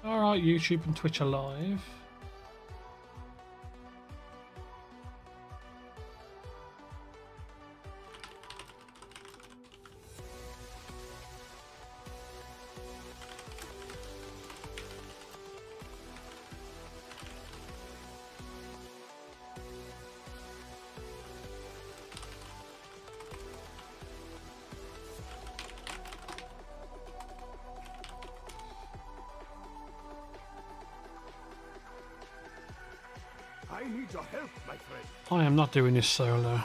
Alright, YouTube and Twitch are live. I need your help, my friend. I am not doing this solo.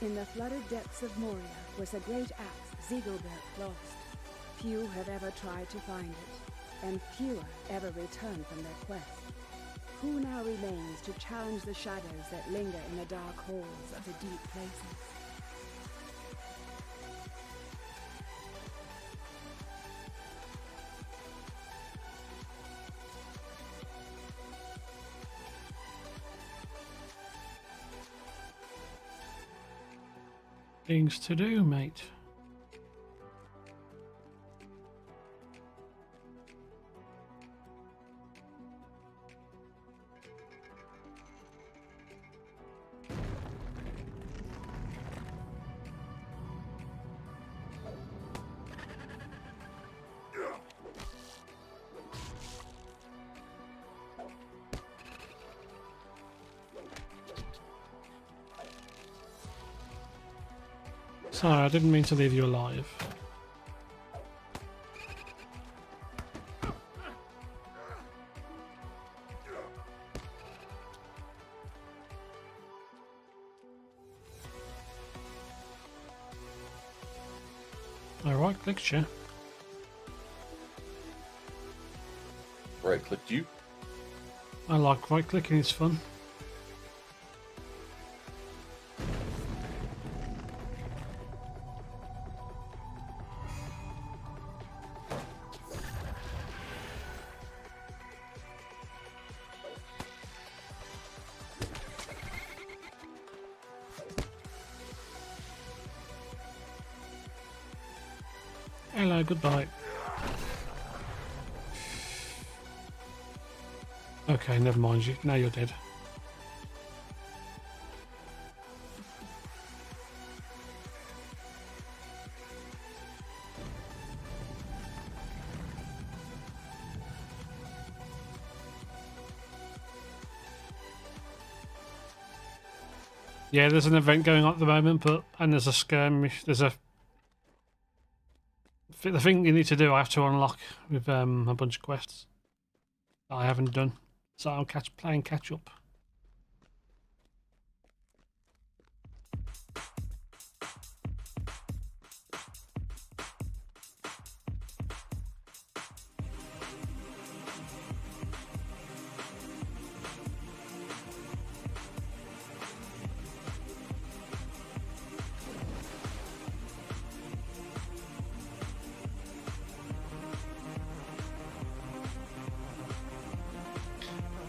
In the flooded depths of Moria was a great axe Ziegelberg lost. Few have ever tried to find it, and fewer ever return from their quest. Who now remains to challenge the shadows that linger in the dark halls of the deep places? Things to do, mate. Sorry, I didn't mean to leave you alive. I right-clicked you. Right-clicked you? I like right-clicking, it's fun. Hello, goodbye. Okay, never mind you. Now you're dead. Yeah, there's an event going on at the moment, and there's a skirmish. There's a the thing you need to do. I have to unlock with a bunch of quests that I haven't done, so I'll playing catch up.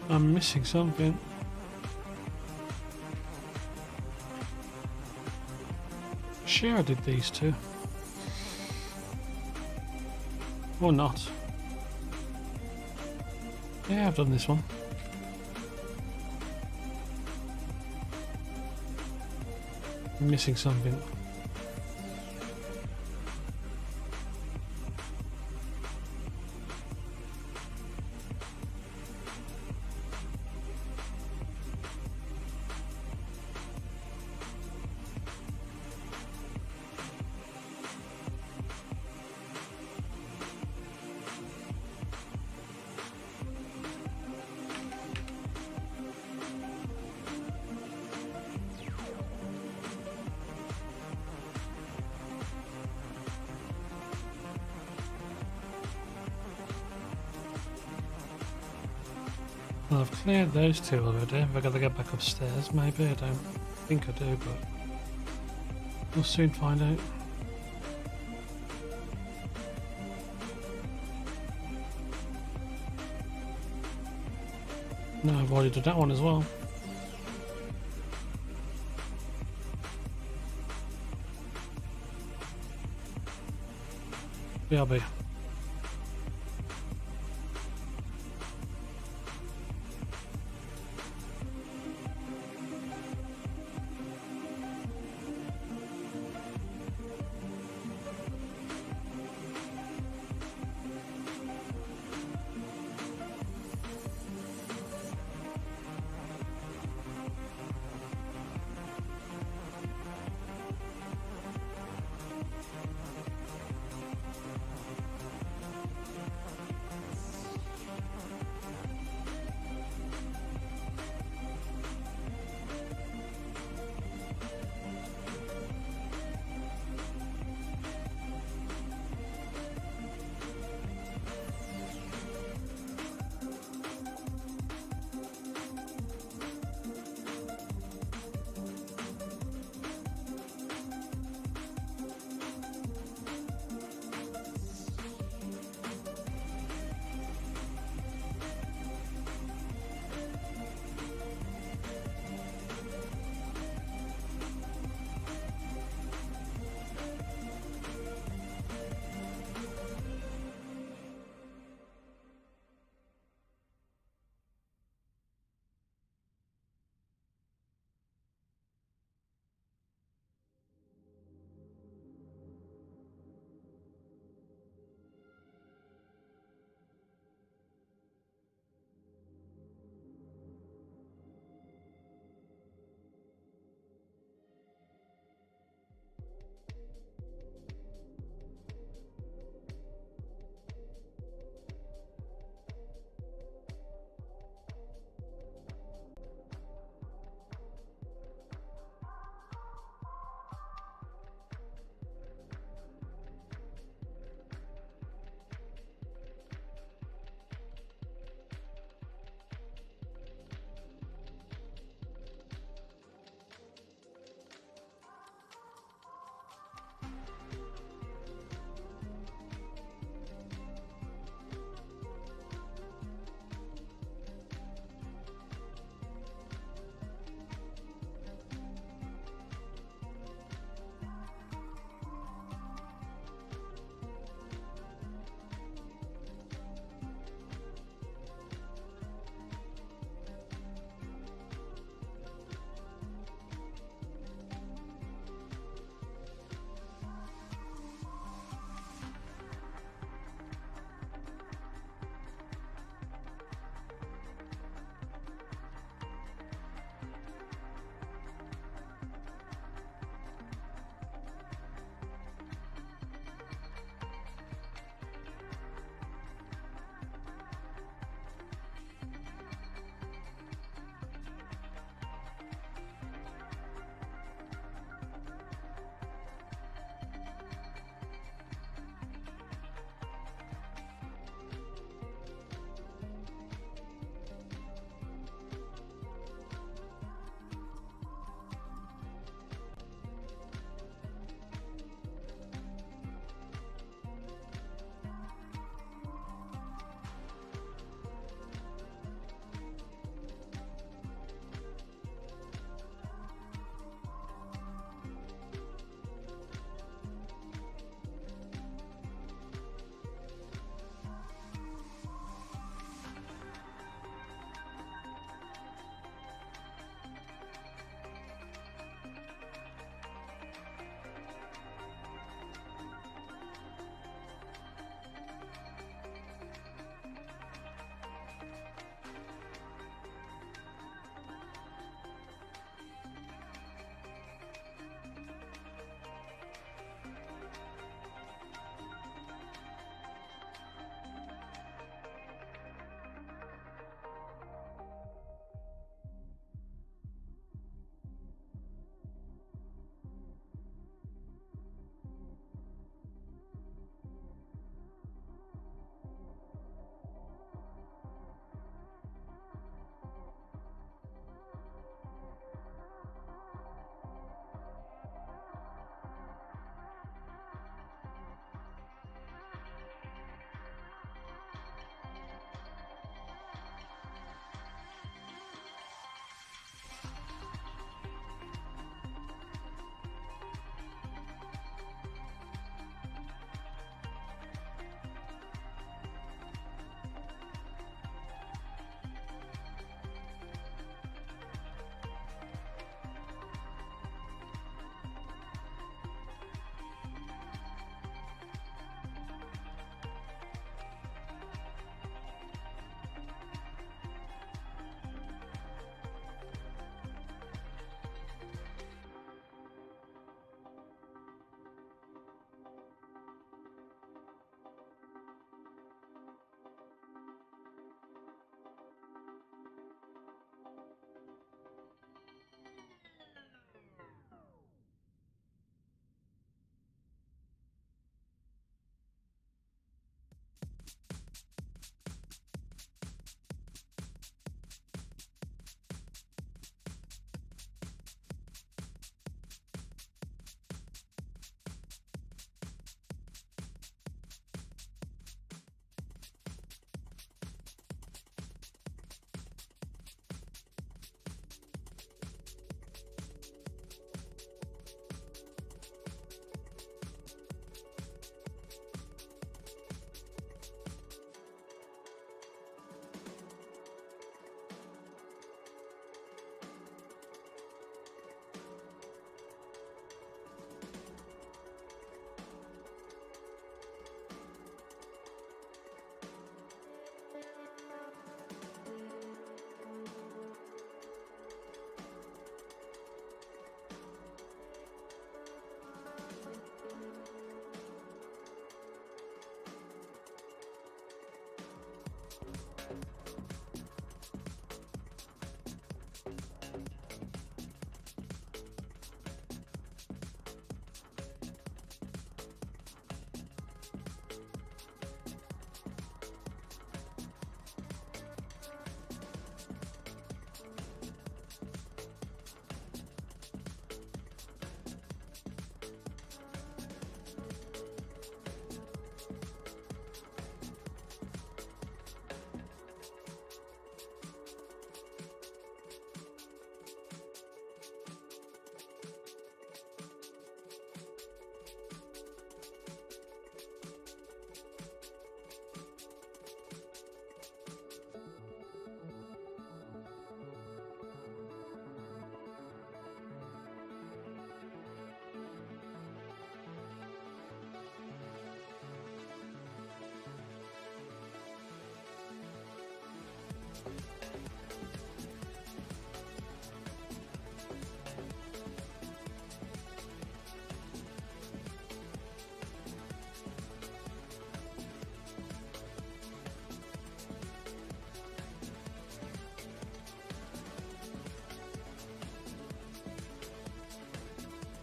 I'm missing something. Sure, I did these two. Or not. Yeah, I've done this one. I'm missing something. Well, I've cleared those two already. Have I got to get back upstairs? Maybe. I don't think I do, but we'll soon find out. No, I've already done that one as well. BRB.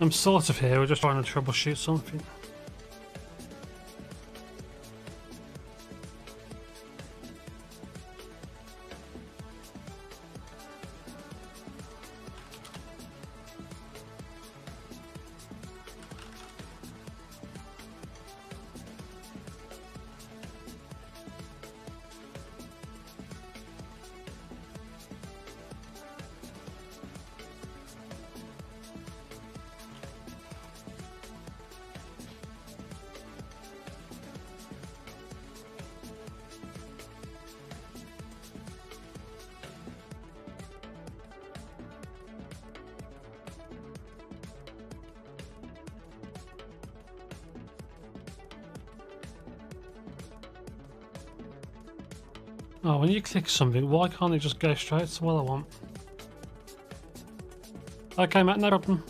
I'm sort of here, we're just trying to troubleshoot something. Oh, when you click something, why can't it just go straight to what I want? Okay, Matt, no problem.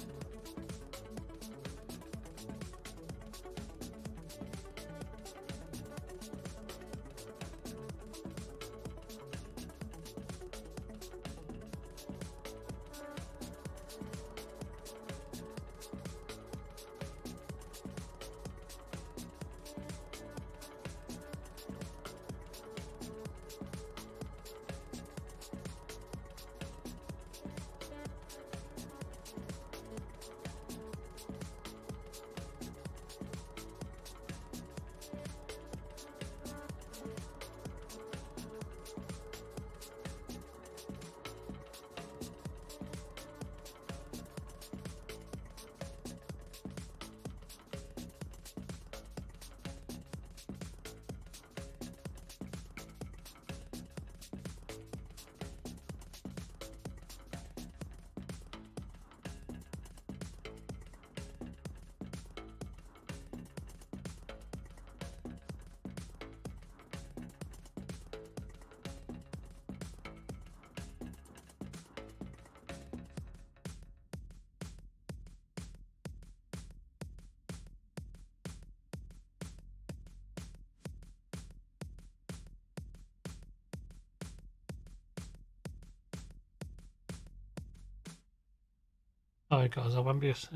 Alright guys, I won't be a sec.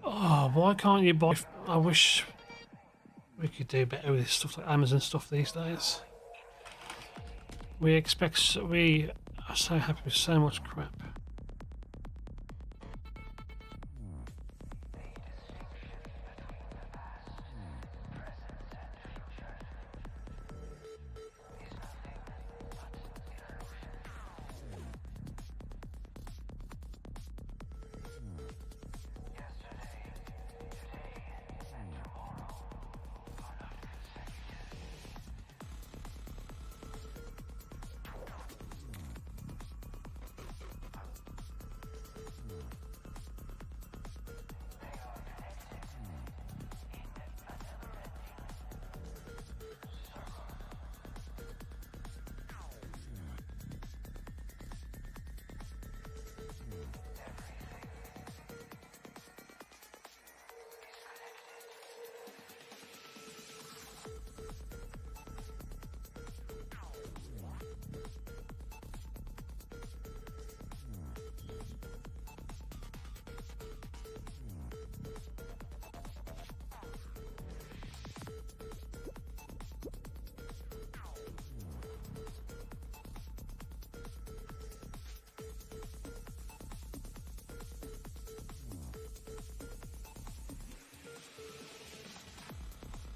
Oh, why can't you buy... I wish we could do better with stuff like Amazon stuff these days. We are so happy with so much crap.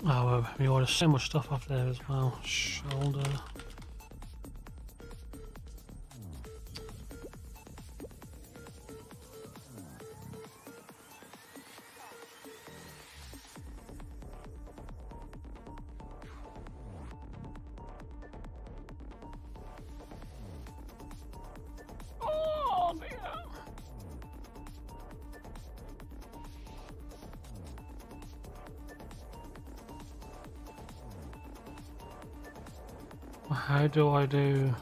Oh, we ordered so much stuff off there as well. Shoulder. Oh, dear. How do I do?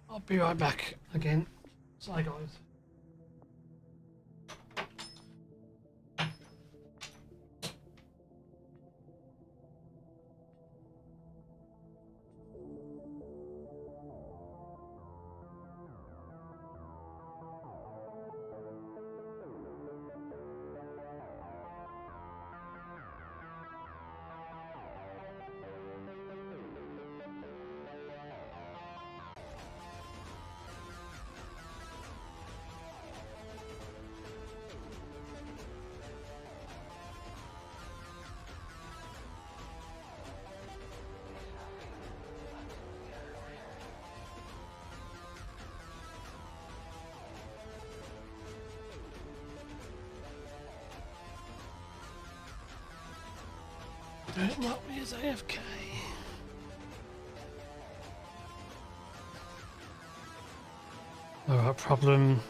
I'll be right back again. Sorry, guys. Don't mark me as AFK. Alright, problem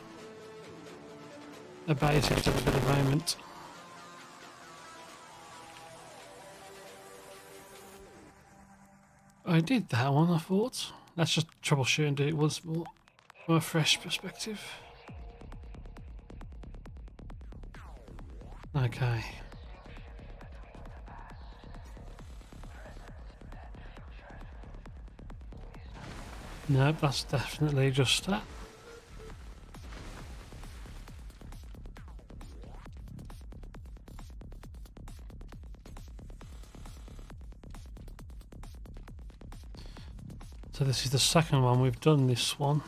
abated at the moment. I did that one, I thought. Let's just troubleshoot and do it once more from a fresh perspective. Okay. Nope, that's definitely just that. So this is the second one we've done this one.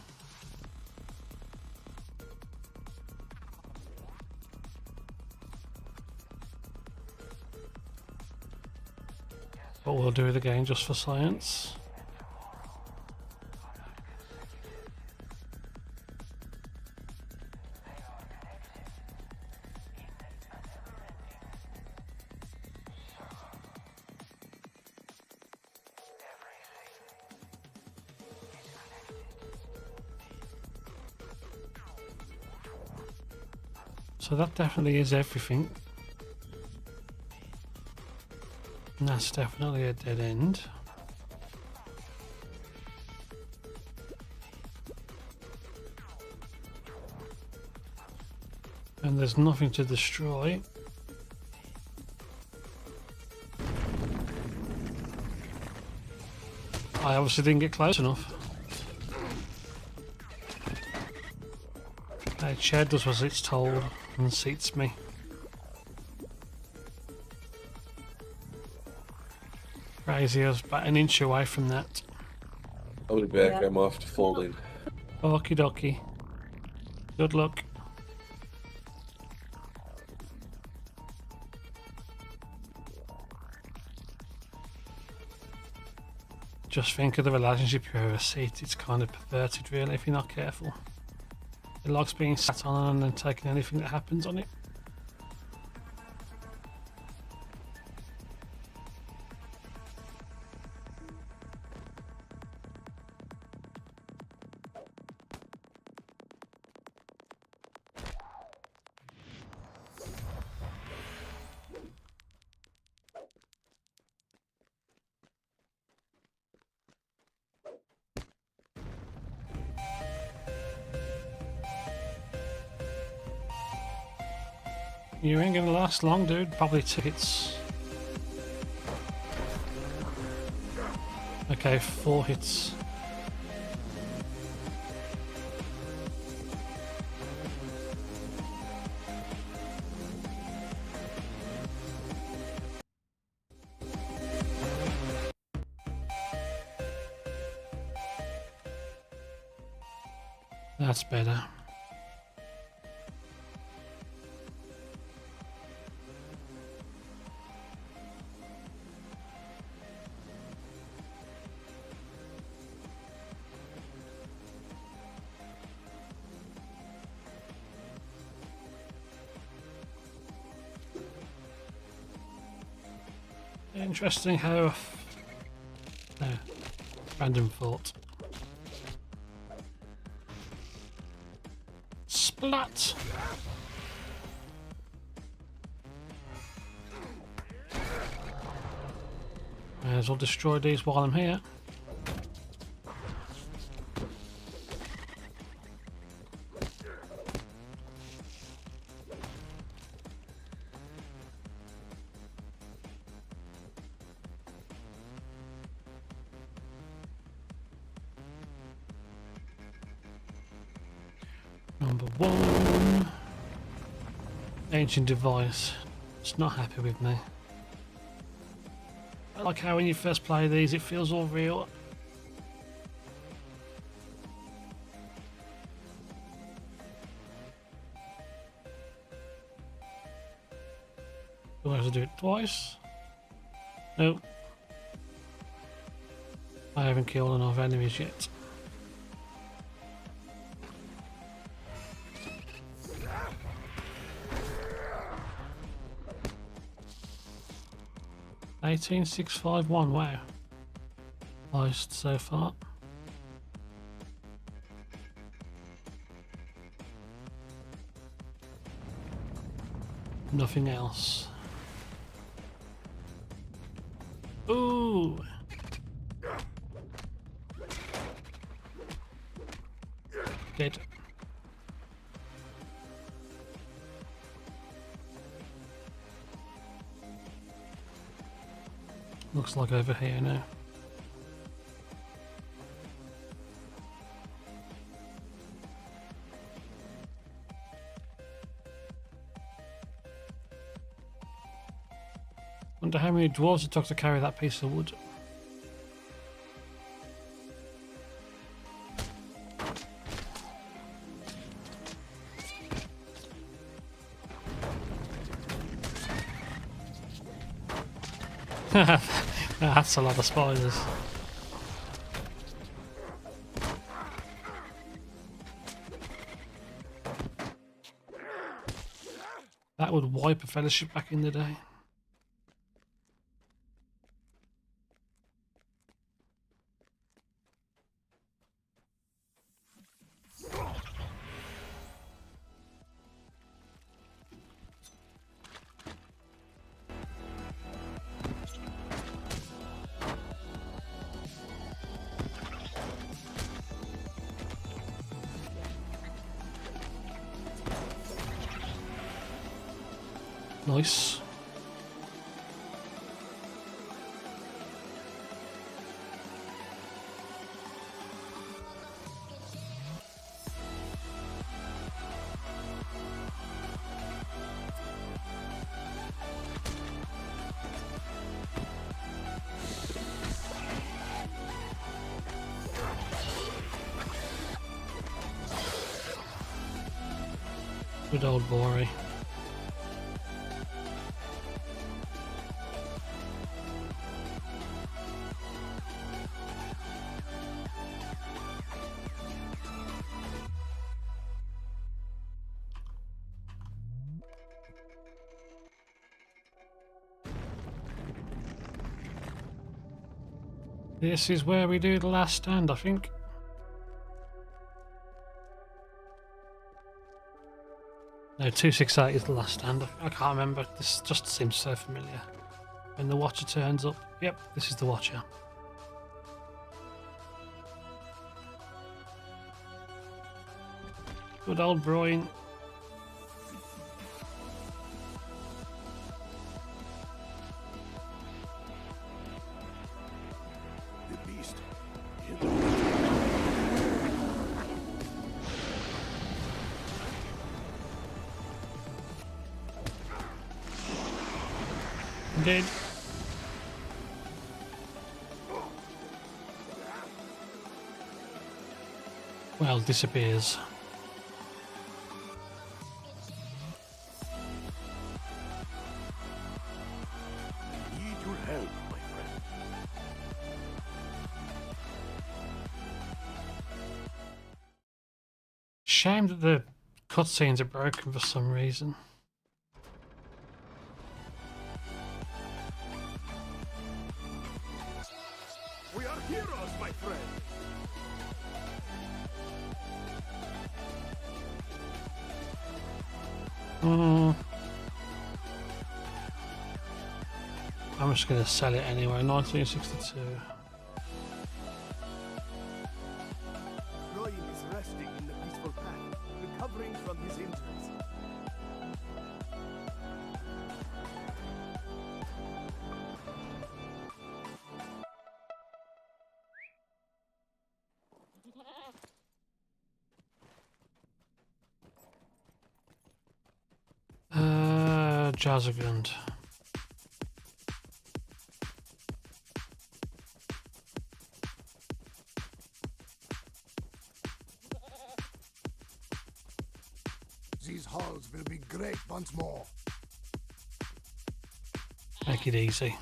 But we'll do it again just for science. So that definitely is everything. And that's definitely a dead end. And there's nothing to destroy. I obviously didn't get close enough. That chair does what it's told and seats me. Crazy, I was about an inch away from that. I'll be back, I'm off to folding. Okie dokie. Good luck. Just think of the relationship you have a seat, it's kind of perverted really if you're not careful. It likes being sat on and then taking anything that happens on it. You ain't gonna last long, dude. Probably 2 hits. Okay, 4 hits. That's better. Interesting how... No, random thought. Splat! May as well destroy these while I'm here. Number 1. Ancient device. It's not happy with me. I like how when you first play these it feels all real. Do I have to do it twice? Nope. I haven't killed enough enemies yet. $18,651, wow. Highest so far. Nothing else. Ooh! Dead. Looks like over here now. Wonder how many dwarves it took to carry that piece of wood. That's a lot of spiders. That would wipe a fellowship back in the day. Nice. Good old boy. This is where we do the last stand, I think. No, 268 is the last stand. I can't remember. This just seems so familiar. When the Watcher turns up. Yep, this is the Watcher. Good old Brian. Dead. Well, disappears. Shame that the cutscenes are broken for some reason. We are heroes, my friend. I'm just going to sell it anyway. 1962. Roy is resting in the peaceful path, recovering from his injuries. Jazzagund. These halls will be great once more. Make it easy.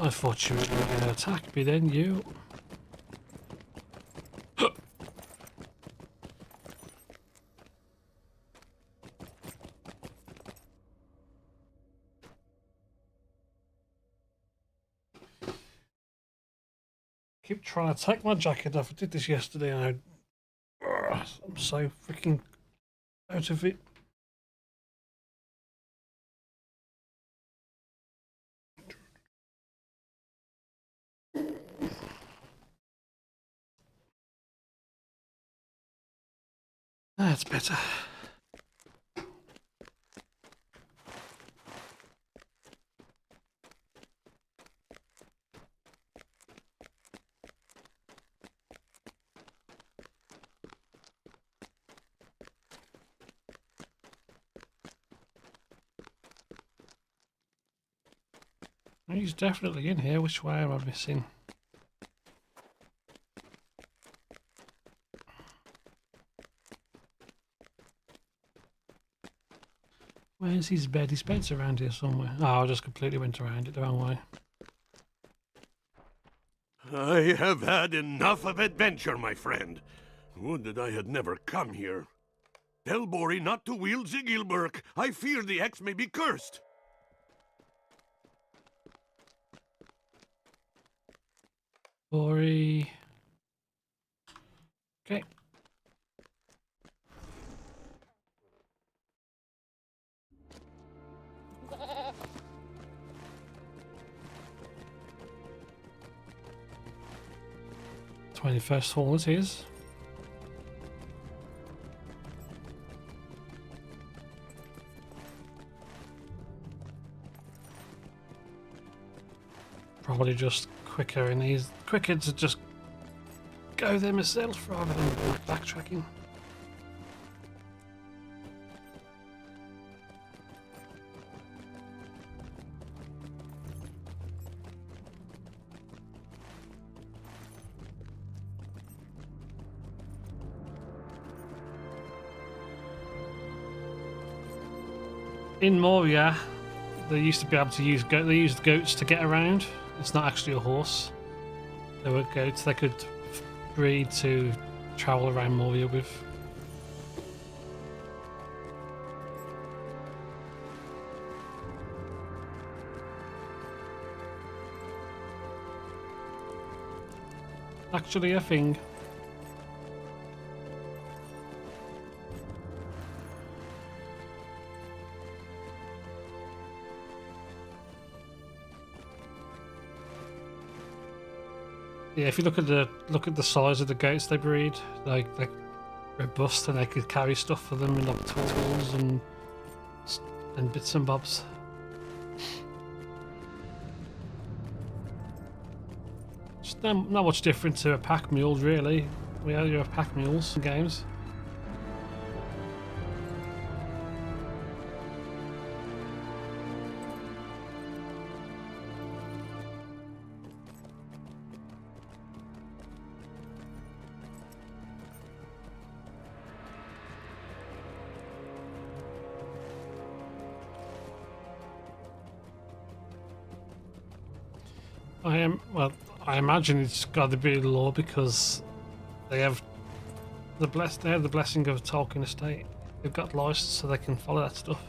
I thought you were going to attack me then, you. Keep trying to take my jacket off. I did this yesterday and I'm so freaking out of it. That's better. He's definitely in here. Which way am I missing? Where's his bed? His bed's around here somewhere. Oh, I just completely went around it the wrong way. I have had enough of adventure, my friend. Would that I had never come here. Tell Bori not to wield Zigilberk. I fear the axe may be cursed. Bori. Okay. #21st hall it is. Probably just quicker and quicker to just go there myself rather than backtracking. In Moria, they used to be able to use they used goats to get around. It's not actually a horse. They were goats. They could breed to travel around Moria with. Actually, a thing. Yeah, if you look at the size of the goats they breed, like they're robust and they could carry stuff for them, and like tools and bits and bobs. It's not much different to a pack mule, really. We have pack mules in games. I imagine it's got to be law because they have the blessing of Tolkien estate. They've got license, so they can follow that stuff.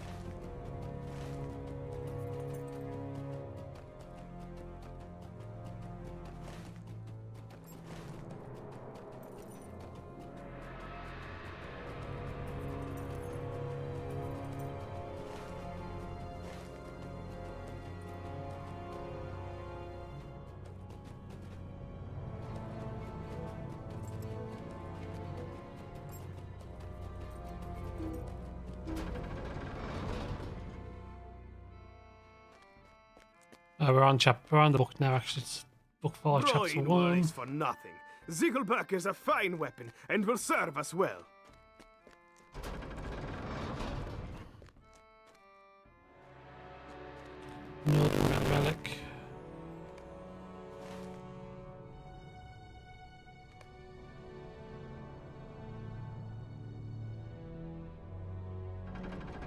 We're on the book now. Actually, it's book 5, chapter 1. worries for nothing. Ziegelberg is a fine weapon and will serve us well. Northern relic.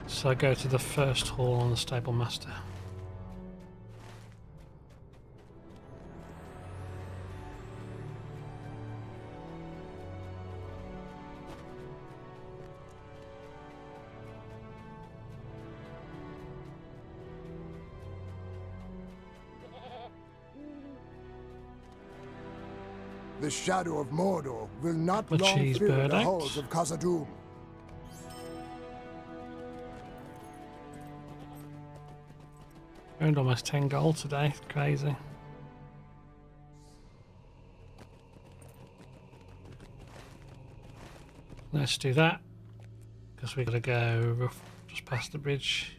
So I go to the first hall on the stable master. The shadow of Mordor will not A long cheese fill bird the act. halls of Khazad-dûm. Earned almost 10 gold today. Crazy. Let's do that because we gotta go just past the bridge.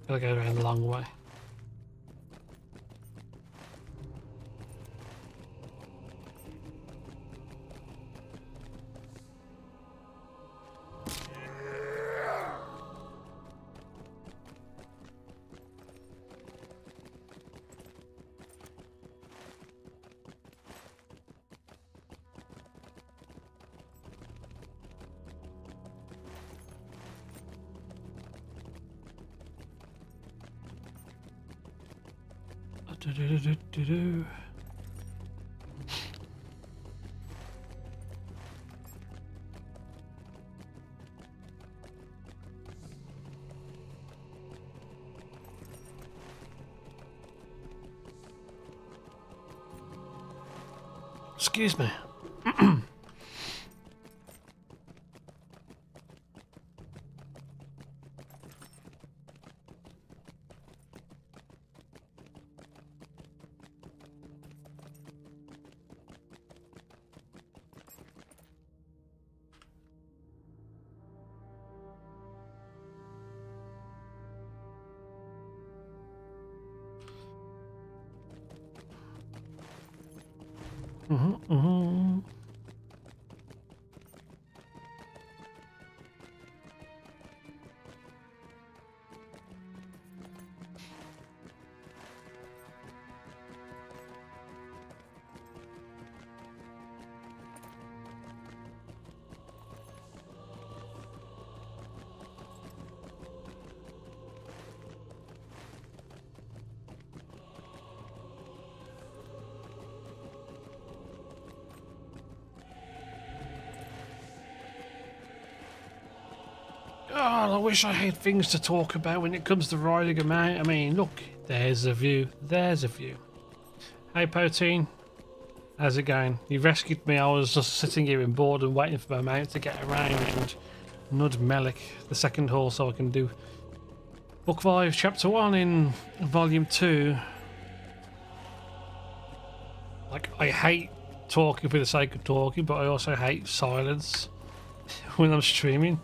Gotta go around the long way. Do-do-do-do-do-do. Excuse me. Mm-hmm. I wish I had things to talk about when it comes to riding a mount. I mean, look, there's a view. There's a view. Hey, Poteen. How's it going? You rescued me. I was just sitting here in boredom waiting for my mount to get around and nud Melik, the second horse, so I can do Book 5, Chapter 1 in Volume 2. Like, I hate talking for the sake of talking, but I also hate silence when I'm streaming.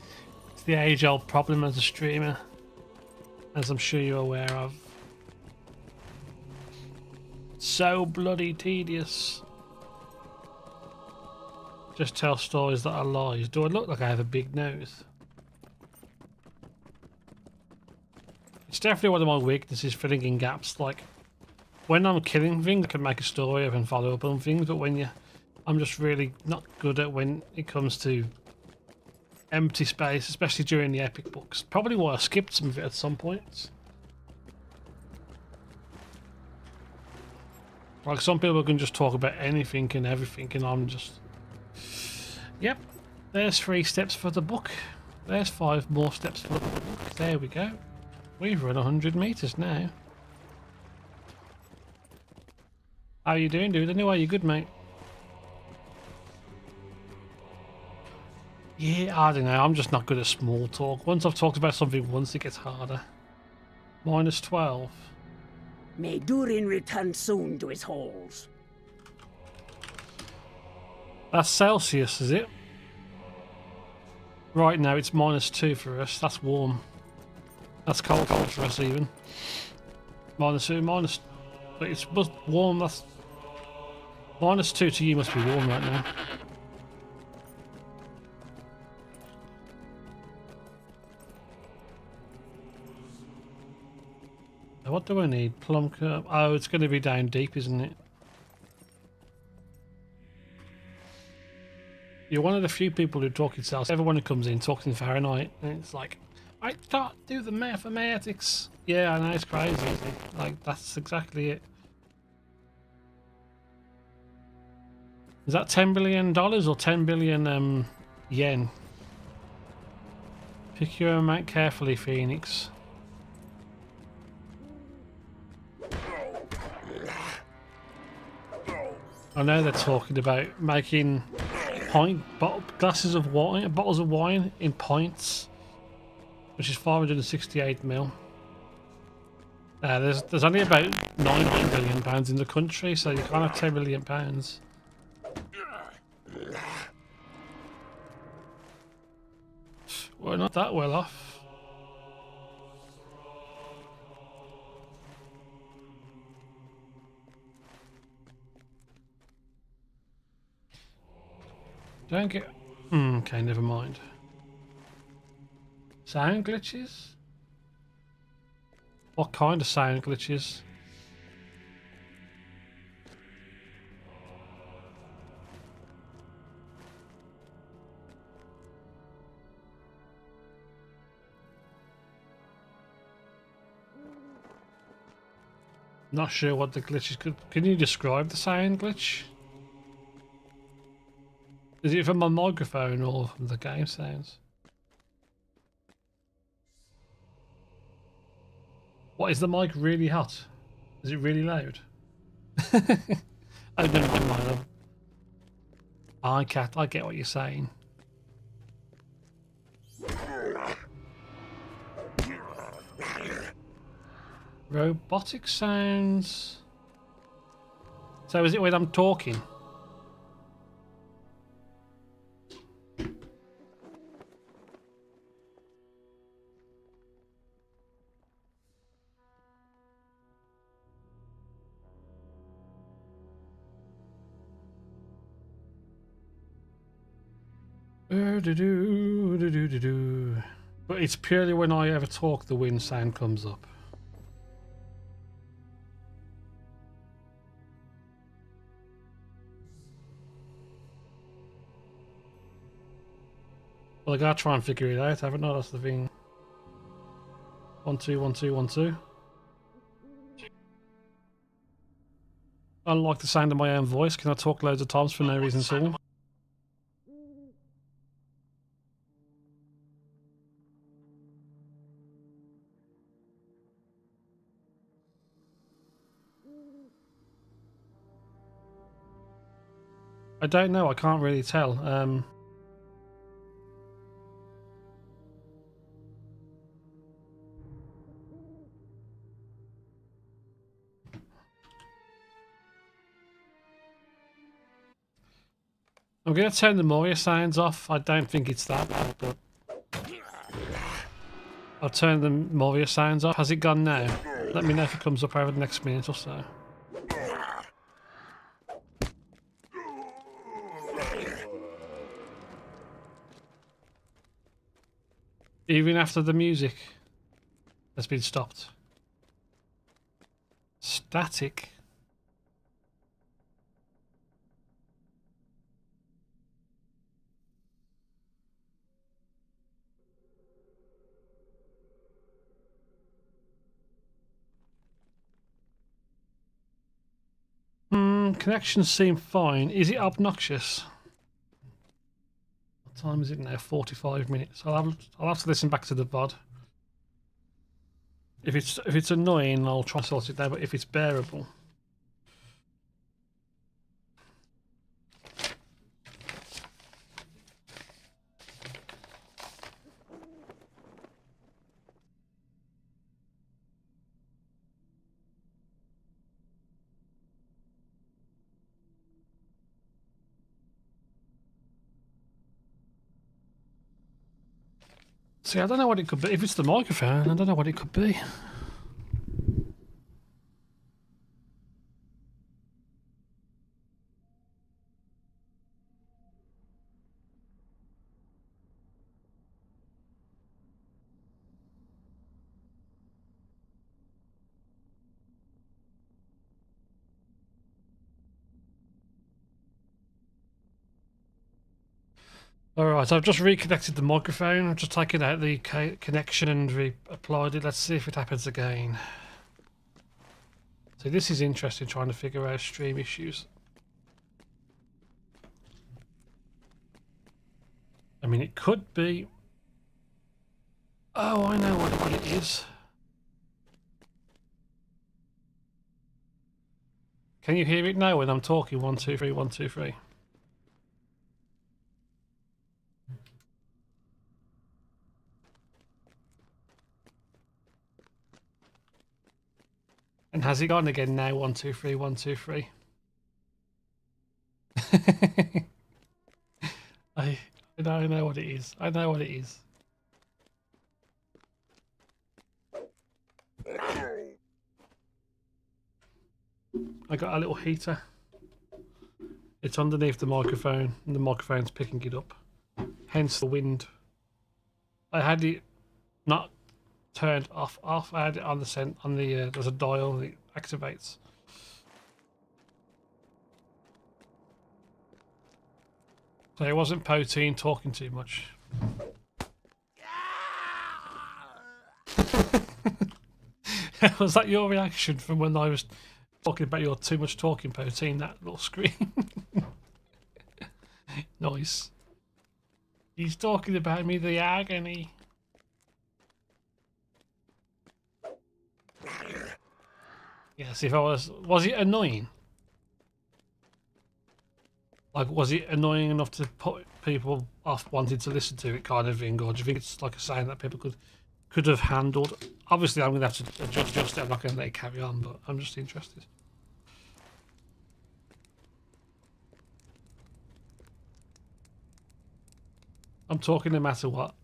It's the age-old problem as a streamer, as I'm sure you're aware of. So bloody tedious. Just tell stories that are lies. Do I look like I have a big nose? It's definitely one of my weaknesses, filling in gaps. Like, when I'm killing things, I can make a story of and follow up on things, but I'm just really not good at when it comes to empty space, especially during the epic books. Probably why I skipped some of it at some points. Like, some people can just talk about anything and everything, and I'm just... Yep, there's 3 steps for the book. There's 5 more steps for the book. There we go. We've run 100 meters now. How you doing, dude? Anyway, you good, mate? Yeah, I don't know. I'm just not good at small talk. Once I've talked about something once, it gets harder. Minus 12. May Durin return soon to his halls. That's Celsius, is it? Right now, it's minus 2 for us. That's warm. That's cold for us, even. Minus 2, minus... But it's warm, that's... Minus 2 to you must be warm right now. What do I need? Plum curve. Oh, it's going to be down deep, isn't it? You're one of the few people who talk in Celsius. Everyone who comes in talks in Fahrenheit, and it's like, I can't do the mathematics. Yeah, I know, it's crazy, isn't it? Like, that's exactly it. Is that $10 billion or 10 billion yen? Pick your amount carefully, Phoenix. I know they're talking about making bottles of wine in pints, which is 568 mil. There's only about 9 billion pounds in the country, so you can't have 10 billion pounds. We're not that well off. Don't get... okay, never mind. Sound glitches? What kind of sound glitches? Not sure what the glitches could... Can you describe the sound glitch? Is it from my microphone or from the game sounds? What, is the mic really hot? Is it really loud? I don't mind. I get what you're saying. Robotic sounds. So is it when I'm talking? But it's purely when I ever talk the wind sound comes up. Well, I gotta try and figure it out, haven't I? That's the thing. 1 2 1 2 1 2. I don't like the sound of my own voice. Can I talk loads of times for no reason at all? I don't know. I can't really tell. I'm going to turn the Moria sounds off. I don't think it's that bad, but I'll turn the Moria sounds off. Has it gone now? Let me know if it comes up over the next minute or so. Even after the music has been stopped. Static. Connections seem fine. Is it obnoxious? What time is it now? 45 minutes. I'll have to listen back to the VOD. If it's annoying, I'll try to sort it out. But if it's bearable, see, I don't know what it could be. If it's the microphone, I don't know what it could be. Alright, I've just reconnected the microphone. I've just taken out the connection and reapplied it. Let's see if it happens again. So this is interesting, trying to figure out stream issues. I mean, it could be... Oh, I know what it is. Can you hear it now when I'm talking? 1, 2, 3, 1, 2, 3. And has it gone again now? 1, 2, 3, 1, 2, 3. I know what it is. I know what it is. I got a little heater. It's underneath the microphone, and the microphone's picking it up. Hence the wind. I had it not turned off. I had it on the there's a dial that activates. So it wasn't Poteen talking too much. Was that your reaction from when I was talking about your too much talking, Poteen? That little scream. Nice. He's talking about me, the agony. Yes, if I was it annoying? Like, was it annoying enough to put people off wanting to listen to it, kind of thing, or do you think it's like a sound that people could have handled? Obviously, I'm going to have to adjust it. I'm not going to let it carry on, but I'm just interested. I'm talking no matter what.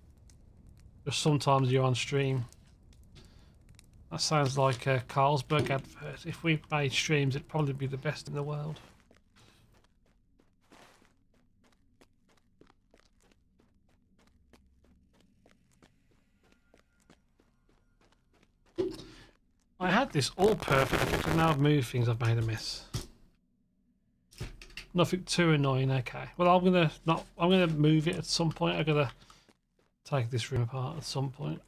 Just sometimes you're on stream. That sounds like a Carlsberg advert. If we made streams, it'd probably be the best in the world. I had this all perfect, and now I've moved things, I've made a mess. Nothing too annoying, okay. Well, I'm gonna move it at some point. I'm gonna take this room apart at some point.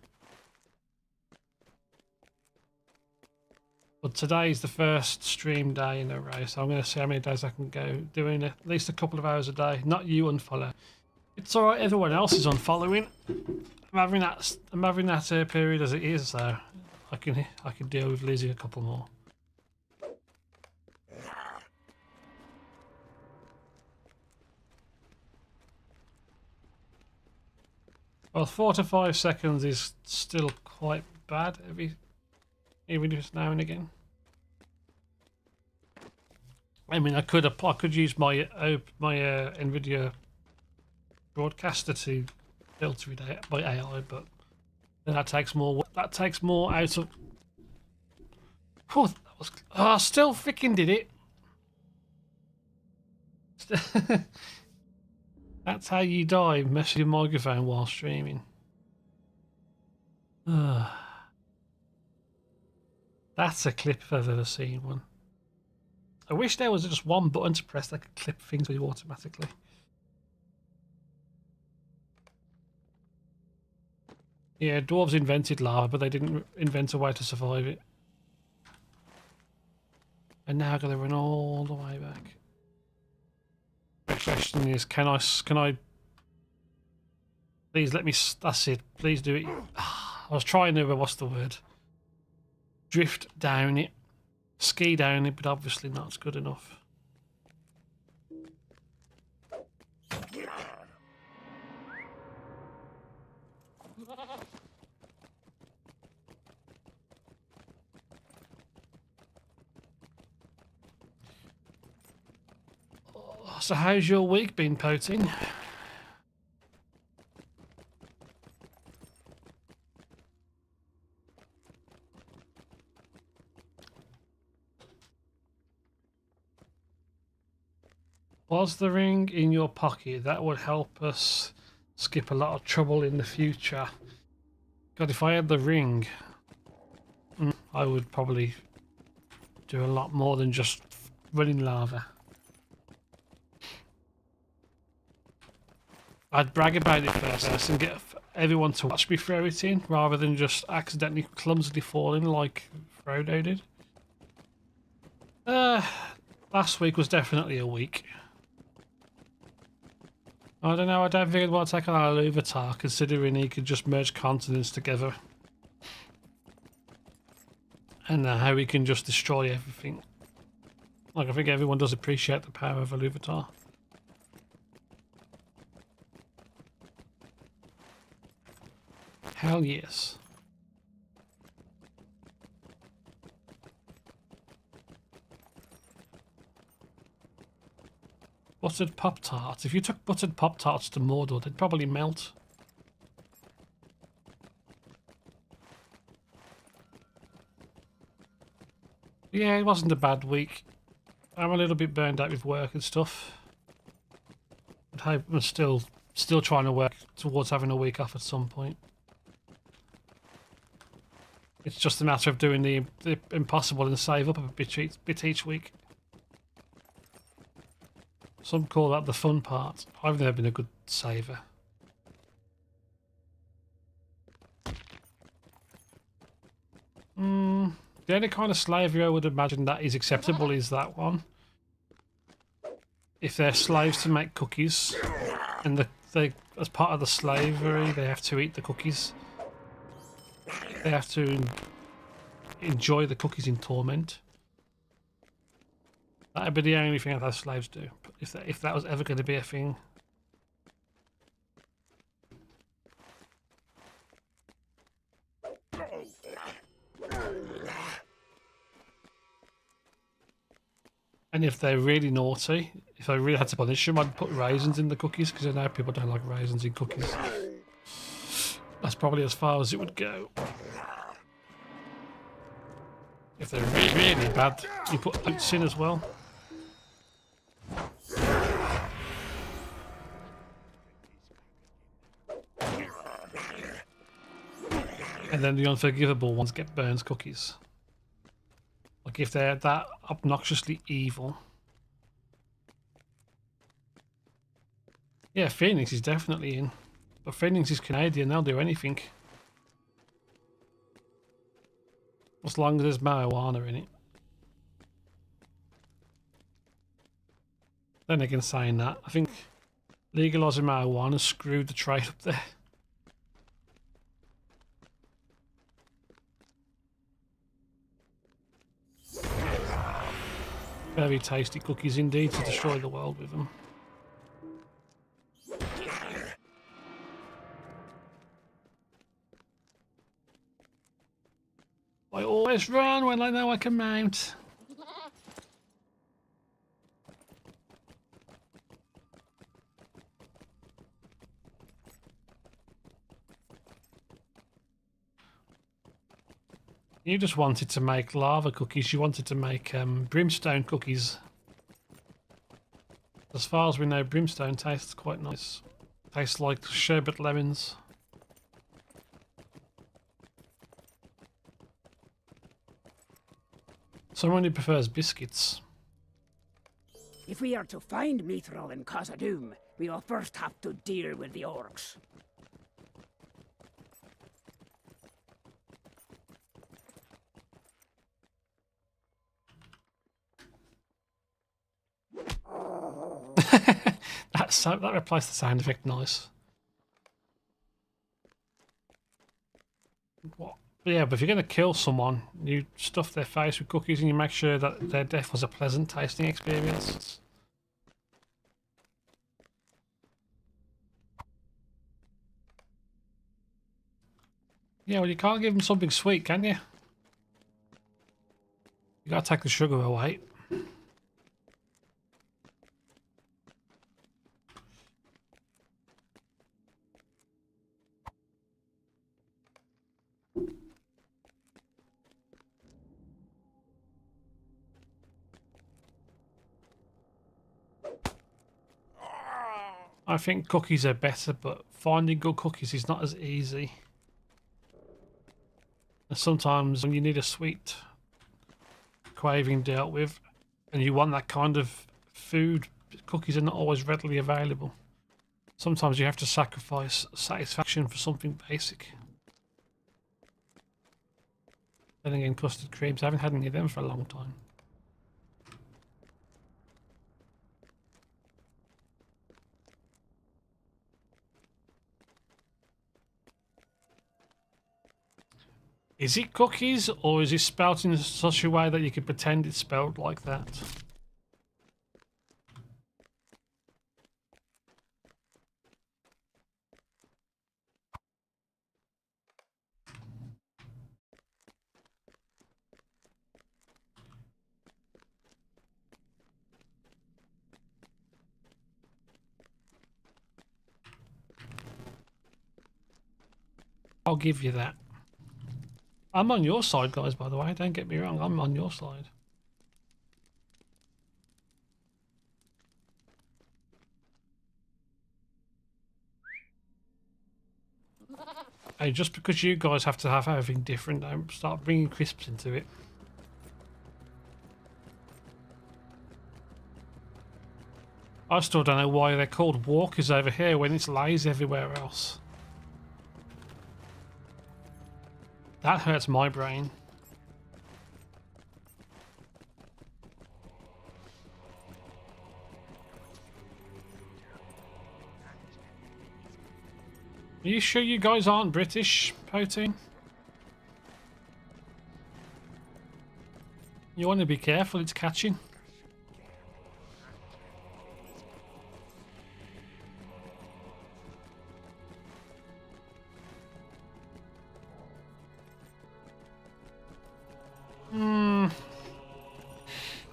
But today's the first stream day in a row, so I'm gonna see how many days I can go doing at least a couple of hours a day. Not you unfollow. It's alright, everyone else is unfollowing. I'm having that period as it is, so I can deal with losing a couple more. Well, 4 to 5 seconds is still quite bad, even if it's now and again. I mean, I could use my NVIDIA broadcaster to filter it out by AI, but then that takes more out of. Oh, that was. Oh, I still freaking did it. That's how you die, messing your microphone while streaming. That's a clip if I've ever seen one. I wish there was just one button to press that could clip things with you automatically. Yeah, dwarves invented lava, but they didn't invent a way to survive it. And now I've got to run all the way back. The question is, can I please let me, that's it, please do it. I was trying to, what's the word? Drift down it. Ski down it, but obviously not good enough. So how's your week been, Poting? Was the ring in your pocket? That would help us skip a lot of trouble in the future. God, if I had the ring, I would probably do a lot more than just running lava. I'd brag about it first and get everyone to watch me throw it in, rather than just accidentally clumsily falling like Frodo did. Last week was definitely a week. I don't know, I don't think I'd want to take on LOTRO, considering he could just merge continents together. And how he can just destroy everything. Like, I think everyone does appreciate the power of LOTRO. Hell yes. Buttered Pop-Tarts. If you took buttered Pop-Tarts to Mordor, they'd probably melt. Yeah, it wasn't a bad week. I'm a little bit burned out with work and stuff. I'm still trying to work towards having a week off at some point. It's just a matter of doing the impossible and save up a bit each week. Some call that the fun part. I've never been a good saver. The only kind of slavery I would imagine that is acceptable is that one. If they're slaves to make cookies, and they, as part of the slavery, they have to eat the cookies. They have to enjoy the cookies in torment. That'd be the only thing that slaves do, if that was ever going to be a thing. And if they're really naughty, if I really had to punish them, I'd put raisins in the cookies, because I know people don't like raisins in cookies. That's probably as far as it would go. If they're really bad, you put oats in as well. And then the unforgivable ones get Burns cookies. Like if they're that obnoxiously evil. Yeah, Phoenix is definitely in. But Phoenix is Canadian, they'll do anything. As long as there's marijuana in it. Then again, saying that, I think legalising marijuana screwed the trade up there. Very tasty cookies indeed, to destroy the world with them. always run when I know I can mount. You just wanted to make lava cookies. You wanted to make brimstone cookies. As far as we know, brimstone tastes quite nice. Tastes like sherbet lemons. Someone who prefers biscuits. If we are to find Mithril and Khazad-dûm, we will first have to deal with the orcs. That replaced the sound effect nice. What? But yeah, but if you're going to kill someone, you stuff their face with cookies and you make sure that their death was a pleasant tasting experience. Yeah, well, you can't give them something sweet, can you? You gotta take the sugar away. I think cookies are better, but finding good cookies is not as easy. And sometimes when you need a sweet craving dealt with, and you want that kind of food, cookies are not always readily available. Sometimes you have to sacrifice satisfaction for something basic. Then again, custard creams, I haven't had any of them for a long time. Is it cookies, or is it spelt in such a way that you could pretend it's spelled like that? I'll give you that. I'm on your side, guys, by the way. Don't get me wrong. I'm on your side. Hey, just because you guys have to have everything different, don't start bringing crisps into it. I still don't know why they're called walkers over here when it's lays everywhere else. That hurts my brain. Are you sure you guys aren't British, Poteen? You want to be careful, it's catching.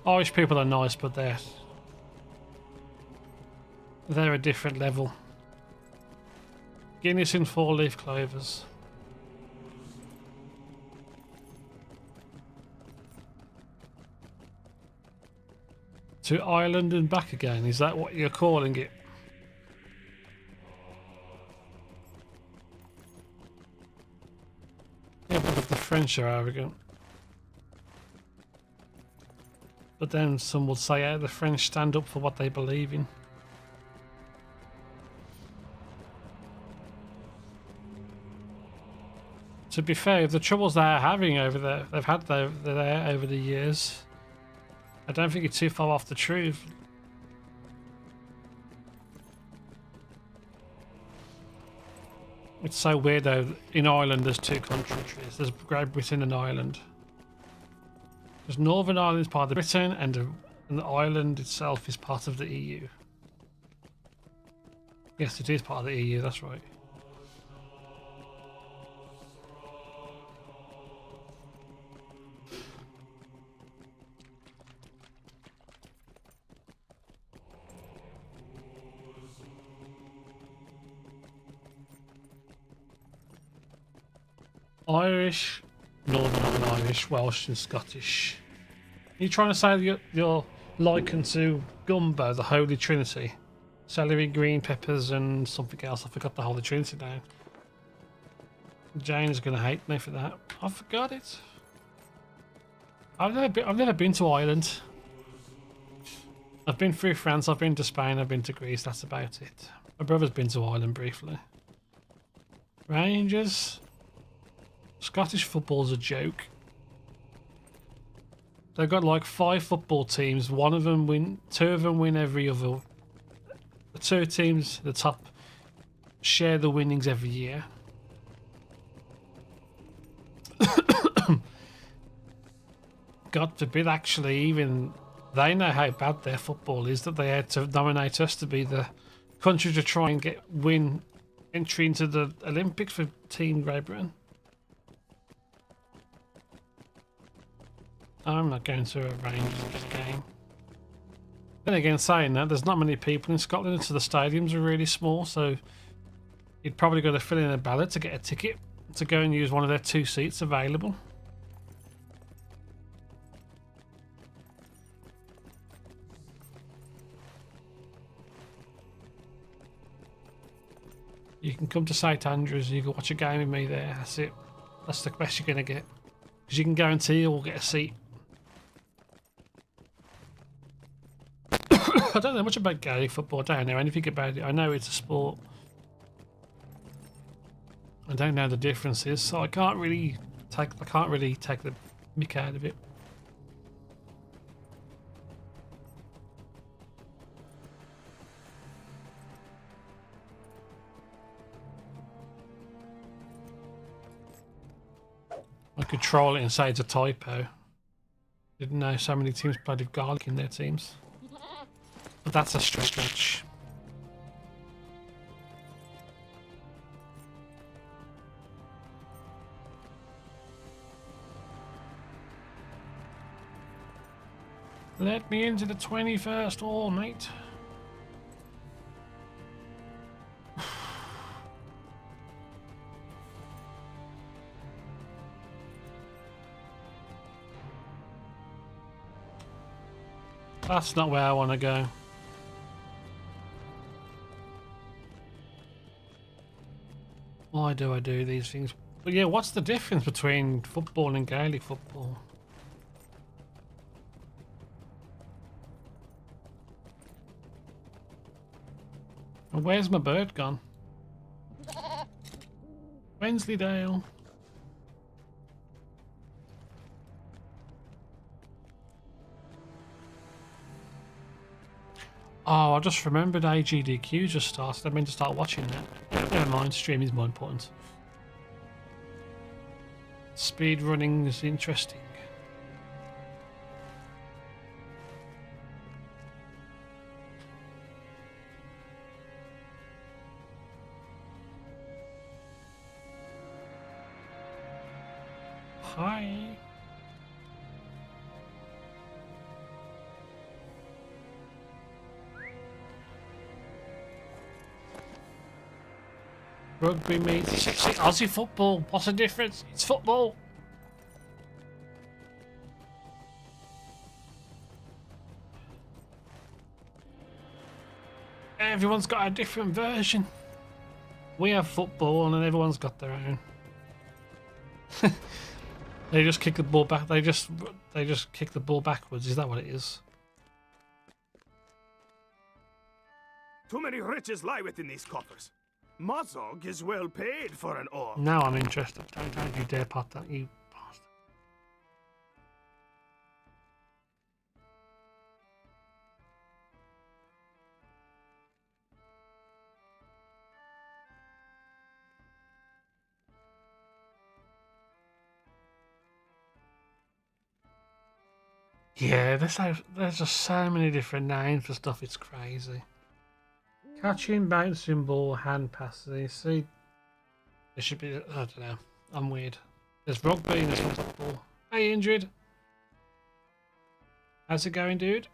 Irish people are nice, but they're a different level. Guinness in 4-leaf clovers. To Ireland and back again, is that what you're calling it? Yeah, but the French are arrogant. But then some would say, the French stand up for what they believe in. To be fair, the troubles they're having over there, they've had there over the years, I don't think it's too far off the truth. It's so weird though, in Ireland there's two countries, there's Great Britain and Ireland. Because Northern Ireland is part of Britain and the Ireland itself is part of the EU. Yes, it is part of the EU, that's right. Irish, Northern Irish, Welsh, and Scottish. Are you trying to say that you're likened to gumbo, the Holy Trinity? Celery, green peppers, and something else. I forgot the Holy Trinity now. Jane's gonna hate me for that. I forgot it. I've never been to Ireland. I've been through France. I've been to Spain. I've been to Greece. That's about it. My brother's been to Ireland briefly. Rangers. Scottish football's a joke. They've got like 5 football teams. 2 of them win every other. The 2 teams, the top, share the winnings every year. God forbid, actually, even they know how bad their football is that they had to nominate us to be the country to try and win entry into the Olympics for Team Great Britain. I'm not going to arrange this game. Then again, saying that, there's not many people in Scotland, so the stadiums are really small, so you'd probably got to fill in a ballot to get a ticket to go and use one of their 2 seats available. You can come to St Andrews, you can watch a game with me there, that's it. That's the best you're going to get. Because you can guarantee you'll get a seat. I don't know much about Gaelic football, I don't know anything about it. I know it's a sport. I don't know the differences, so I can't really take the mick out of it. I could troll it and say it's a typo. Didn't know so many teams played with garlic in their teams. But that's a stretch. Let me into the 21st hall, mate. That's not where I want to go. Why do I do these things? But yeah, what's the difference between football and Gaelic football? And where's my bird gone? Wensleydale. Oh, I just remembered AGDQ just started. I meant to start watching that. Never mind, streaming is more important. Speed running is interesting. Hi. Rugby meets Aussie football. What's the difference? It's football. Everyone's got a different version. We have football and then everyone's got their own. They just kick the ball back. They just kick the ball backwards. Is that what it is? Too many riches lie within these coffers. Mazog is well paid for an orc. Now I'm interested. Don't you dare pot that, you bastard. Yeah, there's just so many different names for stuff, it's crazy. Catching, bouncing ball, hand passes. See, there should be, I don't know, I'm weird. There's rugby and there's football. Hey, injured. How's it going, dude?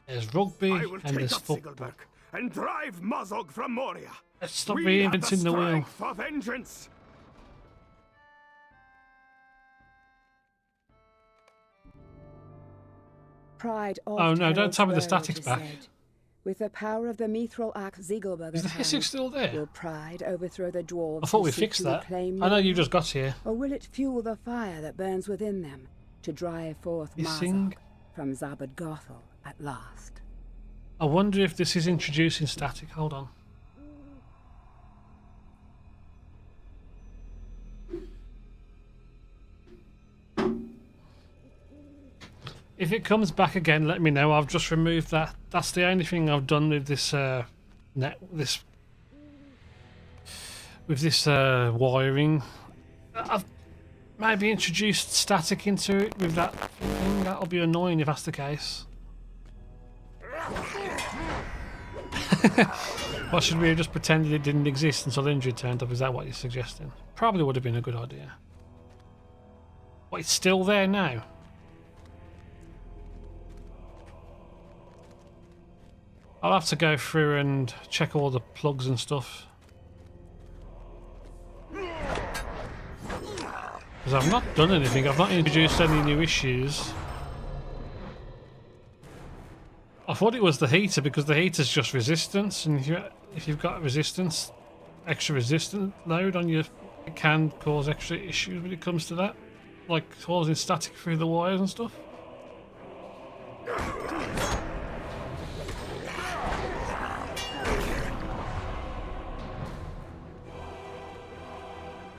There's rugby and there's football. And drive Mazog from Moria. Let's stop reinventing the wheel. For vengeance. pride Oh no, don't tell me the heralds static's rose, it back. said. With the power of the mithril axe Ziegelberg Is the at hissing hand, still there? will pride overthrow the dwarves I thought who we seek fixed to that. reclaim I know you Mordor? just got here. Or will it fuel the fire that burns within them to drive forth Hissing. Marzok from Zabad Gothel at last? I wonder if this is introducing static. Hold on. If it comes back again, let me know. I've just removed that. That's the only thing I've done with this wiring. I've maybe introduced static into it with that thing. That'll be annoying if that's the case. What, should we have just pretended it didn't exist until the injury turned up? Is that what you're suggesting? Probably would have been a good idea. What, it's still there now? I'll have to go through and check all the plugs and stuff. Because I've not done anything, I've not introduced any new issues. I thought it was the heater because the heater's just resistance, and if you've got resistance, extra resistance load on your, it can cause extra issues when it comes to that, like causing static through the wires and stuff.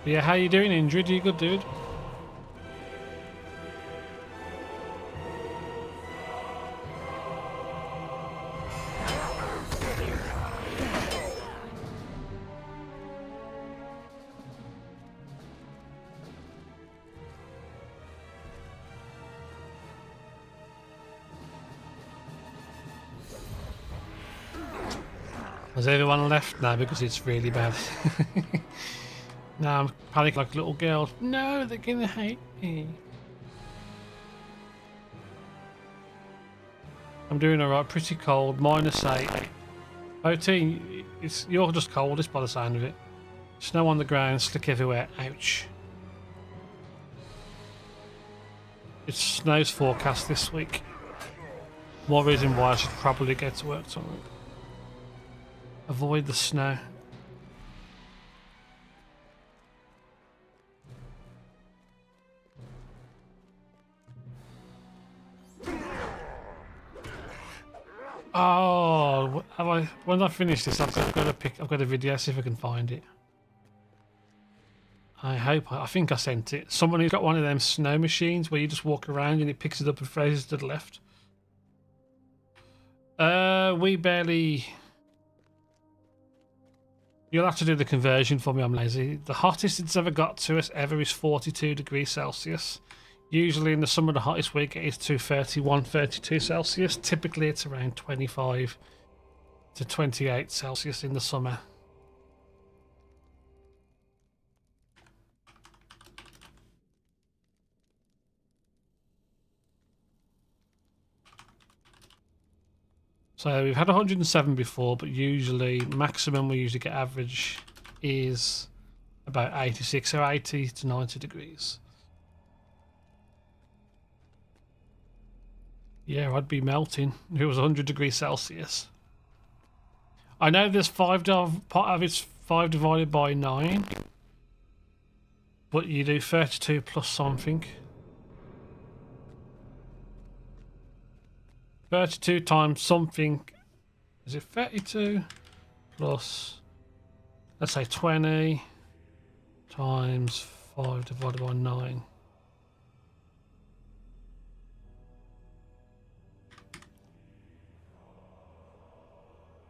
But yeah, how you doing, Injured? You good, dude? Has everyone left now because it's really bad? Now I'm panicking like a little girl. No, they're gonna hate me. I'm doing alright, pretty cold, -8. OT, you're just coldest by the sound of it. Snow on the ground, slick everywhere, ouch. It's snow's forecast this week. More reason why I should probably go to work tomorrow. Avoid the snow. Oh, when I finish this, I've got a video, see if I can find it. I think I sent it. Someone who's got one of them snow machines where you just walk around and it picks it up and throws it to the left. We barely... You'll have to do the conversion for me, I'm lazy. The hottest it's ever got to us ever is 42 degrees Celsius. Usually in the summer the hottest we get is to 31, 32 Celsius. Typically it's around 25 to 28 Celsius in the summer. So we've had 107 before, but usually maximum we usually get average is about 86 or 80 to 90 degrees. Yeah, I'd be melting if it was 100 degrees Celsius. I know there's part of it's 5 divided by 9, but you do 32 plus something. 32 times something, is it 32 plus, let's say 20 times 5 divided by 9.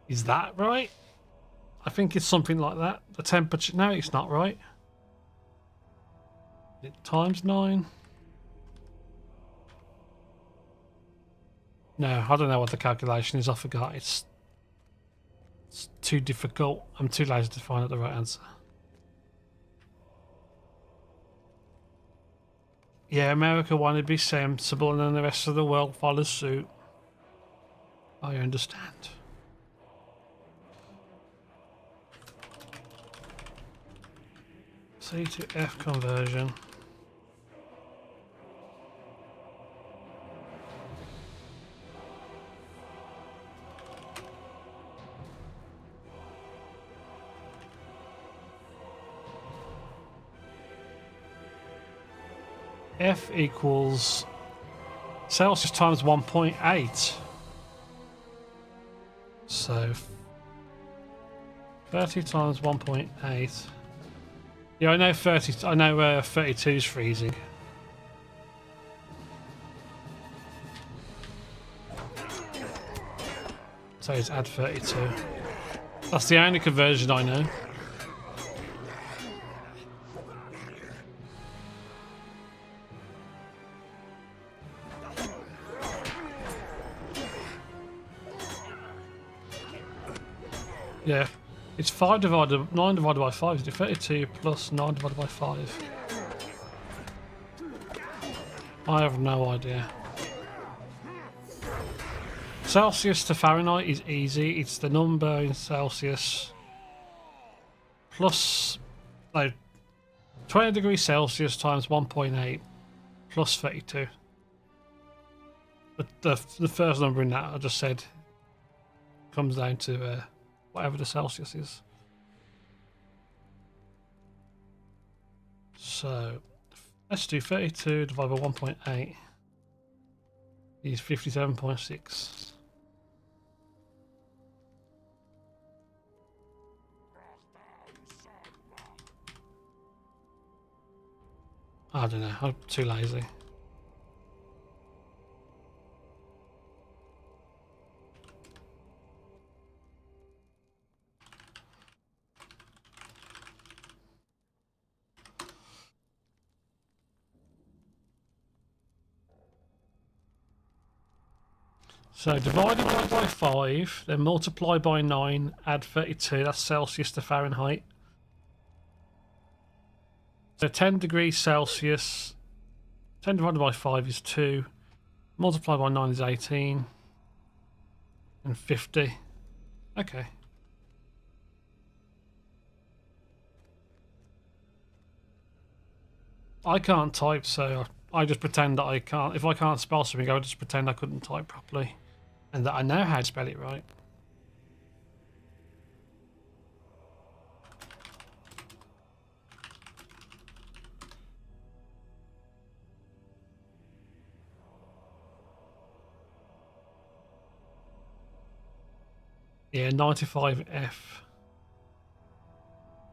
Is that right? I think it's something like that. The temperature, no, it's not right. Is it times 9? No, I don't know what the calculation is. I forgot. It's too difficult. I'm too lazy to find out the right answer. Yeah, America wanted to be sensible and then the rest of the world follows suit. I understand. C to F conversion. F equals Celsius times 1.8. So 30 times 1.8. Yeah, I know 30. I know 32 is freezing. So it's add 32. That's the only conversion I know. Yeah, it's 9 divided by 5, is it? 32 plus 9 divided by 5. I have no idea. Celsius to Fahrenheit is easy. It's the number in Celsius plus, like, 20 degrees Celsius times 1.8 plus 32. But the first number in that I just said comes down to whatever the Celsius is. So let's do 32 divided by 1.8 is 57.6. I don't know, I'm too lazy. So divide it by 5, then multiply by 9, add 32, that's Celsius to Fahrenheit. So 10 degrees Celsius, 10 divided by 5 is 2, multiply by 9 is 18, and 50. Okay. I can't type, so I just pretend that I can't. If I can't spell something, I would just pretend I couldn't type properly, and that I know how to spell it right. Yeah, 95F.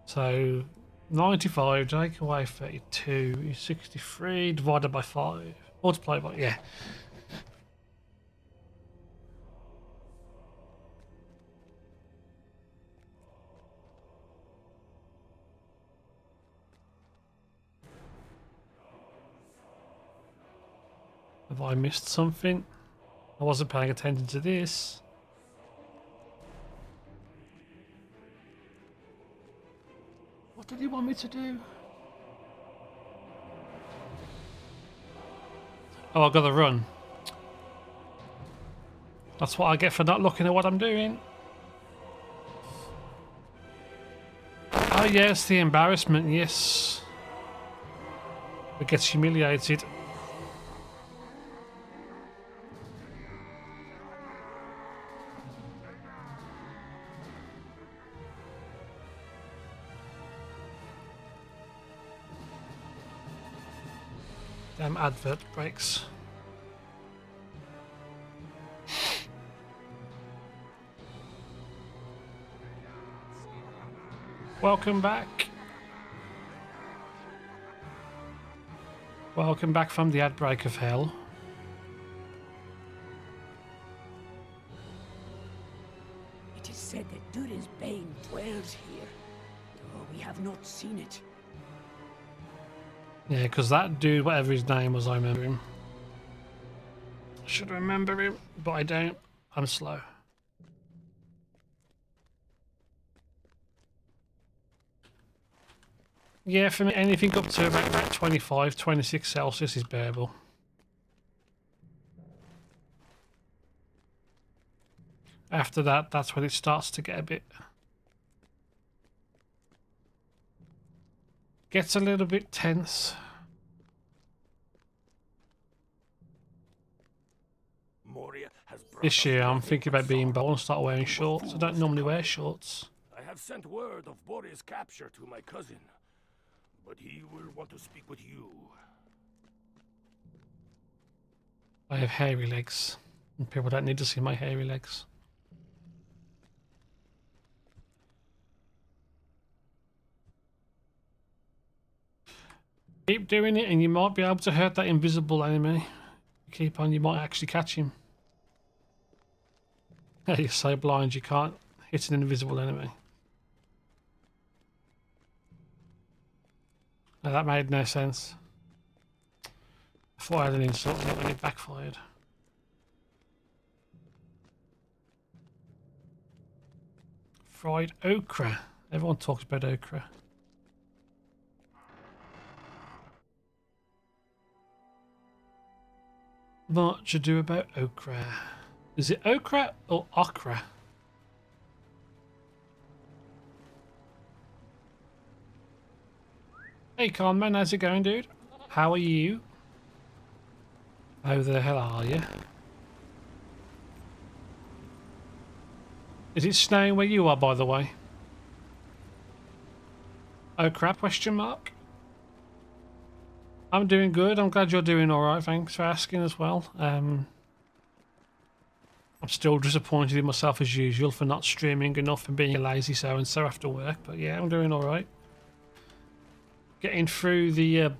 So 95 take away 32 is 63 divided by 5. Multiply by, yeah. Have I missed something? I wasn't paying attention to this. What did he want me to do? Oh, I gotta run. That's what I get for not looking at what I'm doing. Oh yes, the embarrassment, yes. It gets humiliated. Damn advert breaks. Welcome back. Welcome back from the ad break of hell. It is said that Dulayne's bane dwells here, though we have not seen it. Yeah, because that dude, whatever his name was, I remember him. I should remember him, but I don't. I'm slow. Yeah, for me, anything up to about 25, 26 Celsius is bearable. After that, that's when it starts to get a bit... Gets a little bit tense. This year I'm thinking about being bold and start wearing shorts. I don't normally wear shorts. I have sent word of Bori's capture to my cousin, but he will want to speak with you. I have hairy legs. And people don't need to see my hairy legs. Keep doing it and you might be able to hurt that invisible enemy. Keep on, you might actually catch him. You're so blind you can't hit an invisible enemy. No, that made no sense. I thought I had an insult and it backfired. Fried okra. Everyone talks about okra. Much ado about okra. Is it okra or okra? Hey Conman, how's it going, dude? How are you? How the hell are you? Is it snowing where you are, by the way? Oh crap, question mark? I'm doing good. I'm glad you're doing alright. Thanks for asking as well. I'm still disappointed in myself as usual for not streaming enough and being a lazy so-and-so after work. But yeah, I'm doing alright. Getting through the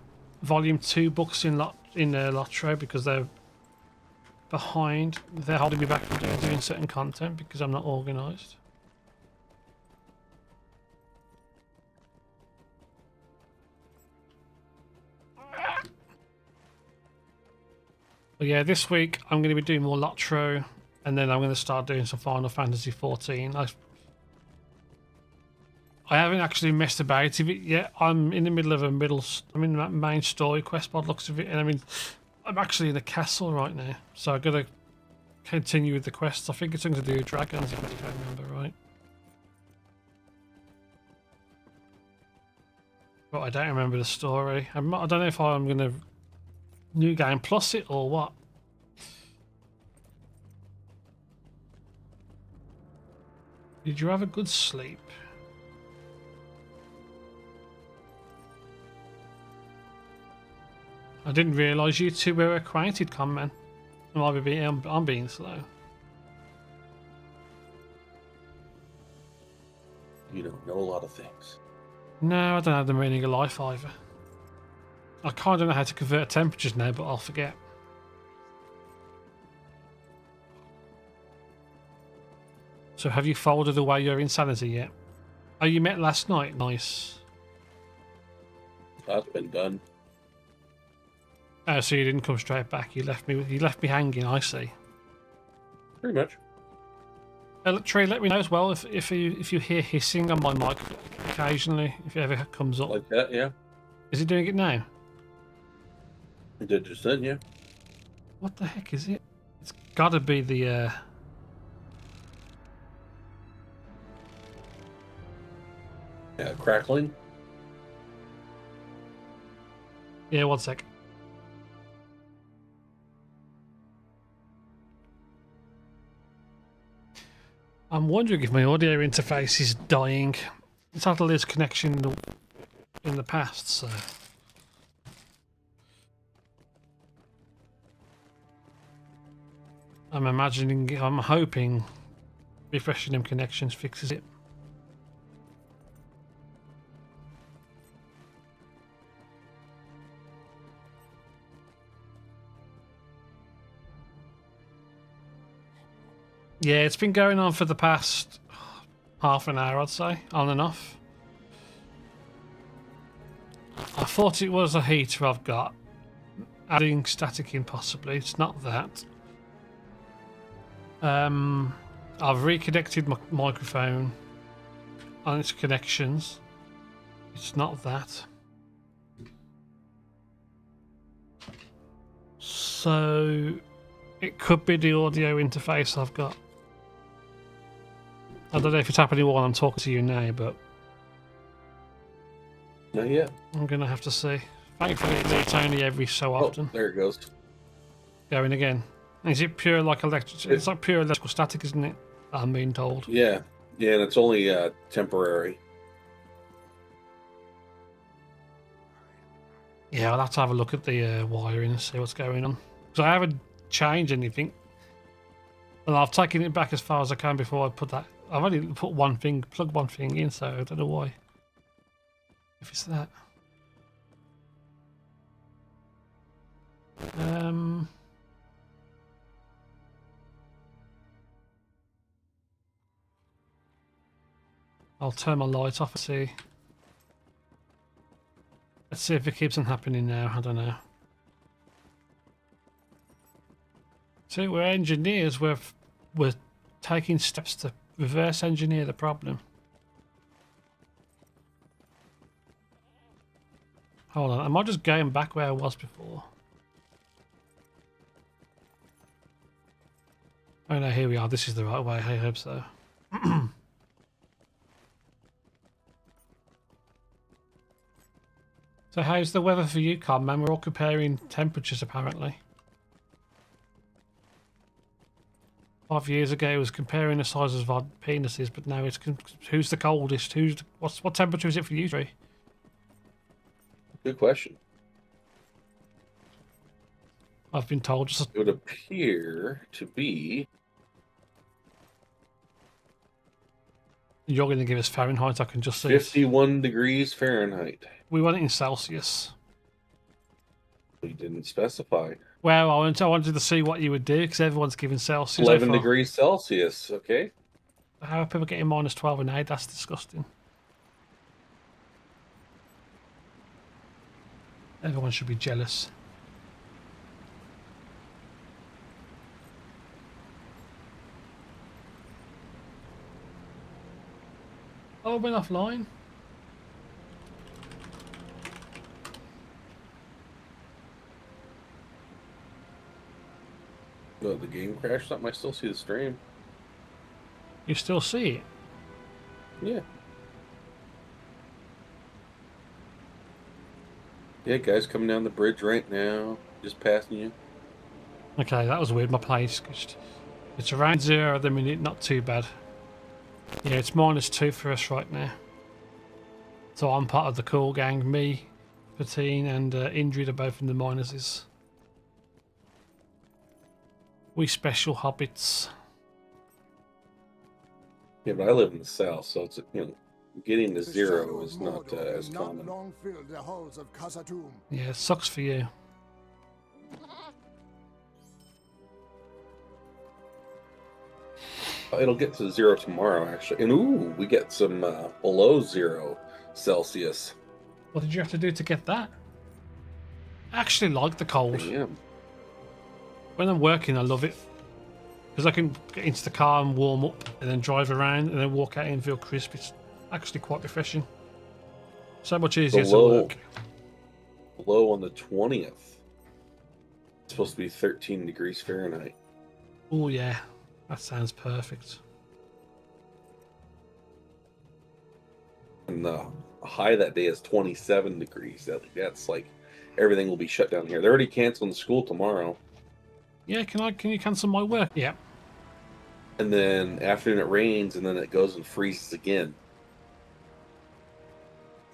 volume 2 books in LOTRO because they're behind. They're holding me back from doing certain content because I'm not organised. But yeah, this week I'm going to be doing more LOTRO, and then I'm going to start doing some Final Fantasy 14. I haven't actually messed about with it yet. I'm in the middle of I'm in that main story quest by the looks of it, and I'm actually in a castle right now, so I've got to continue with the quests. I think it's something to do with dragons, if I remember right. But I don't remember the story. I don't know if I'm going to New Game Plus it or what. Did you have a good sleep? I didn't realise you two were acquainted, Conman. I'm being slow. You don't know a lot of things. No, I don't have the meaning of life either. I kind of know how to convert temperatures now, but I'll forget. So have you folded away your insanity yet? Oh, you met last night? Nice. That's been done. Oh, so you didn't come straight back. You left me hanging, I see. Pretty much. Trey, let me know as well if you hear hissing on my mic occasionally, if it ever comes up. Like that, yeah. Is it doing it now? It did just then, yeah. What the heck is it? It's gotta be the Yeah, crackling. Yeah, 1 sec. I'm wondering if my audio interface is dying. It's had a loose connection in the past, so. I'm hoping refreshing them connections fixes it. Yeah, it's been going on for the past half an hour, I'd say, on and off. I thought it was a heater I've got. Adding static in possibly, it's not that. I've reconnected my microphone on its connections. It's not that. So it could be the audio interface I've got. I don't know if it's happening while I'm talking to you now, but Not yet. I'm gonna have to see. Thankfully, it's only every so often. Oh, there it goes. Going again. Is it pure like electric? It's like pure electrical static, isn't it? I'm being told. Yeah. Yeah, and it's only temporary. Yeah, I'll have to have a look at the wiring and see what's going on. So I have a change anything. And I've taken it back as far as I can before I put that. I've only put one thing, plugged one thing in, so I don't know why. If it's that. I'll turn my lights off and see. Let's see if it keeps on happening now. I don't know. See, we're engineers. We're taking steps to reverse engineer the problem. Hold on. Am I just going back where I was before? Oh no, here we are. This is the right way. I hope so. So how's the weather for you, Con, man? We're all comparing temperatures, apparently. 5 years ago, it was comparing the sizes of our penises, but now it's who's the coldest? What temperature is it for you three? Good question. I've been told just It would appear to be. you're going to give us Fahrenheit. I can just see 51 degrees Fahrenheit. We want it in Celsius. We didn't specify. Well, I wanted to see what you would do because everyone's giving Celsius. 11 degrees Celsius, okay? How are people getting minus 12 and 8? That's disgusting. Everyone should be jealous. Oh, I went offline. Oh, the game crashed something. I still see the stream. You still see it? Yeah. Yeah, guys coming down the bridge right now. Just passing you. Okay, that was weird. My place. It's around 0 at the minute. Not too bad. Yeah, it's -2 for us right now. So I'm part of the cool gang. Me, Patine, and Indrid are both in the minuses. We special hobbits. Yeah, but I live in the south, so it's, getting to The 0 shadow is of not Mordor as will not common. long fill the halls of Khazad-dûm. Yeah, it sucks for you. It'll get to 0 tomorrow, actually. And ooh, we get some below 0 Celsius. What did you have to do to get that? I actually like the cold. Damn. When I'm working, I love it. Because I can get into the car and warm up and then drive around and then walk out and feel crisp. It's actually quite refreshing. So much easier to work. Below on the 20th. It's supposed to be 13 degrees Fahrenheit. Oh, yeah. That sounds perfect. And the high that day is 27 degrees. That's like everything will be shut down here. They're already canceling the school tomorrow. Yeah, can you cancel my work? Yeah. And then afternoon it rains, and then it goes and freezes again.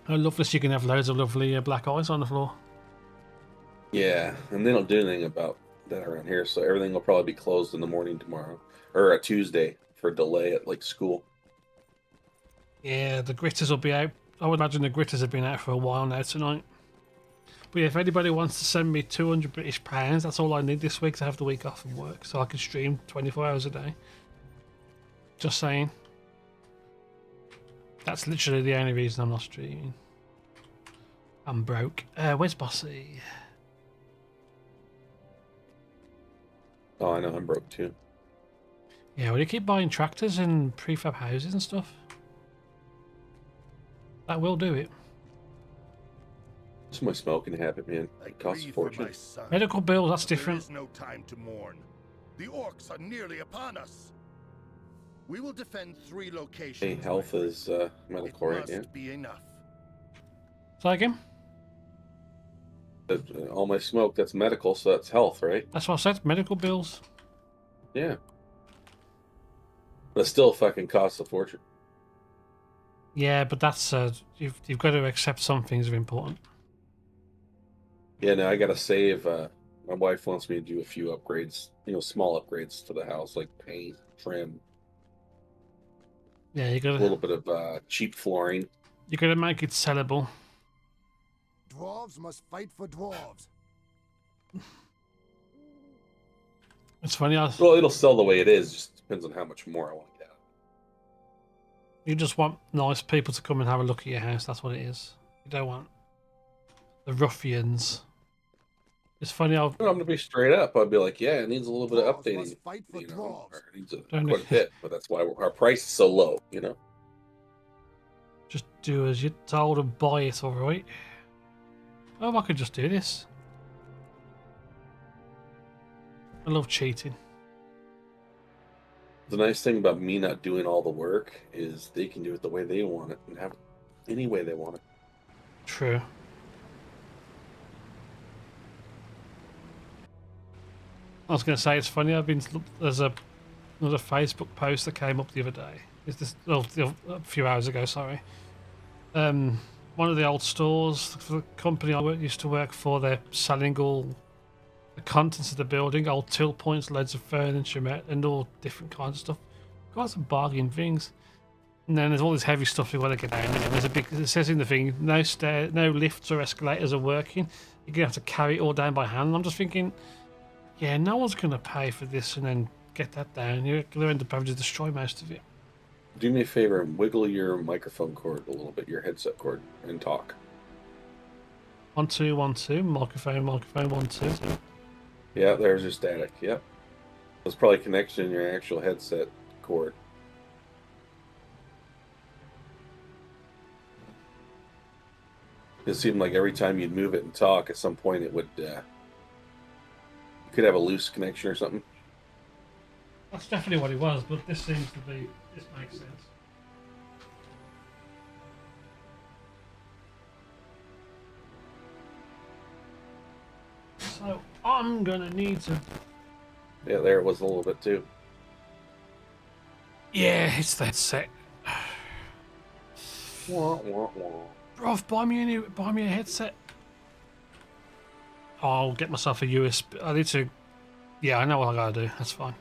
I love this. You can have loads of lovely black ice on the floor. Yeah, and they don't do anything about that around here, so everything will probably be closed in the morning tomorrow. Or a Tuesday for a delay at like school. Yeah, the gritters will be out. I would imagine the gritters have been out for a while now tonight. But yeah, if anybody wants to send me £200 British, that's all I need this week to have the week off from work, so I can stream 24 hours a day. Just saying. That's literally the only reason I'm not streaming. I'm broke. Where's Bossy? Oh, I know, I'm broke too. Yeah, will you keep buying tractors and prefab houses and stuff? That will do it. It's my smoking habit, man. It costs a fortune. Medical bills, that's different. There is no time to mourn. The orcs are nearly upon us. We will defend 3 locations. Hey, health is medical, right? Yeah. Be enough. Say again? All my smoke, that's medical, so that's health, right? That's what I said, medical bills. Yeah. But it still fucking costs a fortune. Yeah, but that's you've got to accept some things are important. Yeah, no, I gotta save My wife wants me to do a few upgrades, small upgrades to the house, like paint, trim, Yeah, you a gotta little bit of cheap flooring. make it sellable. Dwarves must fight for dwarves. It's funny. Well, it'll sell the way it is. Just depends on how much more I want to get. You just want nice people to come and have a look at your house. That's what it is. You don't want the ruffians. It's funny. I'm gonna be straight up. I'd be like, yeah, it needs a little bit of Dwarves updating. must fight for dwarves. Or it needs Don't quite a bit, but that's why our price is so low. Just do as you're told and buy it, all right? Oh, I could just do this. I love cheating. The nice thing about me not doing all the work is they can do it the way they want it and have it any way they want it. True. I was going to say, it's funny. There's another Facebook post that came up the other day. A few hours ago, sorry. One of the old stores, the company I used to work for, they're selling all the contents of the building, old till points, loads of furniture, and all different kinds of stuff. Got some bargain things. And then there's all this heavy stuff you want to get down. There's it says in the thing, no lifts or escalators are working. You're going to have to carry it all down by hand. And I'm just thinking, yeah, no one's going to pay for this and then get that down. You're going to end up having to destroy most of it. Do me a favor and wiggle your microphone cord a little bit, your headset cord, and talk. 1 2 1 2, microphone 1 2. Yeah, there's your static. Yep. There's probably a connection in your actual headset cord. It seemed like every time you'd move it and talk, at some point it would. You could have a loose connection or something. That's definitely what it was, but this seems to be. This makes sense. So I'm gonna need to. Yeah, there it was a little bit too. Yeah, it's that set. Wah, wah, wah. Bro, buy me a headset. I'll get myself a USB. I need to. Yeah, I know what I gotta do. That's fine.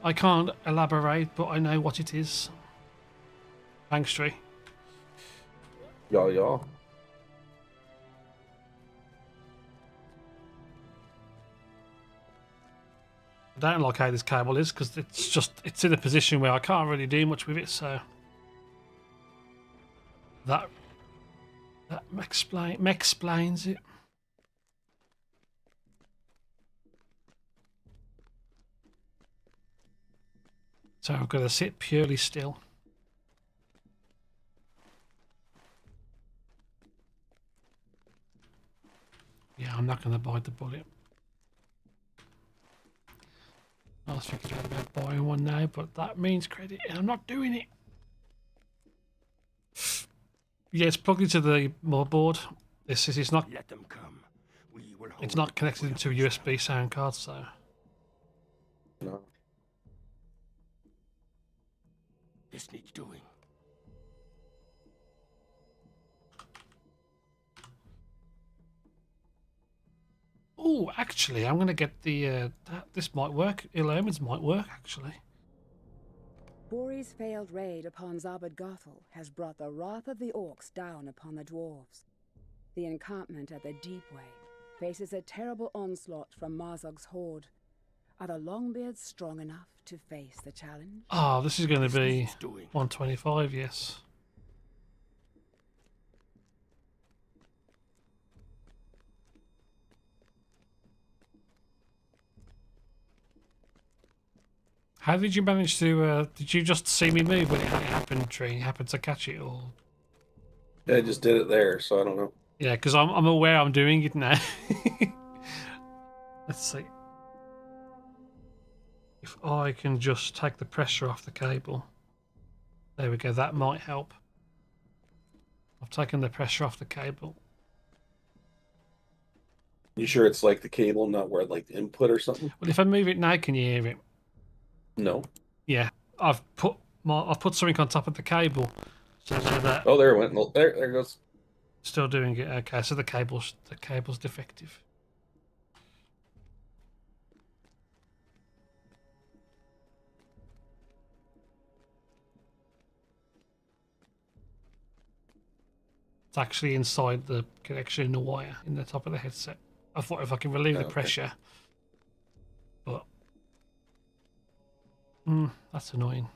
I can't elaborate, but I know what it is. Thanks, Tree. Yeah. I don't like how this cable is because it's in a position where I can't really do much with it. So that explains it. So I've got to sit purely still. Yeah, I'm not going to bite the bullet. I was thinking about buying one now, but that means credit, and I'm not doing it. Yeah, it's plugged into the motherboard. It's not. Let them come. It's not connected into a USB sound card, so. No. This needs doing. Oh, actually, I'm going to get the. This might work. Illumins might work, actually. Bori's failed raid upon Zabad Gothel has brought the wrath of the orcs down upon the dwarves. The encampment at the Deep Way faces a terrible onslaught from Marzog's horde. Are the Longbeards strong enough to face the challenge? Oh, this is going to be 125, yes. How did you manage to, did you just see me move when it happened, Tree? You happened to catch it, or? Yeah, I just did it there, so I don't know. Yeah, because I'm aware I'm doing it now. Let's see. If I can just take the pressure off the cable. There we go, that might help. I've taken the pressure off the cable. You sure it's like the cable, not where like the input or something? Well, if I move it now, can you hear it? No. Yeah, I've put something on top of the cable, so that. Oh, there it went. There it goes. Still doing it. Okay, so the cable's defective. It's actually inside the connection in the wire in the top of the headset. I thought if I can relieve the Okay. pressure, but that's annoying.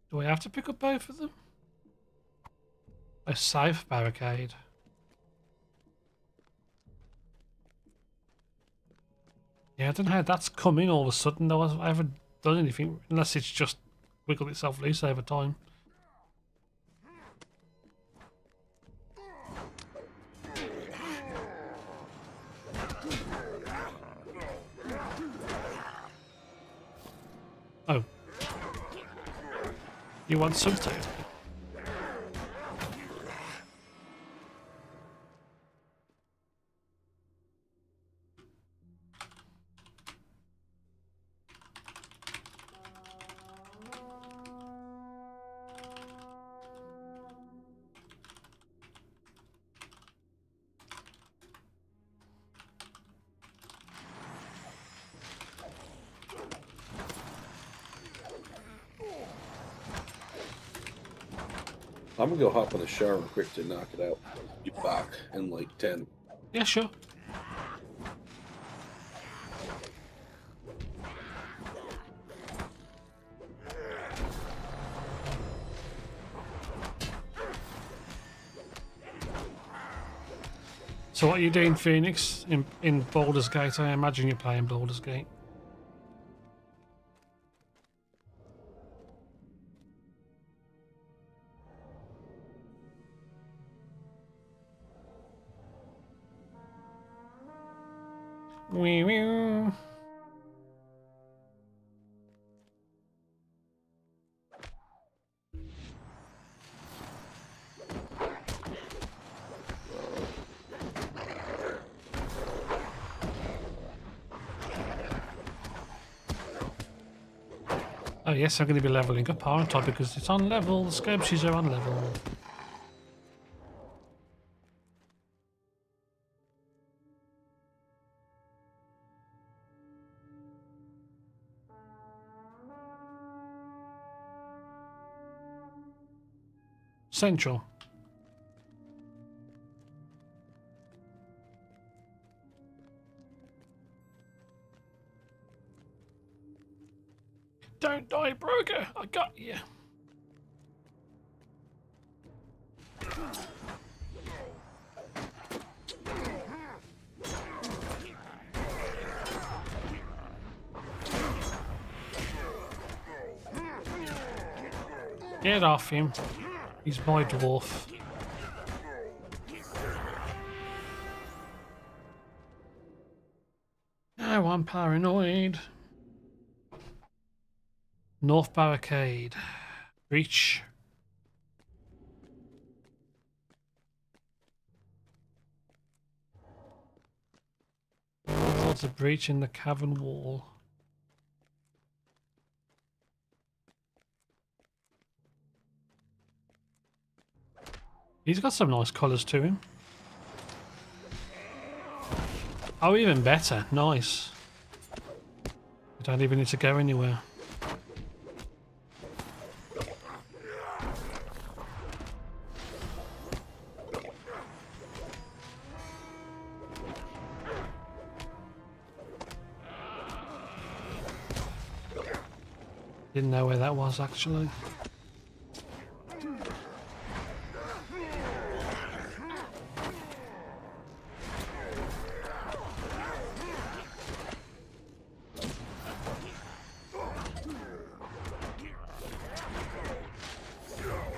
Do I have to pick up both of them? A safe barricade. Yeah, I don't know how that's coming all of a sudden though. I haven't done anything unless it's just wiggled itself loose over time. Oh. You want some too? I'm gonna go hop on the shower real quick to knock it out. Be back in like 10. Yeah, sure. So what are you doing, Phoenix, in Baldur's Gate? I imagine you're playing Baldur's Gate. Wee wee. Oh yes, I'm going to be leveling up, aren't I? Because it's on level. The skirmishes are on level. Central. Don't die, broker. I got you. Get off him. He's my dwarf. Oh, I'm paranoid. North barricade. Breach. There's a breach in the cavern wall. He's got some nice colours to him. Oh, even better. Nice. You don't even need to go anywhere. Didn't know where that was actually.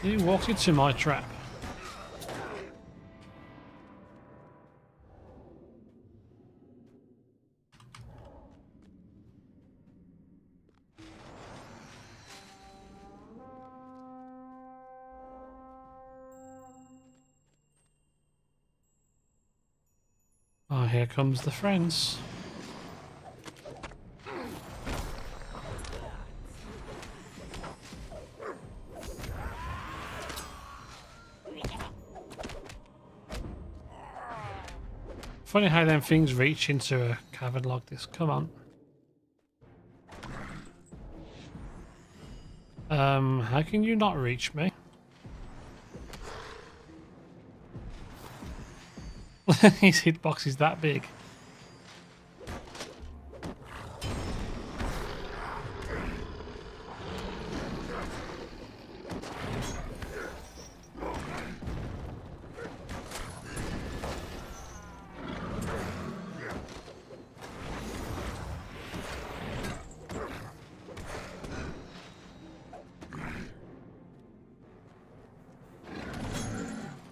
You walked into my trap. Oh, here comes the friends. Funny how them things reach into a cavern like this. Come on. How can you not reach me? His hitbox is that big.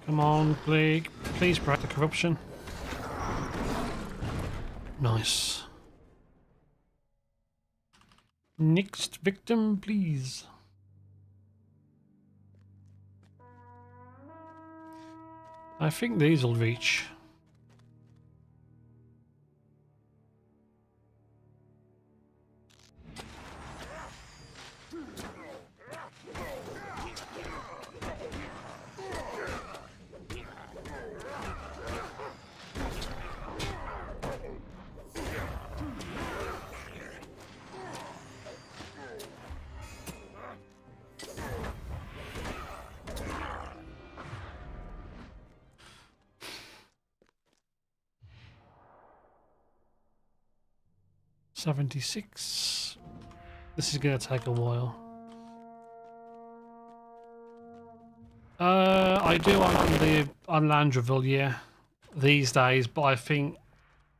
Come on, please break the corruption. Nice. Next victim, please. I think these will reach. $76. This is gonna take a while. I do on Landroval, yeah, these days, but I think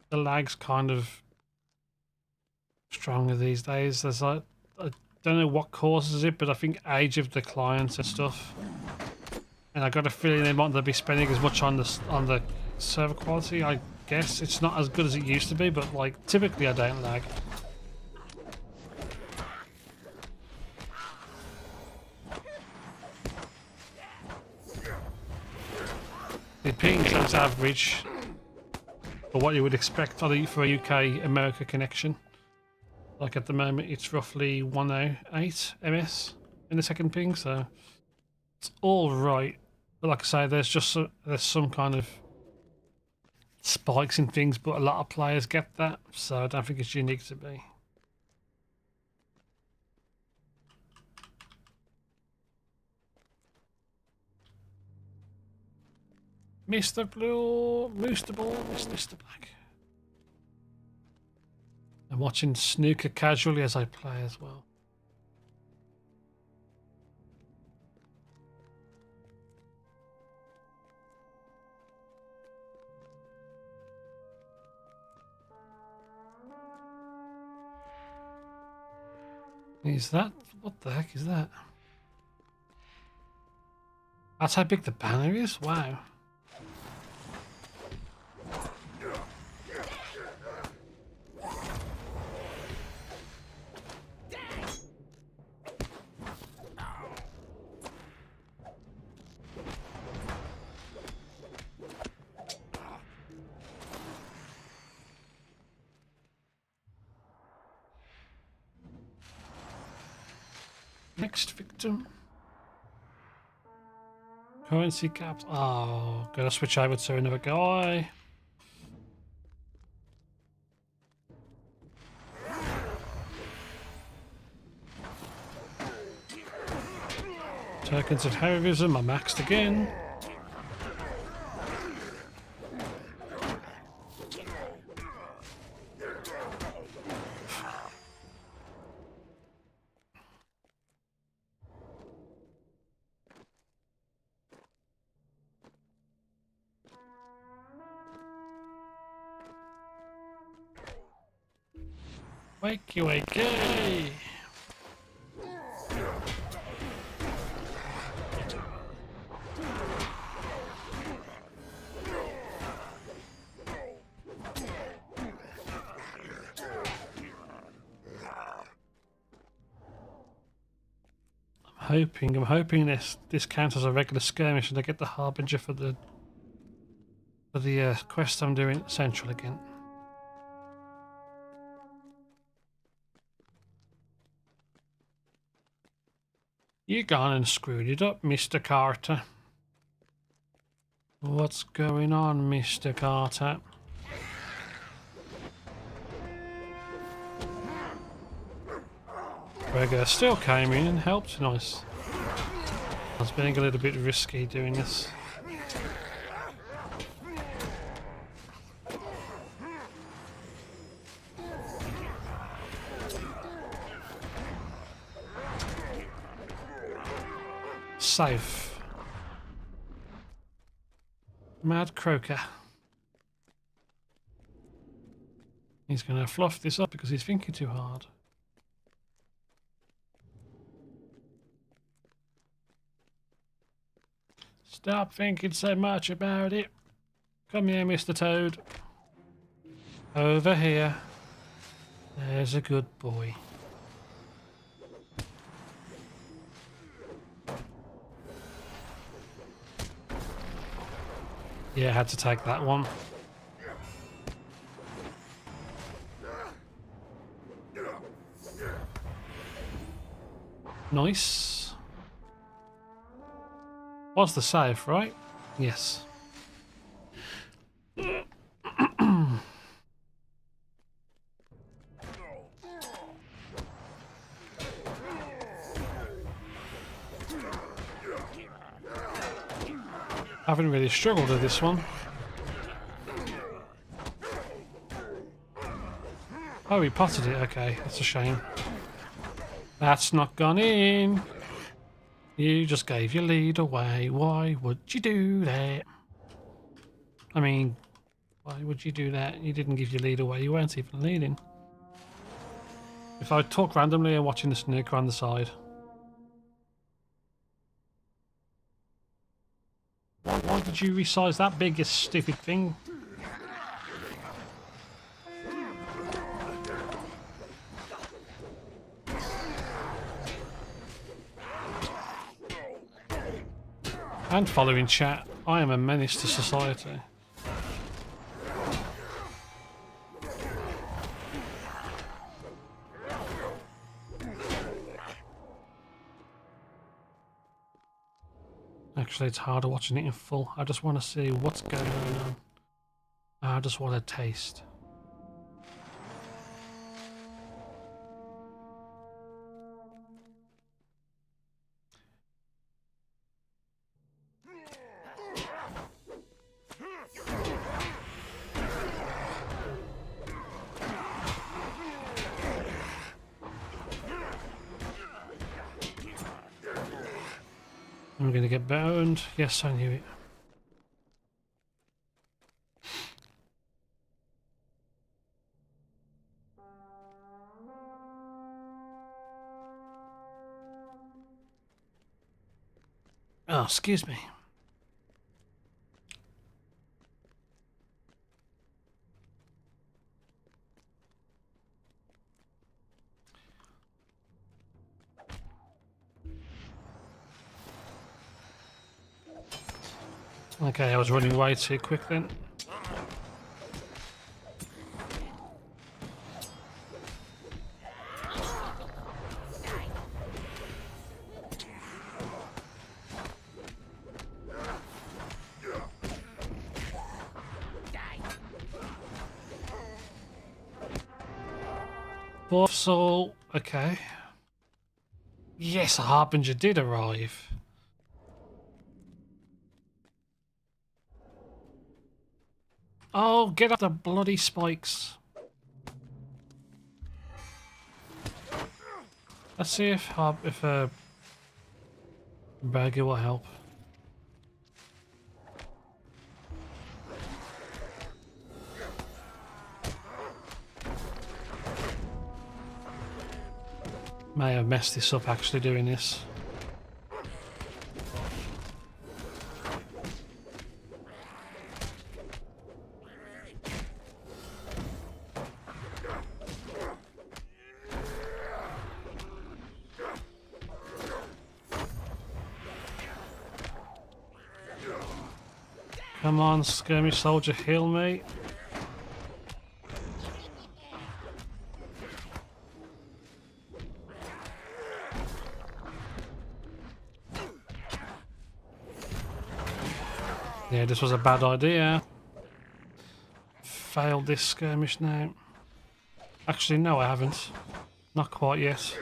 the lag's kind of stronger these days. There's like, I don't know what causes it, but I think age of the clients and stuff. And I got a feeling they might not be spending as much on the server quality. I guess it's not as good as it used to be, but like typically I don't lag. The ping sounds average for what you would expect for a UK-America connection. Like at the moment, it's roughly 108 ms in the second ping, so it's all right. But like I say, there's some kind of spikes in things, but a lot of players get that, so I don't think it's unique to me. Mr. Blue, Mr. Ball, Mr. Black. I'm watching snooker casually as I play as well. Is that? What the heck is that? That's how big the banner is? Wow. Next victim. Currency caps. Oh, gotta switch over to another guy. Tokens of heroism are maxed again. Wakey wakey! I'm hoping this counts as a regular skirmish and I get the harbinger for the quest I'm doing at Central again. You gone and screwed it up, Mr. Carter. What's going on, Mr. Carter? Gregor still came in and helped. Nice. I was being a little bit risky doing this. Safe. Mad Croaker. He's going to fluff this up because he's thinking too hard. Stop thinking so much about it. Come here, Mr. Toad. Over here. There's a good boy. Yeah, I had to take that one. Nice. Was the save, right? Yes. I haven't really struggled with this one. Oh, he potted it. Okay, that's a shame. That's not gone in. You just gave your lead away. Why would you do that? I mean, why would you do that? You didn't give your lead away. You weren't even leading. If I talk randomly and watching the snooker on the side. Why did you resize that big, you stupid thing? And following chat, I am a menace to society. Actually, it's harder watching it in full. I just want to see what's going on. I just want to taste. I'm going to get boned. Yes, I knew it. Oh, excuse me. Okay, I was running way too quick then. Fourth soul, okay. Yes, a harbinger did arrive. Oh, get up the bloody spikes. Let's see if Burger will help. May have messed this up actually doing this. Come on, skirmish soldier, heal me. Yeah, this was a bad idea. Failed this skirmish now. Actually, no, I haven't. Not quite yet.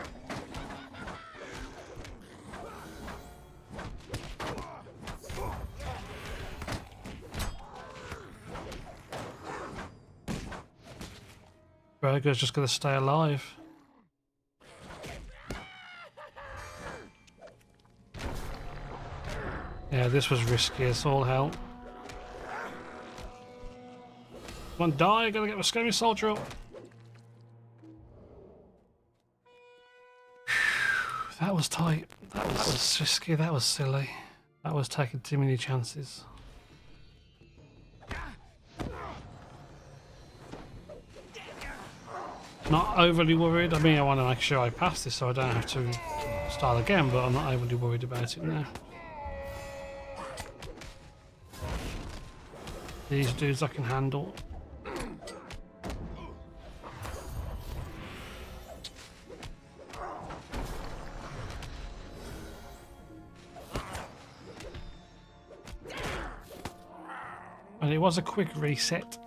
Burger's just going to stay alive. Yeah, this was risky as all hell. Come on, die! I gotta get my scary soldier up. That was tight. That was risky. That was silly. That was taking too many chances. Not overly worried. I mean, I want to make sure I pass this so I don't have to start again, but I'm not overly worried about it now. These dudes I can handle. And it was a quick reset.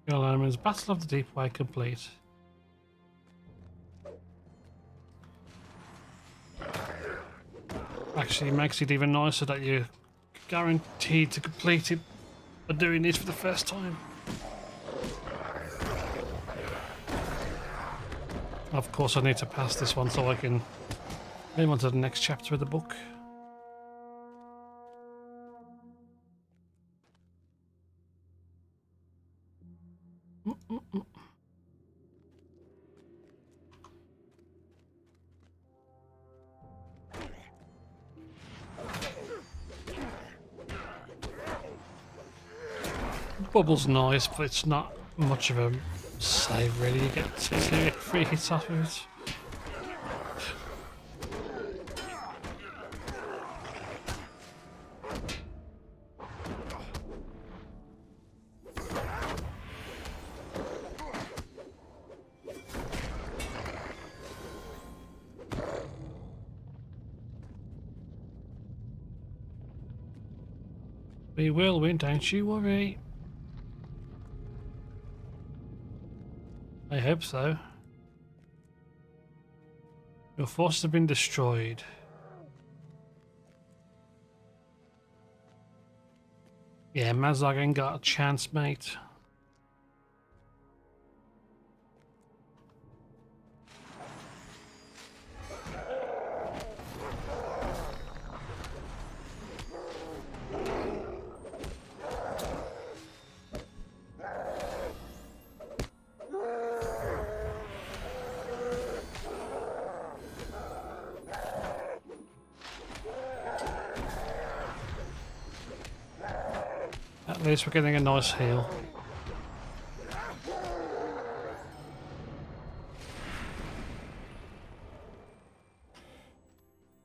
Elements, Battle of the Deep Way complete. Actually, it makes it even nicer that you're guaranteed to complete it by doing this for the first time. Of course, I need to pass this one so I can move on to the next chapter of the book. Bubble's nice, but it's not much of a save really. You get 3 hits off of it. We will win, don't you worry. I hope so. Your forces have been destroyed. Yeah, Mazog ain't got a chance, mate. At least we're getting a nice heal.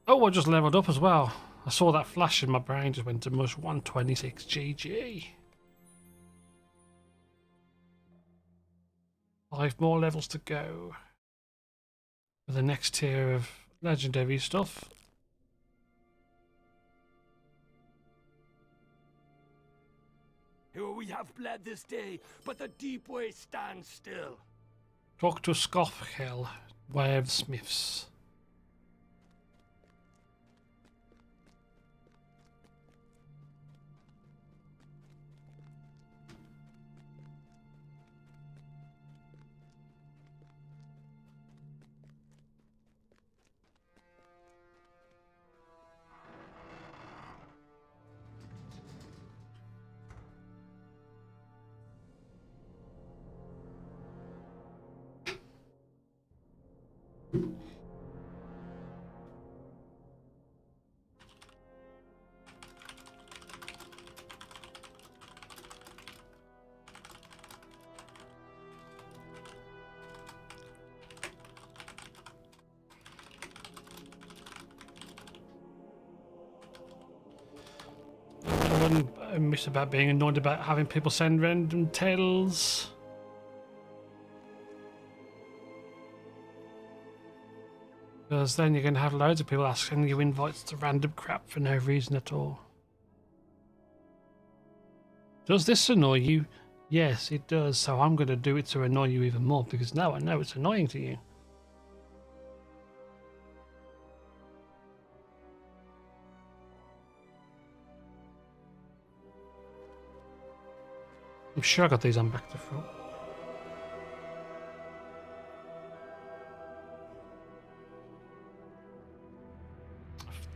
Oh, I just leveled up as well. I saw that flash in my brain, just went to mush 126 GG. 5 more levels to go for the next tier of legendary stuff. We have bled this day, but the deep way stands still. Talk to Scoffhill, Way of the Smiths. I wouldn't miss about being annoyed about having people send random tales. Because then you're going to have loads of people asking you invites to random crap for no reason at all. Does this annoy you? Yes, it does. So I'm going to do it to annoy you even more because now I know it's annoying to you. I'm sure I got these on back to front.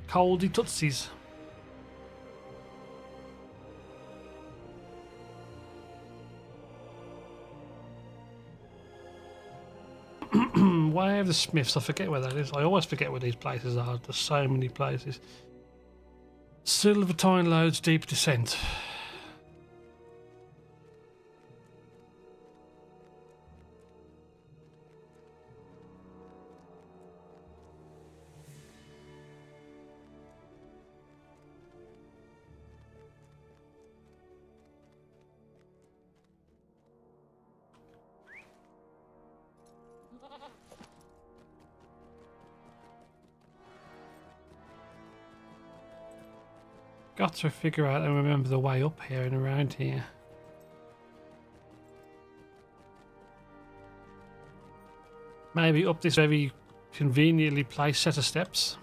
Coldy tootsies. Way of the Smiths, I forget where that is. I always forget where these places are. There's so many places. Silvertine Loads Deep Descent. Got to figure out and remember the way up here and around here. Maybe up this very conveniently placed set of steps.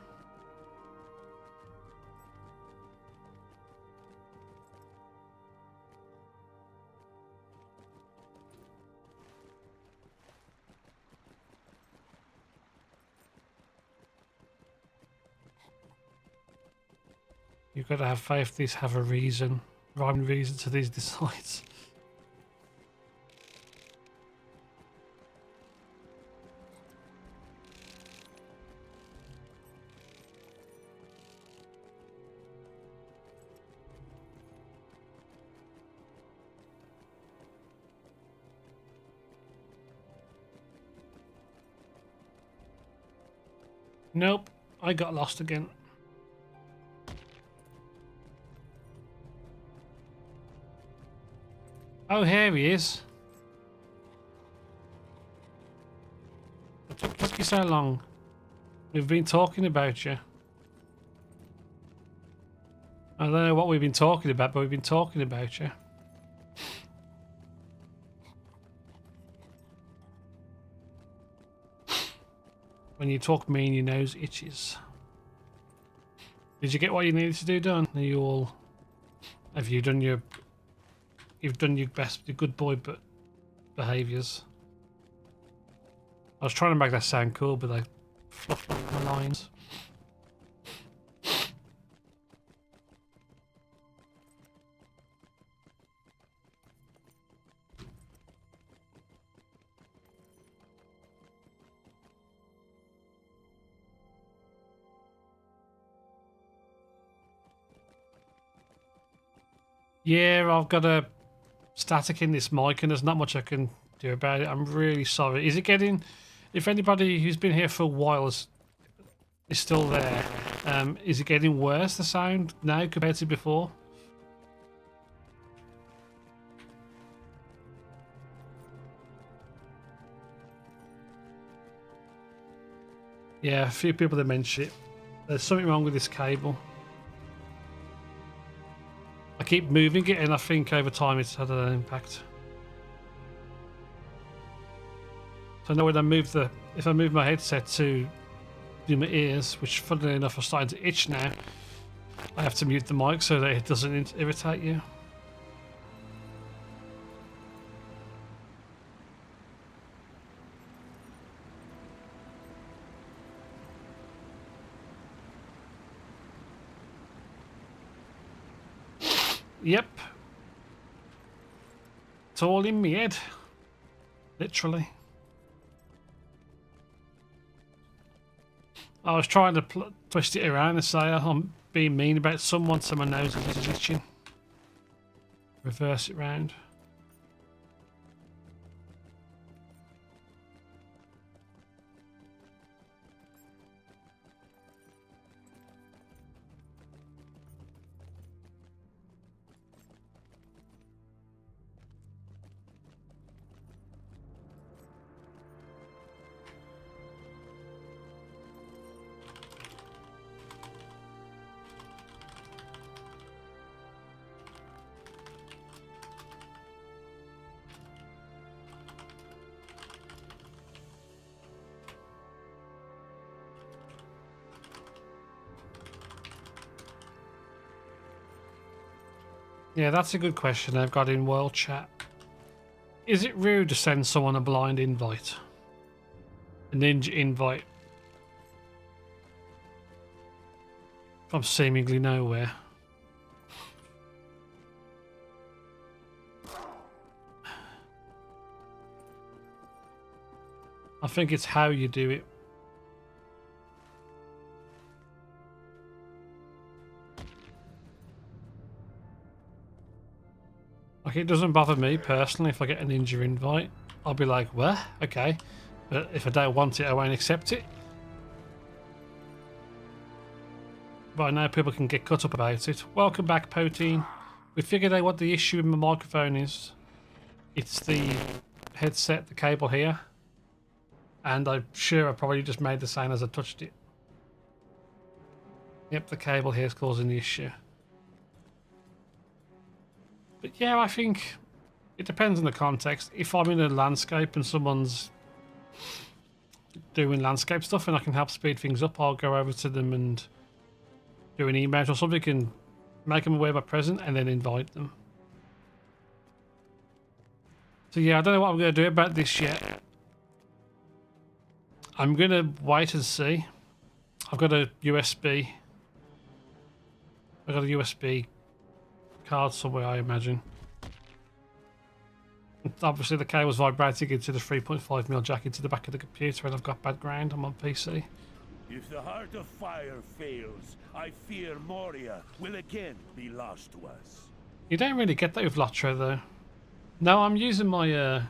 You've got to have faith these have a reason, rhyme reason to these decides. Nope, I got lost again. Oh, here he is. It took you so long. We've been talking about you. I don't know what we've been talking about, but we've been talking about you. When you talk mean, your nose itches. Did you get what you needed to do done? Are you all... Have you done your... You've done your best, your good boy behaviours. I was trying to make that sound cool, but I fluffed my lines. Yeah, I've got a static in this mic and there's not much I can do about it. I'm really sorry. Is it getting... If anybody who's been here for a while is still there, is it getting worse, the sound, now compared to before? Yeah, a few people that mention it. There's something wrong with this cable. I keep moving it and I think over time it's had an impact. So now when I move if I move my headset to do my ears, which funnily enough are starting to itch now, I have to mute the mic so that it doesn't irritate you. Yep. It's all in my head. Literally. I was trying to twist it around and say I'm being mean about someone so my nose is itching. Reverse it round. Yeah, that's a good question I've got in World Chat. Is it rude to send someone a blind invite? A ninja invite? From seemingly nowhere. I think it's how you do it. Like, it doesn't bother me personally if I get a ninja invite. I'll be like, well, okay. But if I don't want it, I won't accept it. But I know people can get cut up about it. Welcome back, Poteen. We figured out what the issue with my microphone is. It's the headset, the cable here. And I'm sure I probably just made the sound as I touched it. Yep, the cable here is causing the issue. But yeah, I think it depends on the context. If I'm in a landscape and someone's doing landscape stuff and I can help speed things up, I'll go over to them and do an email or something and make them aware of my present and then invite them. So yeah, I don't know what I'm going to do about this yet. I'm going to wait and see. I've got a USB. I've got a USB card somewhere, I imagine. Obviously the cable's vibrating into the 3.5mm jack into the back of the computer and I've got bad ground. I'm on PC. If the Heart of Fire fails, I fear Moria will again be lost to us. You don't really get that with LOTRO though. No, I'm using my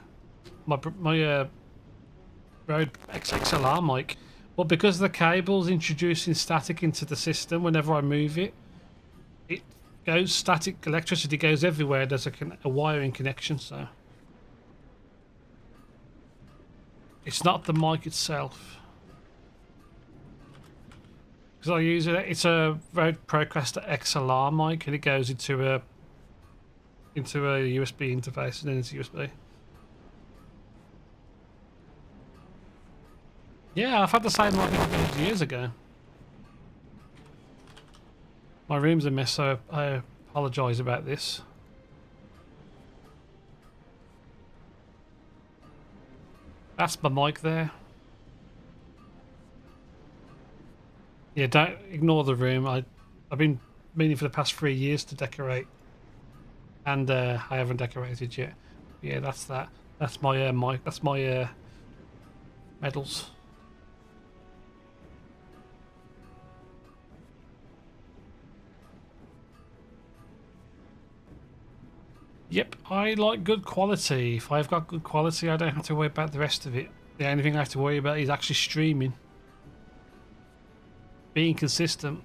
Rode XLR mic, but because the cable's introducing static into the system whenever I move it, it goes static, electricity goes everywhere. There's a wiring connection, so it's not the mic itself. Because I use it, it's a Rode Procaster XLR mic, and it goes into a USB interface and then into USB. Yeah, I've had the same mic years ago. My room's a mess, so I apologise about this. That's my mic there. Yeah, don't ignore the room. I've been meaning for the past 3 years to decorate, and I haven't decorated yet. Yeah, that's that. That's my mic. That's my medals. Yep, I like good quality. If I've got good quality, I don't have to worry about the rest of it. The only thing I have to worry about is actually streaming. Being consistent.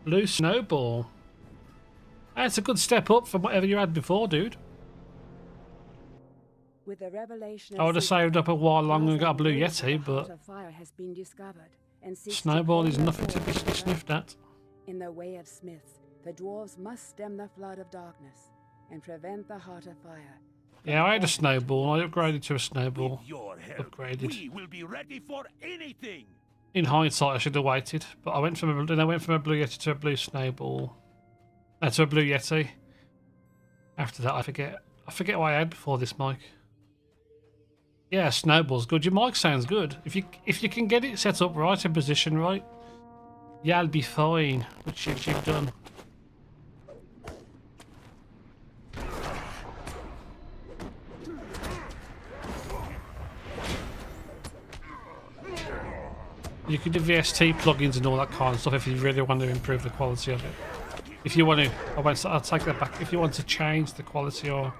Blue Snowball. That's a good step up from whatever you had before, dude. With the revelation I would have saved up a while longer and got a Blue Yeti, but fire has been discovered and Snowball is nothing to be sniffed at. In the way of smiths, the dwarves must stem the flood of darkness and prevent the Heart of Fire. Yeah, I had a Snowball. I upgraded to a Snowball. With your help, Upgraded. we will be ready for anything. In hindsight, I should have waited, but I went from a Blue Yeti to a Blue Snowball. To a Blue Yeti. After that, I forget what I had before this mic. Yeah, Snowball's good. Your mic sounds good. If you can get it set up right and positioned right, yeah, I'll be fine. Which you've done. You can do VST plugins and all that kind of stuff if you really want to improve the quality of it. If you want to, I'll take that back. If you want to change the quality or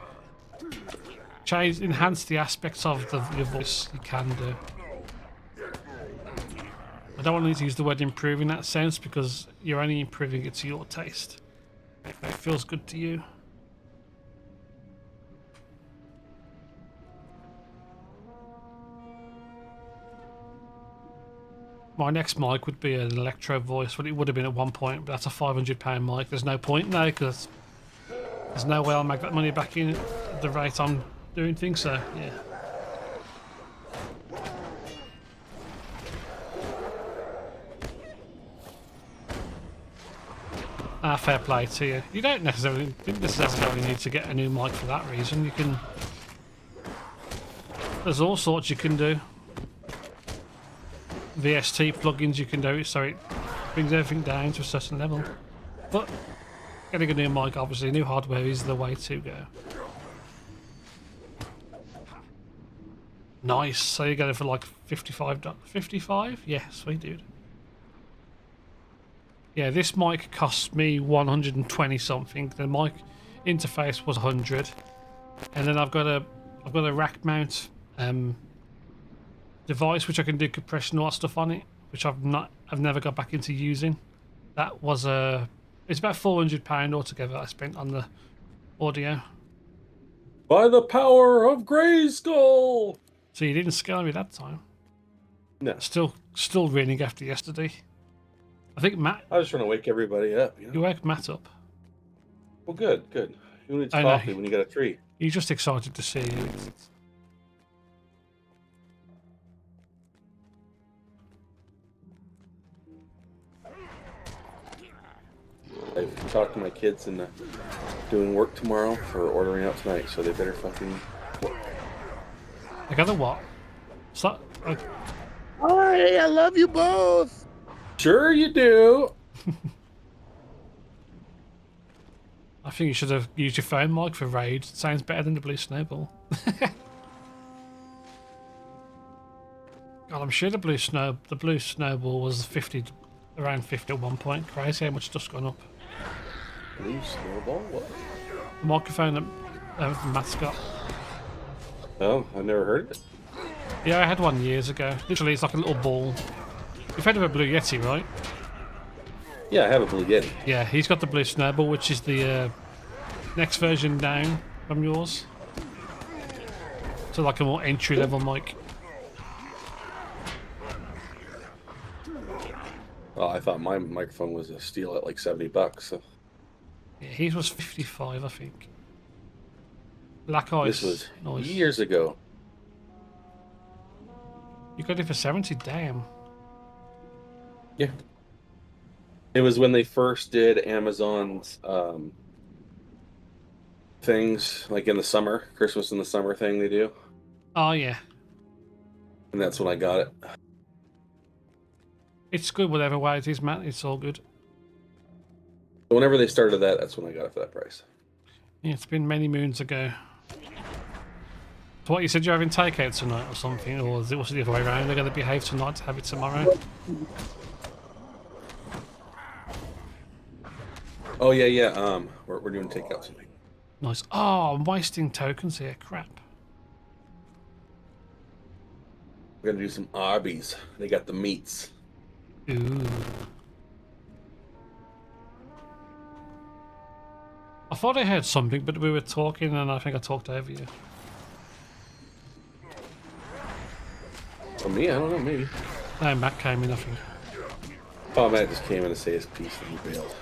enhance the aspects of your voice, you can do. I don't want to use the word improve in that sense because you're only improving it to your taste. If it feels good to you. My next mic would be an electro voice, what it would have been at one point, but that's a £500 mic. There's no point now because there's no way I'll make that money back in at the rate I'm doing things, so yeah. Fair play to you. You didn't necessarily need to get a new mic for that reason. You can. There's all sorts you can do. VST plugins you can do it so it brings everything down to a certain level. But getting a new mic, obviously, new hardware is the way to go. Nice. So you get it for like $55. 55? Yeah, sweet dude. Yeah, this mic cost me 120 something. The mic interface was 100, and then I've got a rack mount device which I can do compression and all that stuff on it, which I've never got back into using. That was it's about £400 altogether I spent on the audio. By the power of Grayskull. So you didn't scare me that time. No. Still reeling after yesterday. I think Matt. I was trying to wake everybody up. You know? You woke Matt up. Well, good. Who needs I coffee know. when you got a tree? He's just excited to see you. I've talked to my kids and doing work tomorrow for ordering out tonight, so they better fucking work. I got the what? So, Hi, I love you both. Sure you do. I think you should have used your phone mic for raid. It sounds better than the blue snowball. God, I'm sure the blue snowball was around 50 at one point. Crazy how much stuff's gone up. Blue snowball? What? The microphone that Matt's got. Oh, I've never heard of it. Yeah, I had one years ago. Literally, it's like a little ball. You've heard of a Blue Yeti, right? Yeah, I have a Blue Yeti. Yeah, he's got the Blue Snowball, which is the next version down from yours. So like a more entry-level mic. Oh, I thought my microphone was a steal at like $70. So. Yeah, his was 55, I think. Black eyes. This was noise. years ago. You got it for 70, damn. Yeah. It was when they first did Amazon's things, like in the summer, Christmas in the summer thing they do. Oh, yeah. And that's when I got it. It's good whatever way it is, Matt. It's all good. So whenever they started that, that's when I got it for that price. Yeah, it's been many moons ago. So what, you said you're having takeout tonight or something? Or was it the other way around? They're going to behave tonight to have it tomorrow? Oh, yeah. We're doing takeout something. Nice. Oh, I'm wasting tokens here. Crap. We're going to do some Arby's. They got the meats. Ooh. I thought I heard something, but we were talking and I think I talked over you. For me, I don't know, maybe. No, Matt came in, I think. Oh, Matt just came in to say his piece and he bailed.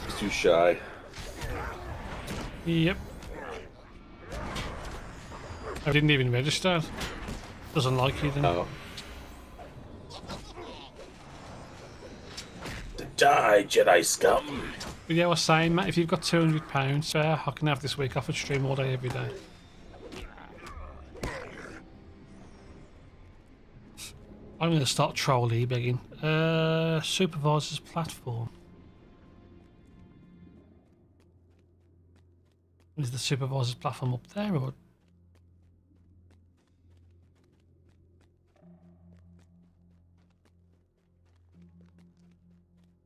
He's too shy. Yep. I didn't even register. Doesn't like you then. Oh. To die, Jedi scum. But yeah, I was saying, Matt, if you've got £200 spare, I can have this week off and stream all day, every day. I'm going to start troll e-begging. Supervisor's platform. Is the supervisor's platform up there, or...?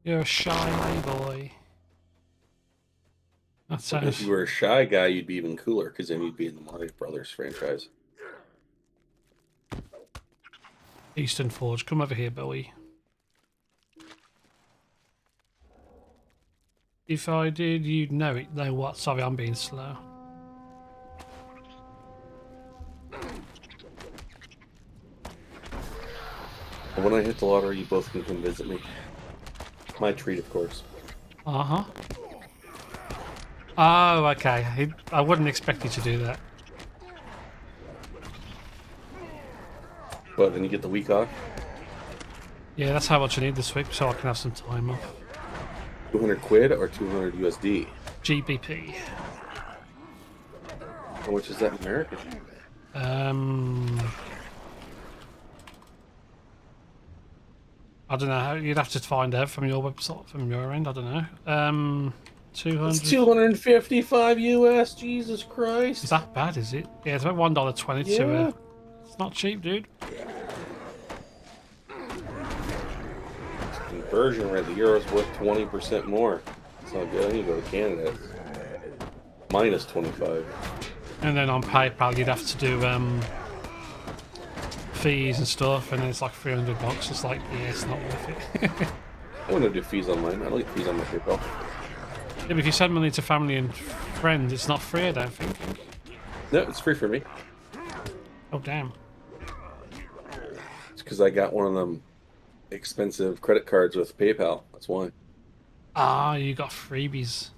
You're a shy boy. That sounds... If you were a shy guy, you'd be even cooler, because then you'd be in the Mario Brothers franchise. Eastern Forge, come over here, Bowie. If I did, you'd know it. Know what? Sorry, I'm being slow. When I hit the lottery, you both can come visit me. My treat, of course. Uh-huh. Oh, okay. I wouldn't expect you to do that. But then you get the week off. Yeah, that's how much I need this week, so I can have some time off. 200 quid or 200 USD? GBP. How much is that in American? I don't know. You'd have to find out from your website, from your end. I don't know. 200. It's 255 US. Jesus Christ. Is that bad? Is it? Yeah, it's about $1.20 to Yeah. It's not cheap, dude. Conversion rate, the euro's worth 20% more. It's not good. I need to go to Canada. Minus 25. And then on PayPal, you'd have to do fees and stuff, and then it's like $300. It's like, yeah, it's not worth it. I want to do fees online. I don't get fees on my PayPal. Yeah, but if you send money to family and friends, it's not free, I don't think. No, it's free for me. Oh, damn. It's because I got one of them expensive credit cards with PayPal. That's why. Ah, you got freebies.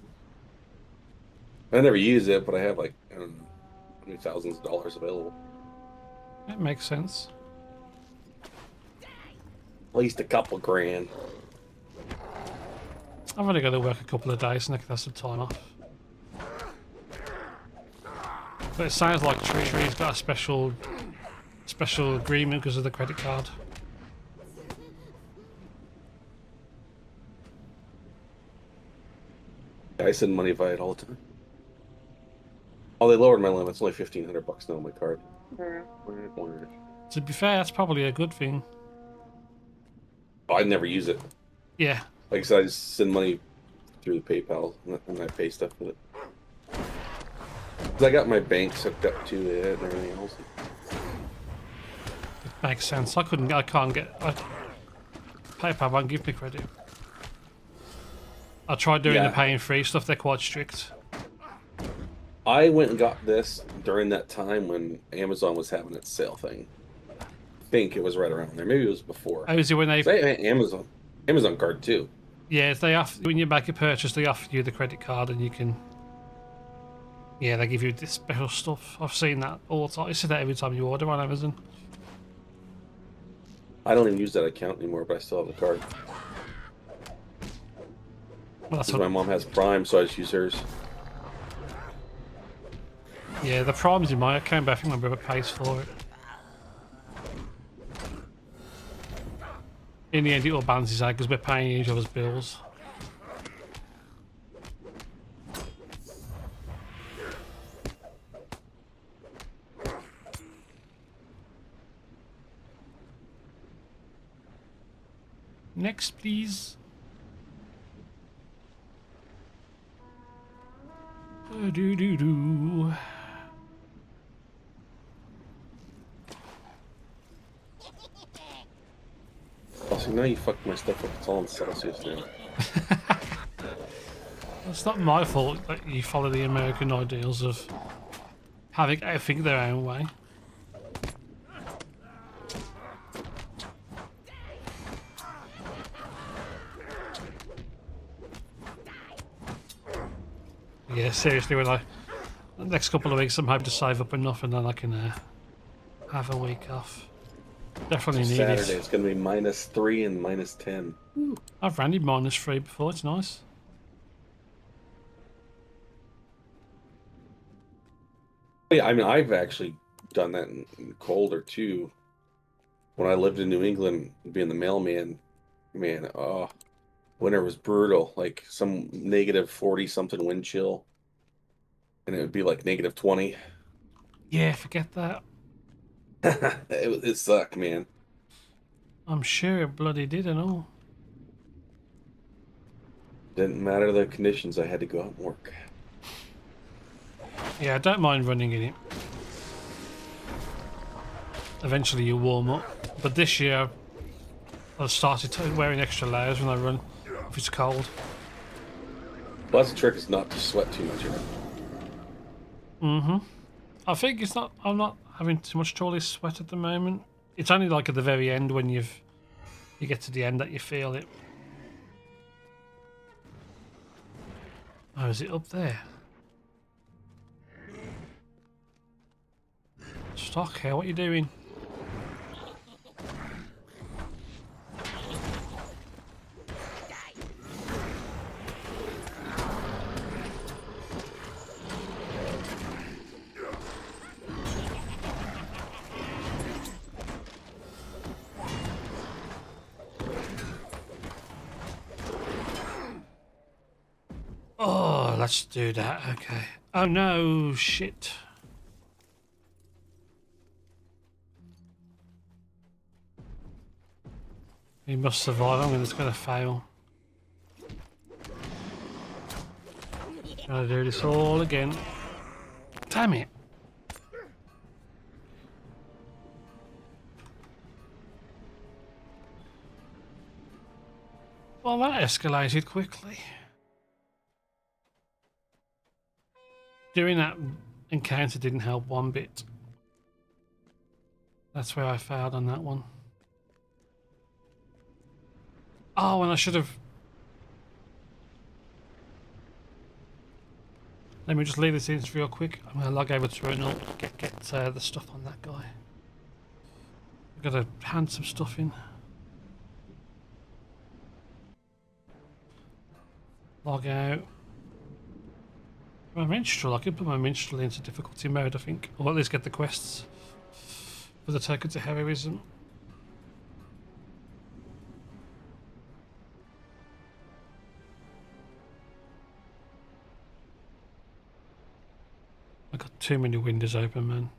I never use it, but I have like, I don't know, how many thousands of dollars available. That makes sense. At least a couple grand. I've only got to work a couple of days and I can have some time off. But it sounds like Tree's got a special agreement because of the credit card. I send money via it all the time. Oh, they lowered my limit. It's only $1,500 now on my card. To be fair, that's probably a good thing. Oh, I never use it. Yeah. Like I said, I just send money through the PayPal and I pay stuff with it. 'Cause I got my bank hooked up to it and everything else. It makes sense. I can't get... PayPal won't give me credit. I tried doing the paying free stuff, they're quite strict. I went and got this during that time when Amazon was having its sale thing. I think it was right around there. Maybe it was before. Oh, is it when they... Amazon card too. Yeah, they when you make a purchase, they offer you the credit card and you can... Yeah, they give you this special stuff. I've seen that all the time. I see that every time you order on Amazon. I don't even use that account anymore, but I still have the card. Well, that's my mom has Prime, so I just use hers. Yeah, the Prime's in my account, but I think my brother pays for it. In the end, it all balances out because we're paying each other's bills. Next, please. Do. Also, now you fucked my stuff up. It's all in Celsius now. It's not my fault that you follow the American ideals of having everything their own way. Yeah, seriously, the next couple of weeks I'm hoping to save up enough and then I can have a week off. Definitely need it. Saturday, it's going to be -3 and -10. Ooh, I've ran it -3 before, it's nice. Yeah, I mean, I've actually done that in colder too. When I lived in New England, being the mailman, man, winter was brutal. Like some -40 something wind chill, and it would be like -20. Yeah, forget that. it sucked, man. I'm sure it bloody did and all. Didn't matter the conditions. I had to go out and work. Yeah, I don't mind running in it. Eventually you warm up. But this year, I've started wearing extra layers when I run, if it's cold. Well, that's the trick, is not to sweat too much. Mm-hmm. I think I'm not having too much trolley sweat at the moment. It's only like at the very end when you get to the end that you feel it. Oh, is it up there? Stock here, what are you doing? Oh, let's do that. Okay. Oh no, shit. He must survive. I'm just gonna fail. Gotta do this all again. Damn it. Well, that escalated quickly. Doing that encounter didn't help one bit. That's where I failed on that one. Oh, and I should have... Let me just leave this in real quick. I'm going to log over to it and I'll get the stuff on that guy. I've got to hand some stuff in. Log out. My minstrel, I could put my minstrel into difficulty mode, I think. Or at least get the quests for the token to heroism. I got too many windows open, man.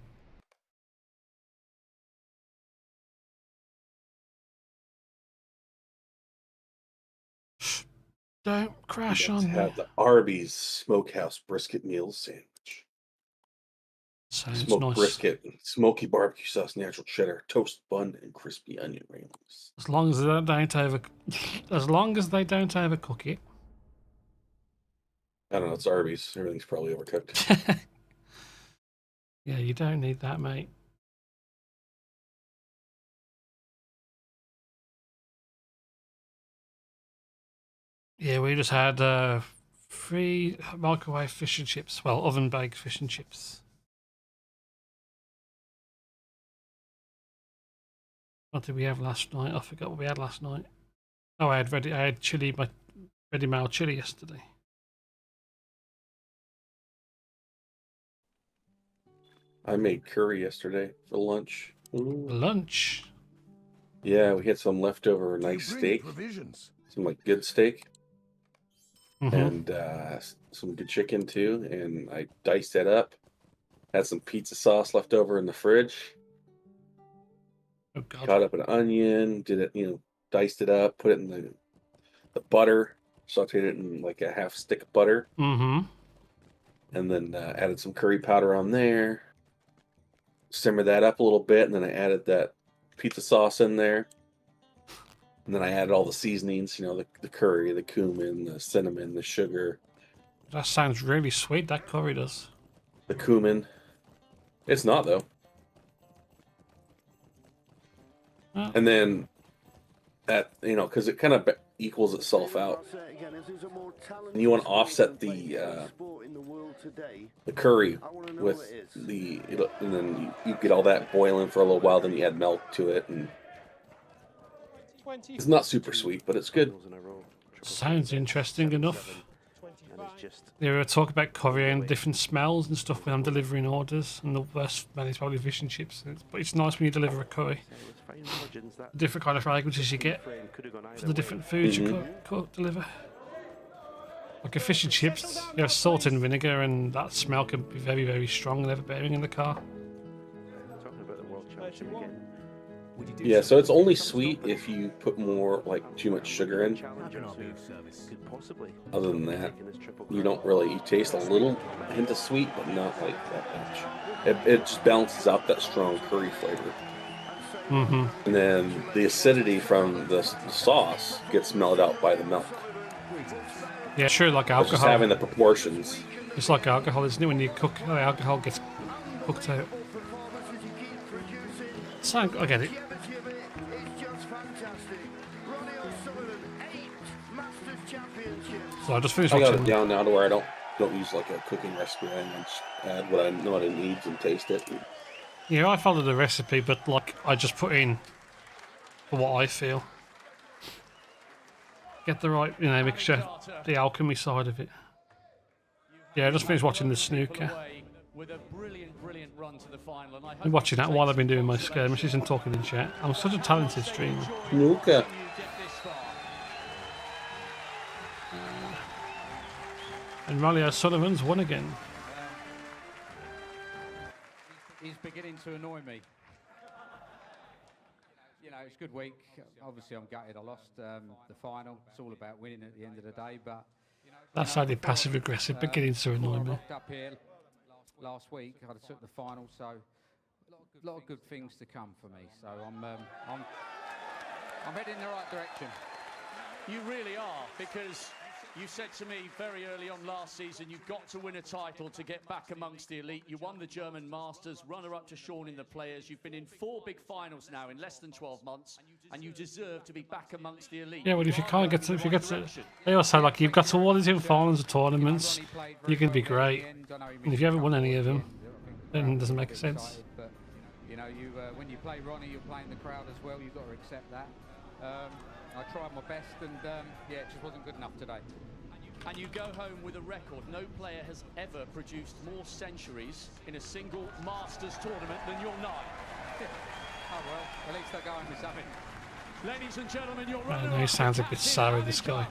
Don't crash on me. Have the Arby's Smokehouse brisket meal sandwich. Sounds Smoked nice. brisket, smoky barbecue sauce, natural cheddar, toast bun, and crispy onion rings. As long as they don't overcook it. I don't know. It's Arby's. Everything's probably overcooked. Yeah, you don't need that, mate. Yeah, we just had 3 microwave fish and chips. Well, oven baked fish and chips. What did we have last night? I forgot what we had last night. Oh, I had chili, my ready mild chili yesterday. I made curry yesterday for lunch. Ooh. Lunch? Yeah, we had some leftover nice steak. Some like good steak. And some good chicken too. And I diced that up. Had some pizza sauce left over in the fridge. Oh, God. Cut up an onion, did it, diced it up, put it in the butter, sauteed it in like a half stick of butter. Mm-hmm. And then added some curry powder on there. Simmered that up a little bit, and then I added that pizza sauce in there. And then I added all the seasonings, the curry, the cumin, the cinnamon, the sugar. That sounds really sweet, that curry does. The cumin. It's not, though. Oh. And then that, because it kind of equals itself out. And you want to offset the curry with and then you get all that boiling for a little while, then you add milk to it, and it's not super sweet, but it's good. Sounds interesting enough. Yeah, we were talking about curry and different smells and stuff when I'm delivering orders, and the worst smell is probably fish and chips. But it's nice when you deliver a curry. The different kind of fragrances you get for the different foods you deliver. Like a fish and chips, you have salt and vinegar, and that smell can be very, very strong and overbearing in the car. Yeah, so it's only sweet if you put more, too much sugar in. Other than that, you taste a little hint of sweet, but not like that much. It just balances out that strong curry flavor. Mm-hmm. And then the acidity from the sauce gets mellowed out by the milk. Yeah, sure, like alcohol. It's just having the proportions. It's like alcohol, isn't it? When you cook, the alcohol gets cooked out. I get it. So I just finished watching. I got it down now to where I don't use like a cooking recipe. I just add what I know what it needs and taste it. Yeah, I followed the recipe, but I just put in for what I feel. Get the right, mixture, the alchemy side of it. Yeah, I just finished watching the snooker. I'm watching that while I've been doing my skirmishes and talking in chat. I'm such a talented streamer. Snooker. And Riley O'Sullivan's won again. He's beginning to annoy me. You know, it's a good week. Obviously, I'm gutted. I lost the final. It's all about winning at the end of the day. But That's how they passive aggressive, beginning to annoy me. Up here last week, I took the final, so a lot of good things to come for me. So I'm heading in the right direction. You really are, because you said to me very early on last season you've got to win a title to get back amongst the elite. You won the German Masters, runner-up to Sean in the Players. You've been in 4 big finals now in less than 12 months, and you deserve to be back amongst the elite. Yeah, well, if you can't get to, they all say like you've got to all these different finals of tournaments, you can be great, and if you haven't won any of them, then it doesn't make sense. But you know, when you play Ronnie, you're playing the crowd as well. You've got to accept that. I tried my best, and yeah, it just wasn't good enough today. And you go home with a record. No player has ever produced more centuries in a single Masters tournament than your 9. Oh well, at least I go home with something. Ladies and gentlemen, your I know he sounds a bit sour, this guy.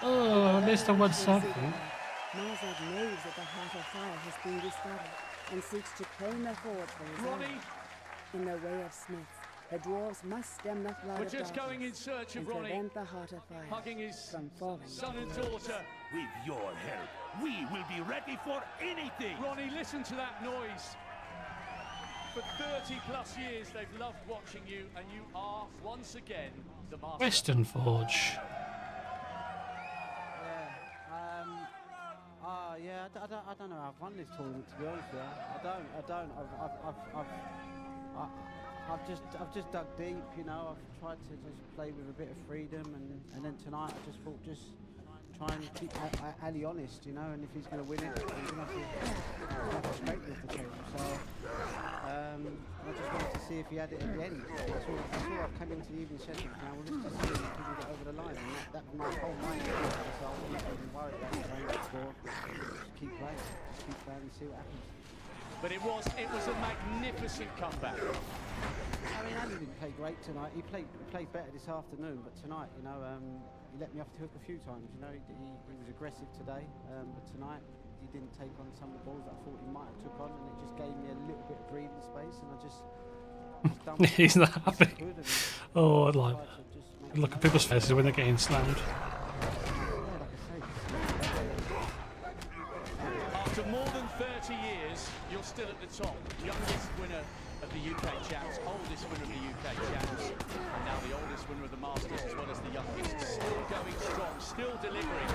Oh, I missed the 1 second. Mazog knows that the Heart of Fire has been discovered and seeks to claim the fort for his own. In the way of Smiths, the dwarves must stem the flood We're of just going in search of Ronnie, prevent the Heart of Fire hugging his from falling. son and daughter. With your help, we will be ready for anything. Ronnie, listen to that noise. For 30 plus years, they've loved watching you, and you are once again the master. Western Forge. Yeah, I don't know how I've won this tournament, to be honest with you. I don't. I've just dug deep, you know. I've tried to just play with a bit of freedom, and then tonight I just thought try and keep Ali honest, you know. And if he's going to win it, he's going to have to respect with the team. So I just wanted to see if he had it at the end. That's all I came into the evening session. Now we'll just see if he can get over the line, and that was my whole mind. So I wasn't even worried about playing the score. Just keep playing and see what happens. But it was a magnificent comeback. I mean, Ali didn't play great tonight. He played better this afternoon, but tonight, you know, he let me off the hook a few times. You know, he was aggressive today, but tonight he didn't take on some of the balls that I thought he might have took on, and it just gave me a little bit of breathing space, and I just done He's not happy. Oh, I'd like look at people's faces when they're getting slammed. After more than 30 years, you're still at the top. Youngest winner of the UK Champs, oldest winner of the UK Champs, and now the oldest winner of the Masters as well as the youngest. Still going strong, still delivering.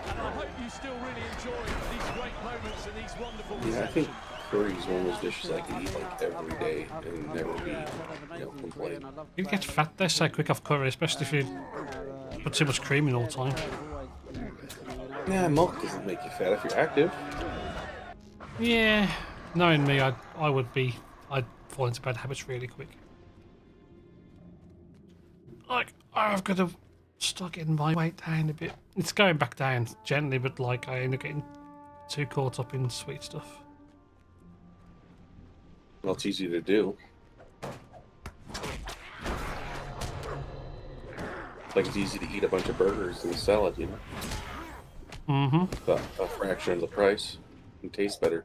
And I hope you still really enjoy these great moments and these wonderful Yeah, I think curry's one of those dishes I could eat like every day and never be, complain. You get fat there so quick off curry, especially if you put too much cream in all the time. Yeah, milk doesn't make you fat if you're active. Yeah, knowing me, I'd fall into bad habits really quick. Like, I've got to start getting my weight down a bit. It's going back down gently, but like I end up getting too caught up in sweet stuff. Well, it's easy to do. Like it's easy to eat a bunch of burgers and a salad, you know. But a fraction of the price and tastes better.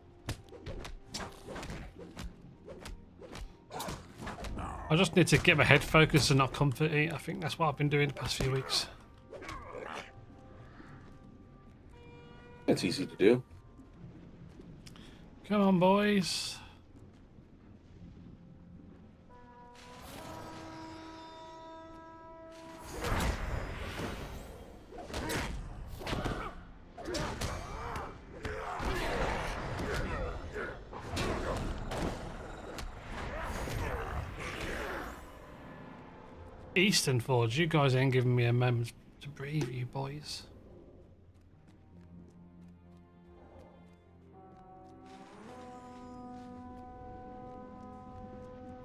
I just need to get my head focused and not comfort eat. I think that's what I've been doing the past few weeks. It's easy to do. Come on, boys. Eastern Forge, you guys ain't giving me a moment to breathe, you boys.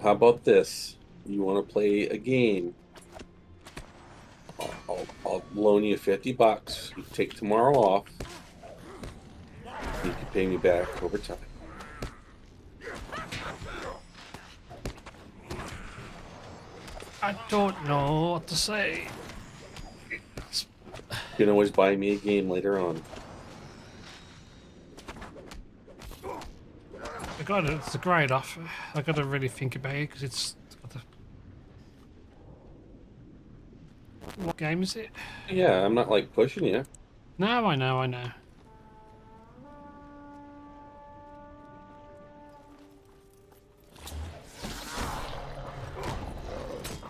How about this? You want to play a game? I'll loan you $50. You take tomorrow off. You can pay me back over time. I don't know what to say. You can always buy me a game later on. It's a great offer. I got to really think about it because it's got the. What game is it? Yeah, I'm not like pushing you. No, I know, I know.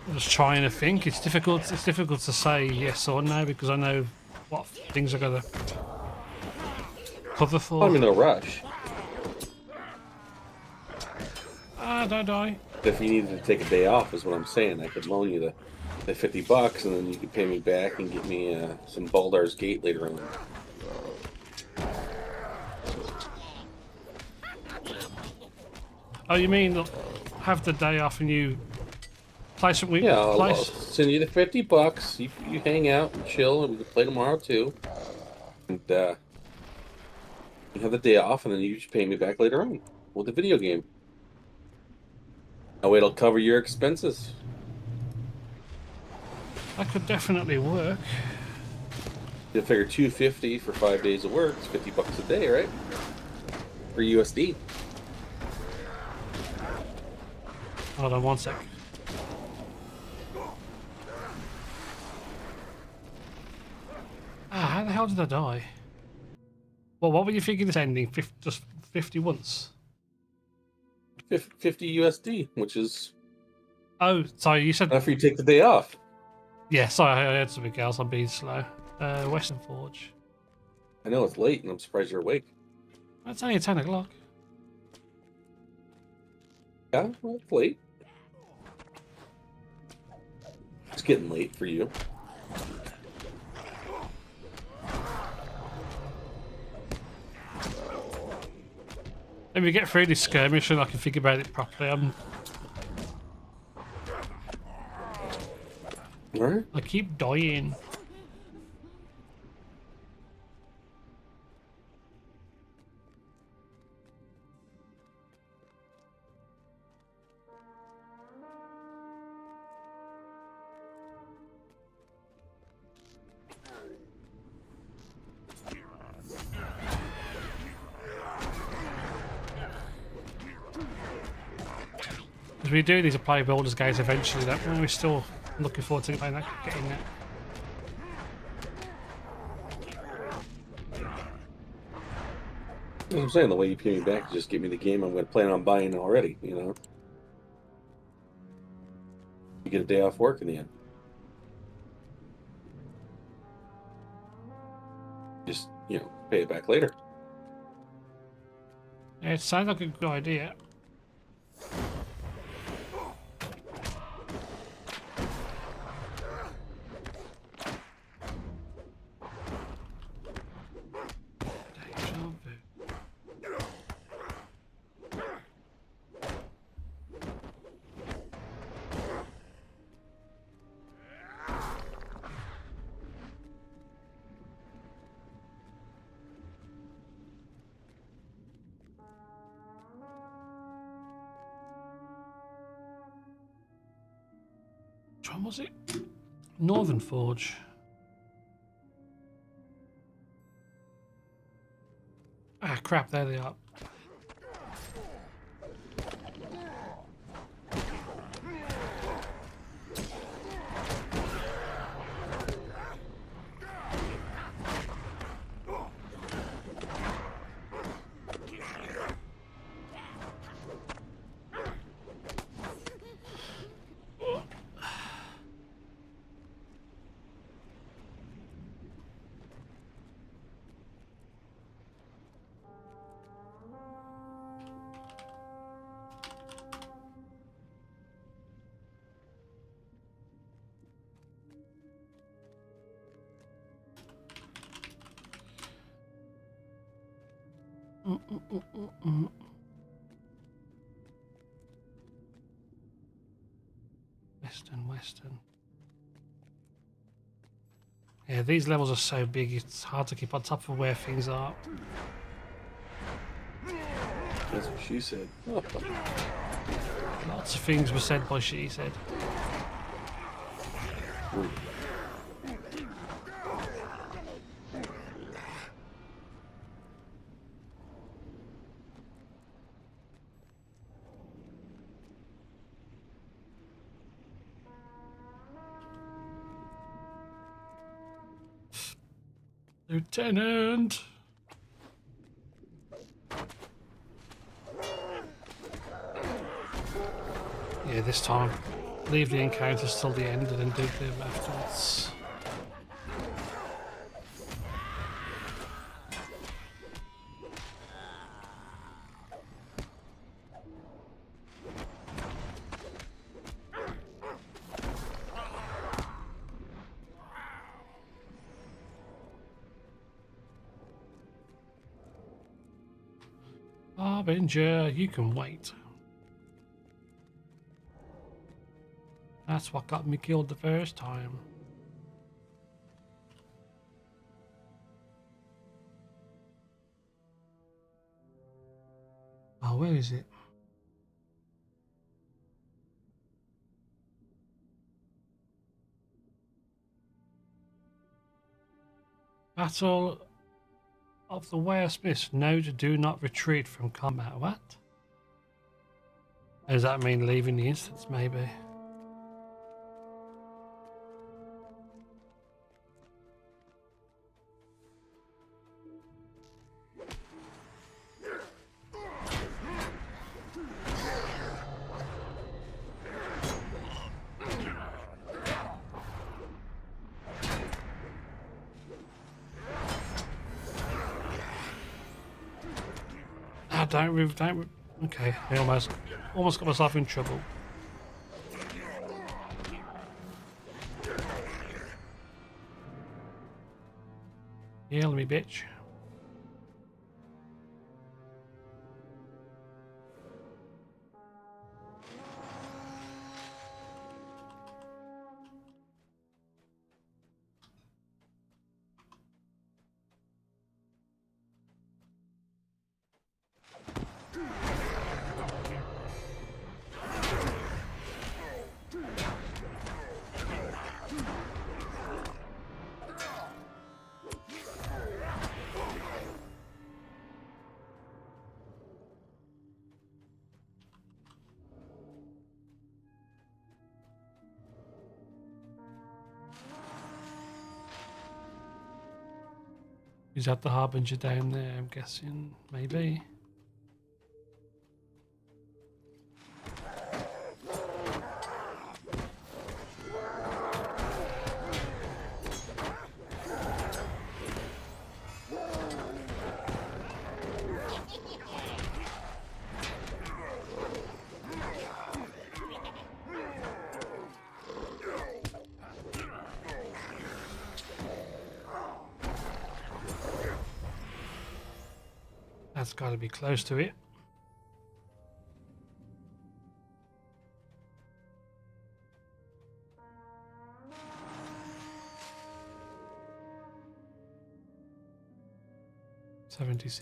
I'm just trying to think. It's difficult. It's difficult to say yes or no because I know what things I gotta cover for. I'm in no rush. Ah, don't die. If you needed to take a day off, is what I'm saying. I could loan you the $50, and then you could pay me back and get me some Baldur's Gate later on. Oh, you mean have the day off and you play some? Yeah, I'll send you the $50. You hang out and chill, and we can play tomorrow too. And you have the day off, and then you just pay me back later on with the video game. That way, it'll cover your expenses. That could definitely work. You figure $250 for 5 days of work. It's $50 a day, right? For USD. Hold on one sec. Ah, how the hell did I die? Well, what were you thinking this ending? Just 50 once? 50 USD, which is... Oh, sorry, you said... After you take the day off. Yeah, sorry, I heard something else. I'm being slow. Western Forge. I know it's late, and I'm surprised you're awake. It's only 10 o'clock. Yeah, well, it's late. It's getting late for you. If we get through this skirmish and I can think about it properly, Alright. I keep dying. As we do these play Baldur's Gates eventually, that we're still looking forward to getting that. I'm saying the way you pay me back, just give me the game I'm going to plan on buying already, you know? You get a day off work in the end. Just, you know, pay it back later. Yeah, it sounds like a good idea. Which one was it? Northern Forge. Ah, crap, there they are. Western. Yeah, these levels are so big, it's hard to keep on top of where things are. That's what she said. Lots of things were said by she said. Ooh. Lieutenant! Yeah, this time, leave the encounters till the end and then do them afterwards. Harbinger, you can wait. That's what got me killed the first time. Oh, where is it? Battle of the Whalesmiths. Note, do not retreat from combat. What? Does that mean leaving the instance, maybe? Don't. Okay, I almost got myself in trouble. Heal me, bitch. Is that the Harbinger down there, I'm guessing? Maybe. That's got to be close to it. $76.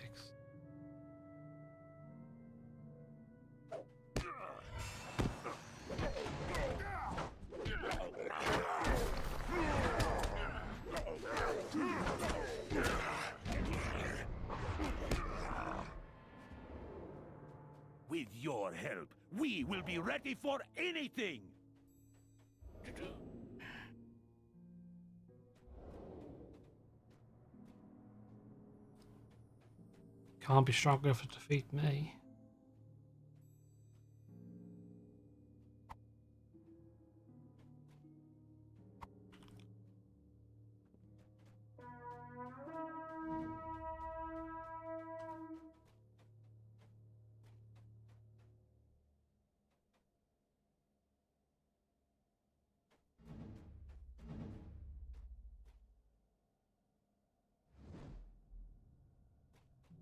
With your help, we will be ready for anything! Can't be strong enough to defeat me.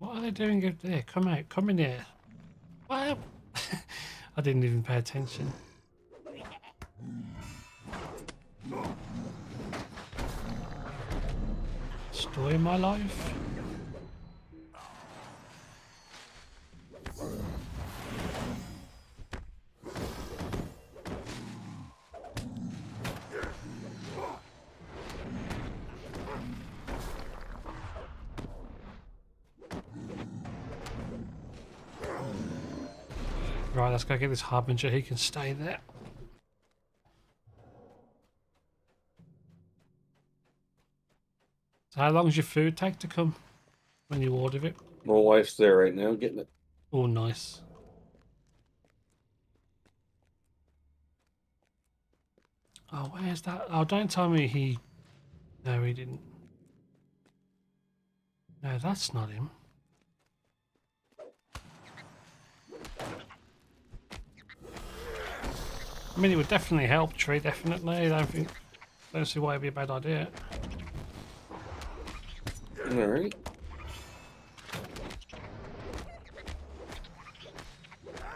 What are they doing up there? Come out, come in here. What? I didn't even pay attention. Story of my life. Right, let's go get this Harbinger. He can stay there. So how long does your food take to come when you order it? My wife's there right now getting it. Oh, nice. Oh, where's that? Oh, don't tell me he... No, he didn't. No, that's not him. I mean, it would definitely help Tree, definitely. I don't see why it'd be a bad idea. Alright.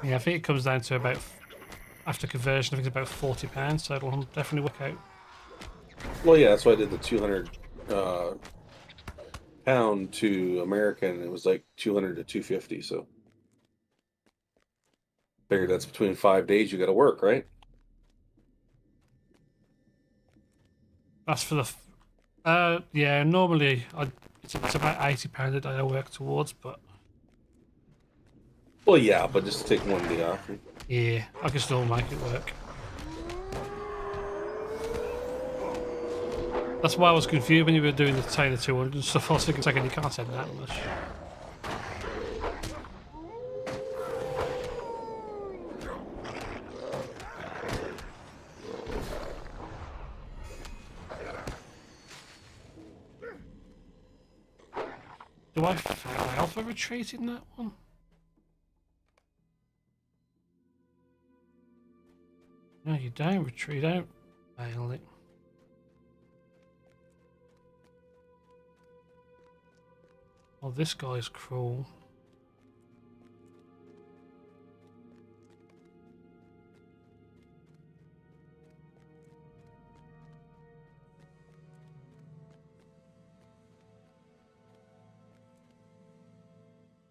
Yeah, I think it comes down to about, after conversion, I think it's about £40, so it'll definitely work out. Well, yeah, that's why I did the 200 pound to American. It was like 200 to 250, so figured that's between 5 days you got to work, right? That's for the... yeah, normally it's about £80 a day I work towards, but... Well, yeah, but just take one day off. Yeah, I can still make it work. That's why I was confused when you were doing the 200 and stuff. I was thinking, you can't send that much. Do I fail for retreat in that one? No, you don't retreat, don't fail it. Oh, this guy's cruel.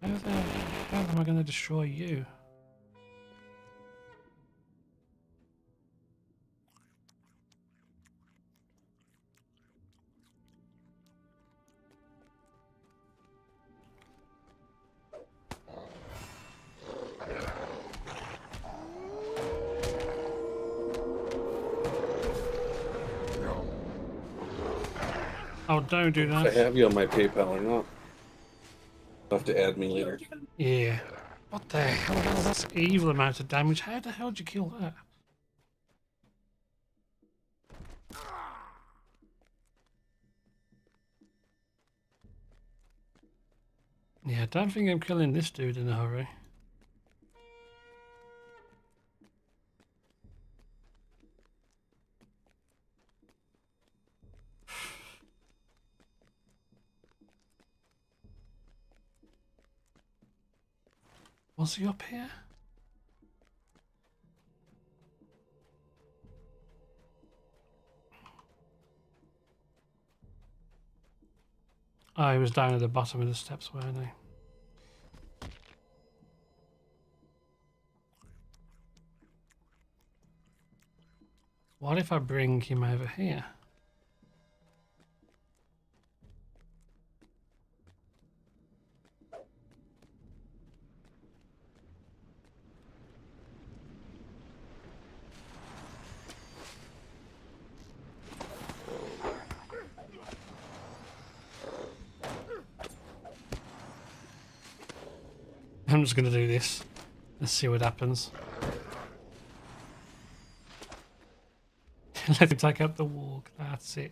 How the hell am I going to destroy you? Oh, don't do that. I have you on my PayPal or not. You'll have to add me later. Yeah. What the hell? That's evil amount of damage. How the hell did you kill that? Yeah, I don't think I'm killing this dude in a hurry. Was he up here? Oh, he was down at the bottom of the steps, weren't he? What if I bring him over here? I'm just going to do this. Let's see what happens. Let him take out the walk. That's it.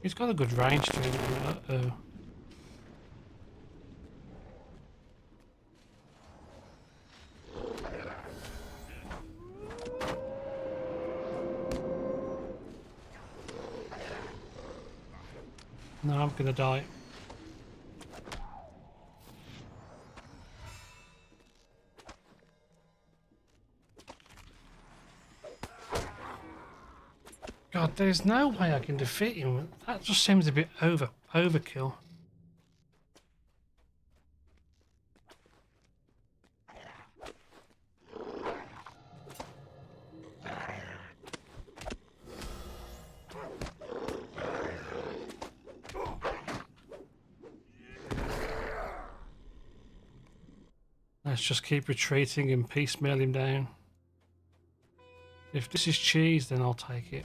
He's got a good range to him. Uh-oh. No, I'm gonna die. God, there's no way I can defeat him. That just seems a bit overkill. Let's just keep retreating and piecemeal him down. If this is cheese, then I'll take it.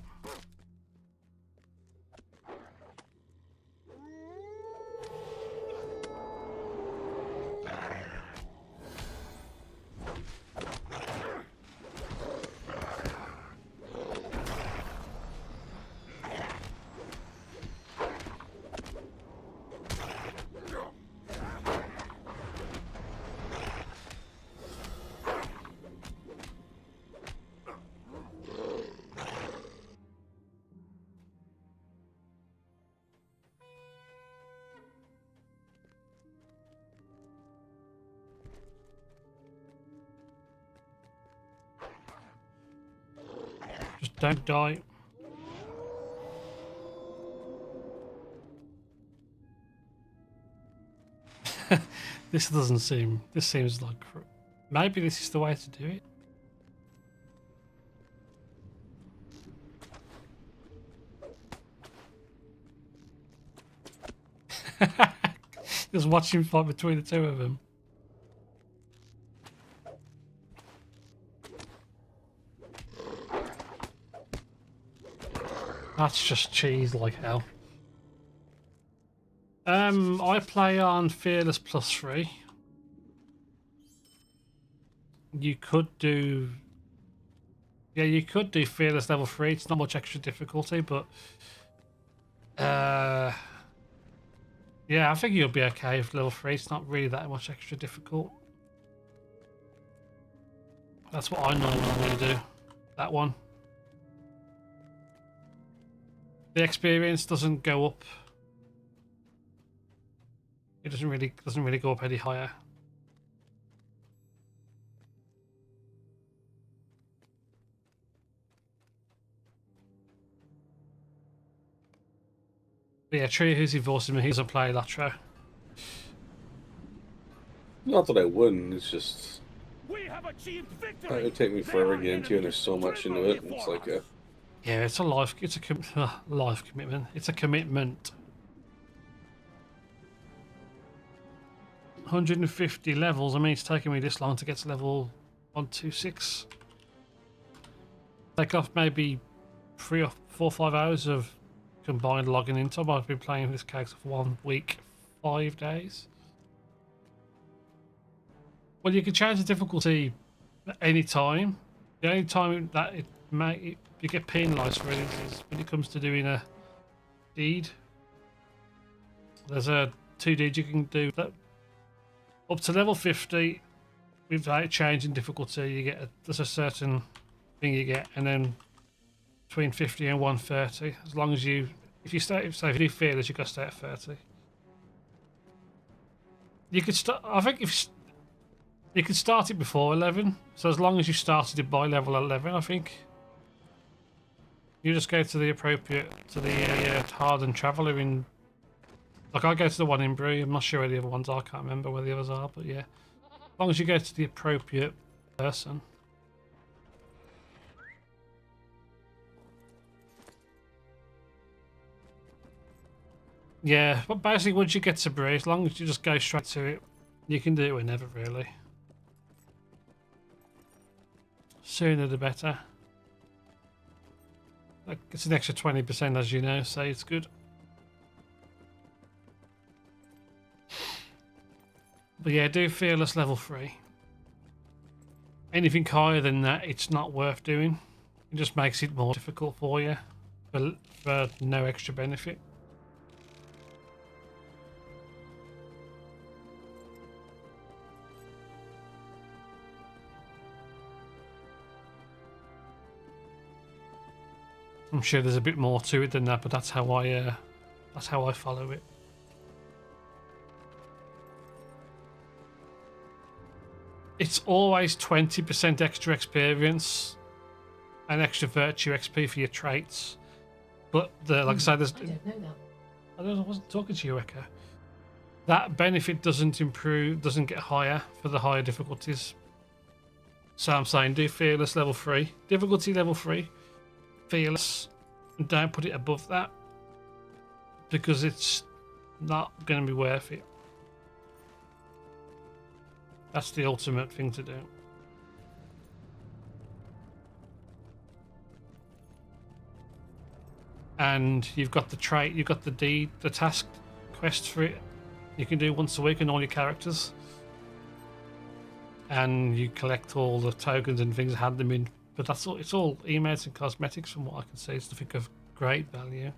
Just don't die. This doesn't seem... This seems like... Maybe this is the way to do it. Just watch him fight between the two of them. That's just cheese like hell. I play on Fearless +3. You could do... Yeah, you could do Fearless level 3. It's not much extra difficulty, but... yeah, I think you'll be okay with level 3. It's not really that much extra difficult. That's what I normally do. That one. The experience doesn't go up. It doesn't really go up any higher. But yeah, Trio who's divorcing me, he doesn't play LOTRO. Not that I wouldn't, it's just... We have achieved victory. It would take me forever to get into, and there's so much into it. It's like a... Yeah, it's a life commitment. It's a commitment. 150 levels. I mean, it's taking me this long to get to level 126. Take off maybe 3 or 4 or 5 hours of combined logging in time. I've been playing this character for 1 week, 5 days. Well, you can change the difficulty at any time. The only time that you get penalised for it is when it comes to doing a deed. There's 2 deeds you can do that up to level 50 without changing difficulty. You get there's a certain thing you get, and then between 50 and 130, as long as you if you do Fearless, you got to stay at 30. You could start. I think if you could start it before 11, so as long as you started it by level 11, I think. You just go to the appropriate, hardened traveller in... Like, I go to the one in Brew. I'm not sure where the other ones are. I can't remember where the others are, but yeah. As long as you go to the appropriate person. Yeah, but basically once you get to Brew, as long as you just go straight to it, you can do it whenever, really. Sooner the better. It's an extra 20%, as you know, so it's good. But yeah, do Fearless level 3. Anything higher than that, it's not worth doing. It just makes it more difficult for you, for no extra benefit. I'm sure there's a bit more to it than that, but that's how I follow it. It's always 20% extra experience and extra virtue XP for your traits, but like I said, there's. I wasn't talking to you, Echo. That benefit doesn't improve, doesn't get higher for the higher difficulties. So I'm saying do Fearless level 3, difficulty level 3. Fearless, and don't put it above that because it's not going to be worth it. That's the ultimate thing to do. And you've got the trait, you've got the task quest for it. You can do once a week on all your characters. And you collect all the tokens and things, hand them in. But that's all. It's all emotes and cosmetics, from what I can see. It's nothing of great value.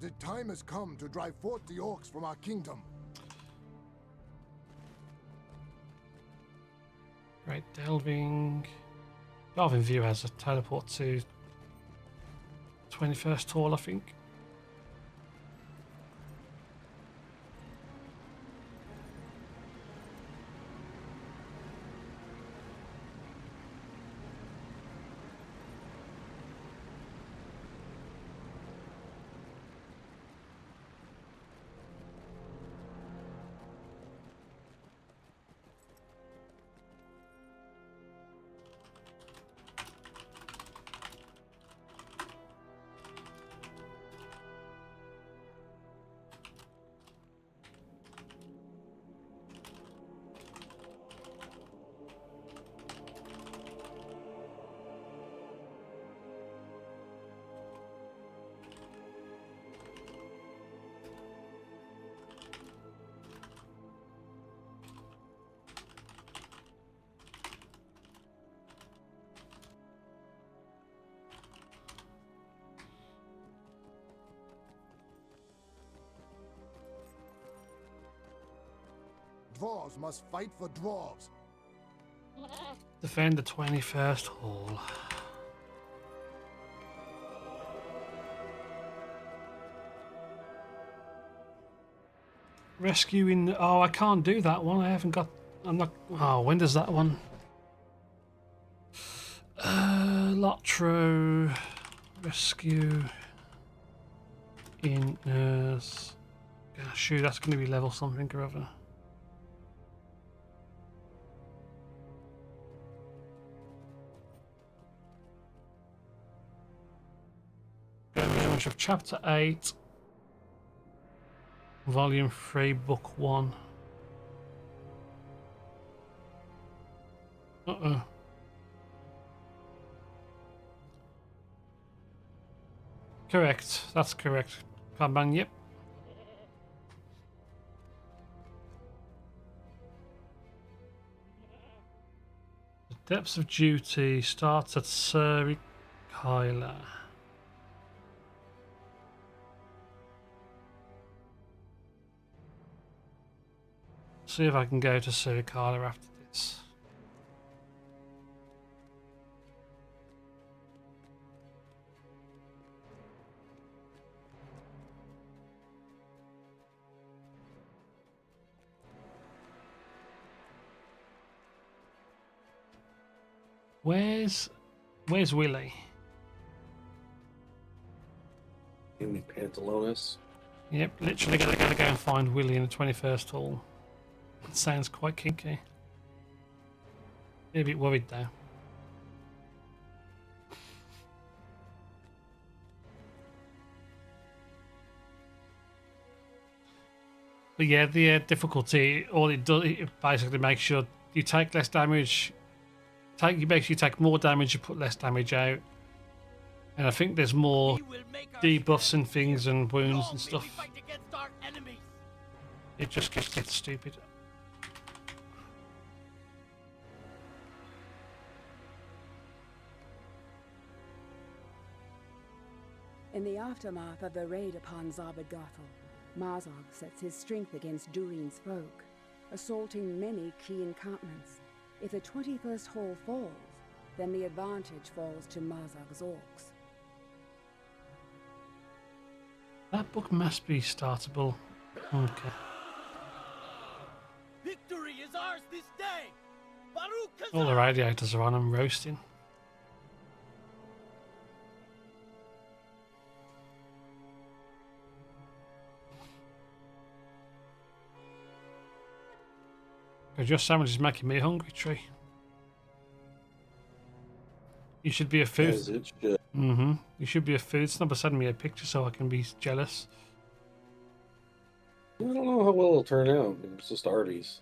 The time has come to drive forth the orcs from our kingdom. Great delving. Delving View has a teleport to 21st Hall, I think. Dwarves must fight for dwarves. Defend the 21st Hall. Rescuing. Oh, I can't do that one. I haven't got. I'm not. Oh, when does that one? LOTRO. Rescue. In. Shoot, that's going to be level something or other. Of Chapter 8, Volume 3, Book 1. Correct, that's correct. Kanban, yep. The Depths of Duty starts at Sir Kyla. See if I can go to Sirikala after this. Where's Willie? In the Pantalones. Yep, literally gotta go and find Willie in the 21st Hall. It sounds quite kinky. Be a bit worried though. But yeah, the difficulty, all it does, it basically makes sure you take less damage. You make you take more damage, you put less damage out. And I think there's more debuffs and things and wounds and stuff. It just gets stupid. In the aftermath of the raid upon Zabadgothel, Mazog sets his strength against Dulayne's folk, assaulting many key encampments. If the 21st Hall falls, then the advantage falls to Mazog's orcs. That book must be startable. Okay. Victory is ours this day. Baruch All the radiators are on and roasting. Your sandwich is making me hungry, Tree. You should be a food. As it should. Mm-hmm. You should be a food snubber. Send me a picture so I can be jealous. I don't know how well it'll turn out. It's just Arby's.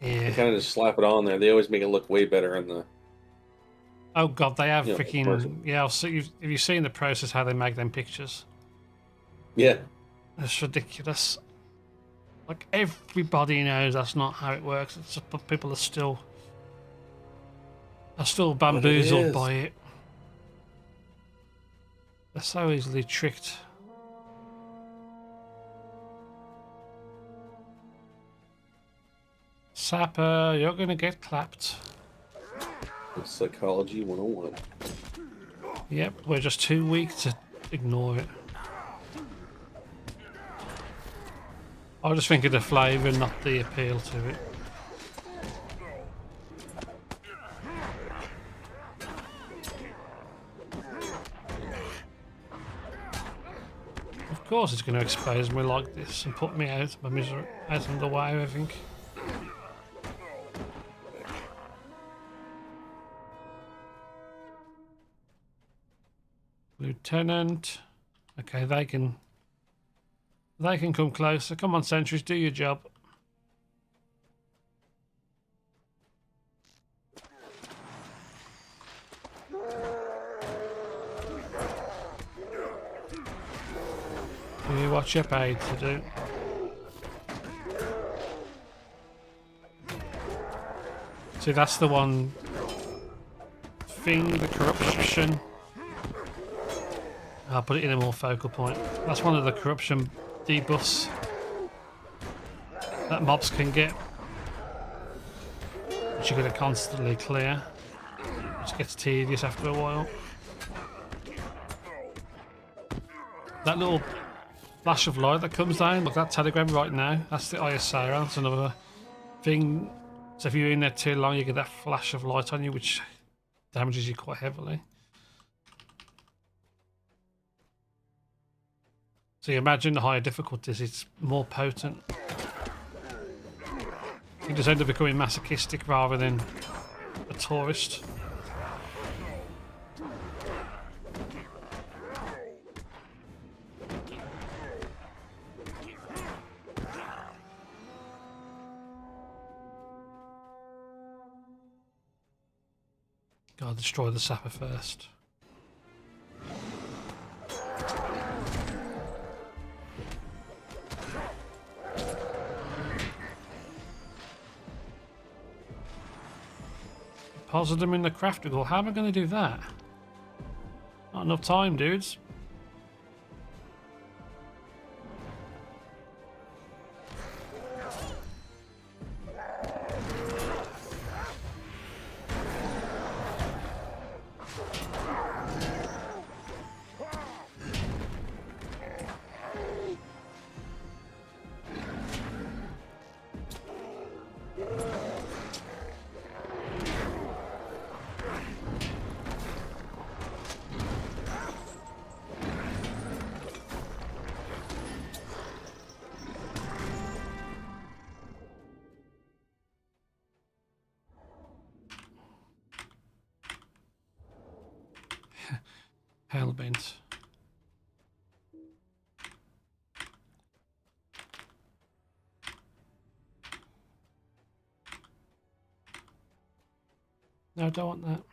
Yeah. They kind of just slap it on there. They always make it look way better in the. Oh god, they have Yeah, freaking person. yeah. I'll see. Have you seen the process how they make them pictures? Yeah. It's ridiculous. Like everybody knows that's not how it works. It's just, but people are still bamboozled is. by it. They're so easily tricked. Sapper, you're gonna get clapped. It's Psychology 101. Yep, we're just too weak to ignore it. I just think of the flavour, not the appeal to it. Of course it's going to expose me like this and put me out of my misery, out of the way, I think. Lieutenant. Okay, they can come closer. Come on, sentries, do your job. Do what you're paid to do. See, that's the one thing, the corruption. I'll put it in a more focal point. That's one of the corruption debuffs that mobs can get, which you're going to constantly clear, which gets tedious after a while. That little flash of light that comes down, look, that telegram right now, that's the Eye of Sauron. That's another thing. So if you're in there too long, you get that flash of light on you, which damages you quite heavily. So you imagine the higher difficulties, it's more potent. You just end up becoming masochistic rather than a tourist. Gotta destroy the sapper first. Deposit them in the crafting hall. How am I going to do that? Not enough time, dudes. Hellbent. No, I don't want that.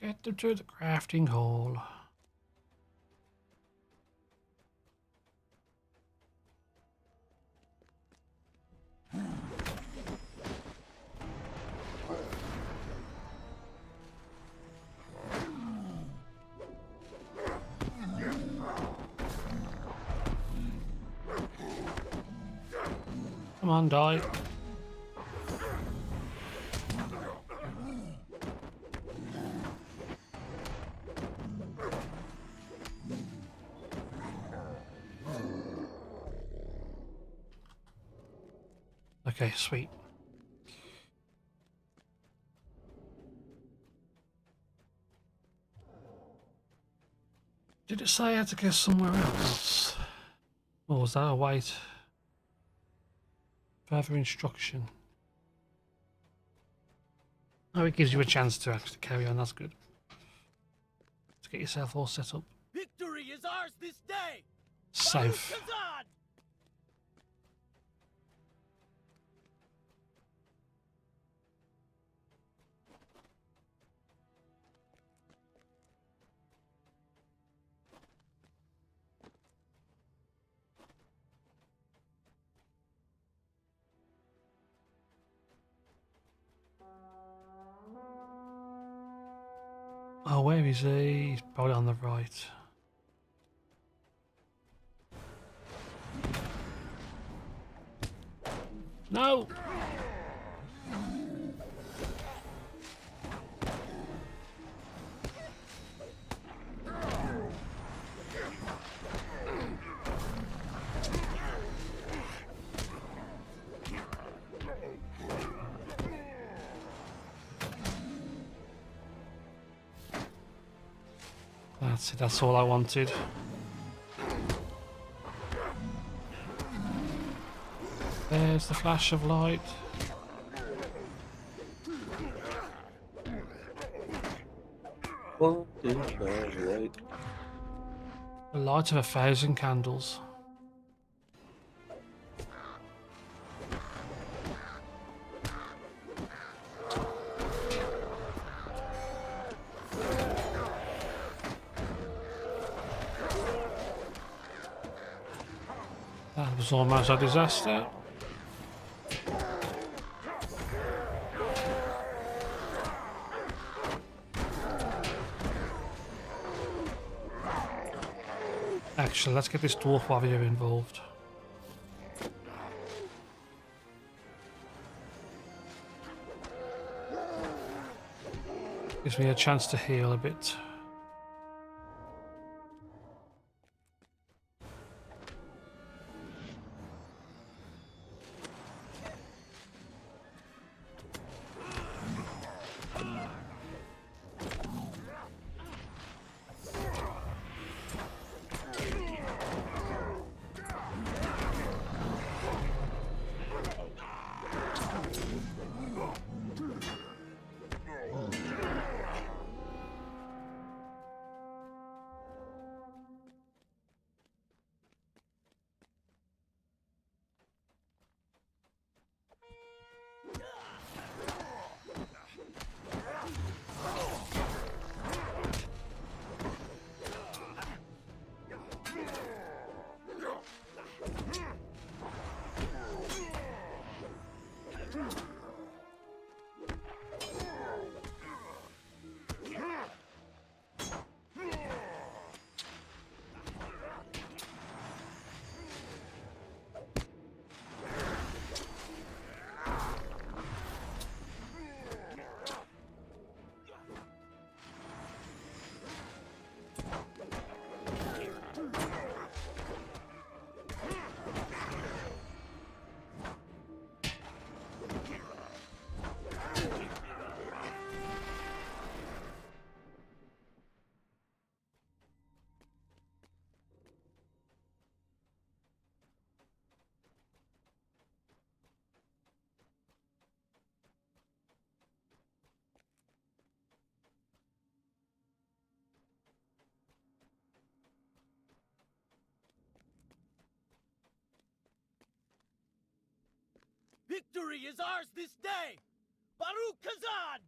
Get them to the crafting hall. Come on, die. Okay, sweet. Did it say I had to go somewhere else? Or was that a wait? Further instruction. Oh, it gives you a chance to actually carry on. That's good. Let's get yourself all set up. Victory is ours this day! Safe. Baruch Kazan! Oh, where is he? He's probably on the right. No! That's it, that's all I wanted. There's the flash of light. What is that light? The light of 1,000 candles. That was almost a disaster. Actually, let's get this dwarf warrior involved. Gives me a chance to heal a bit. Victory is ours this day! Baruch Kazan!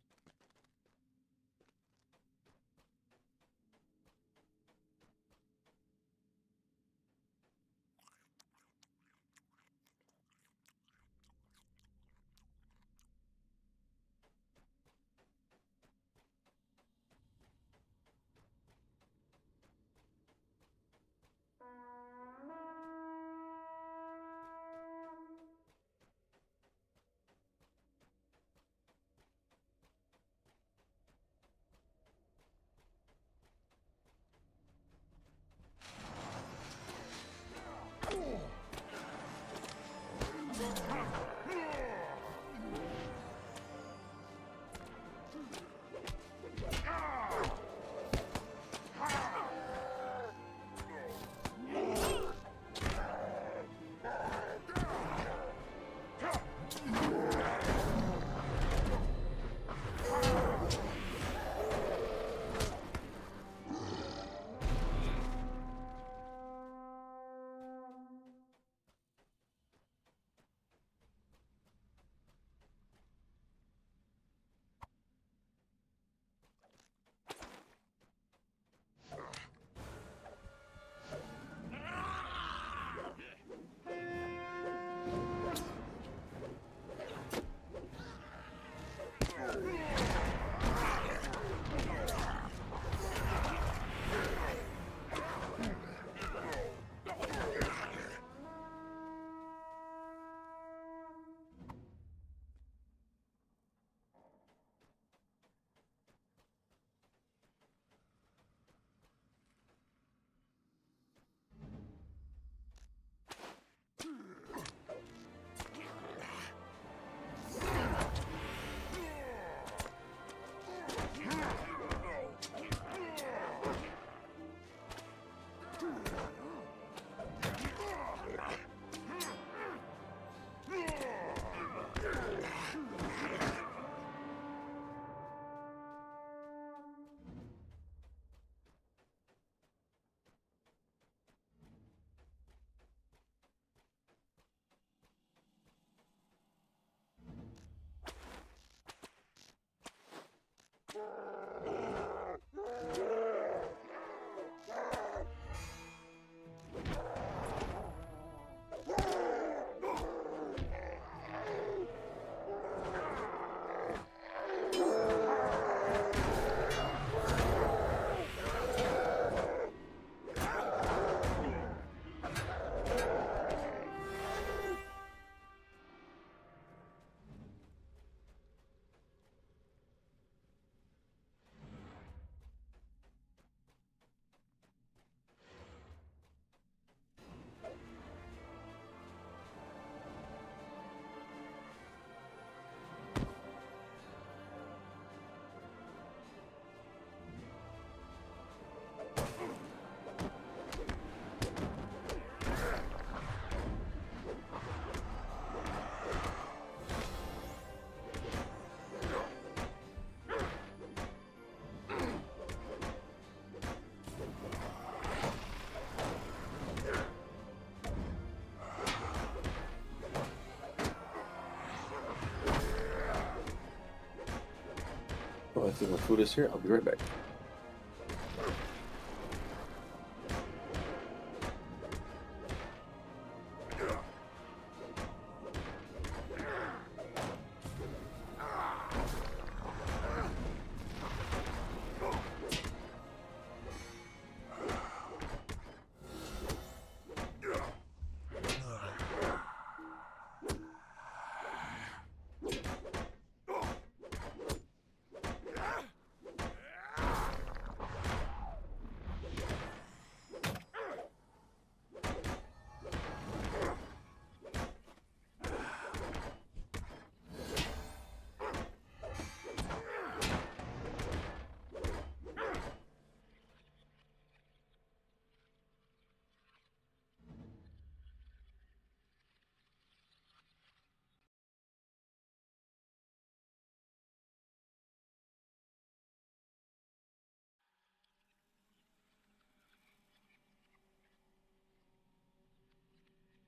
think my food is here. I'll be right back.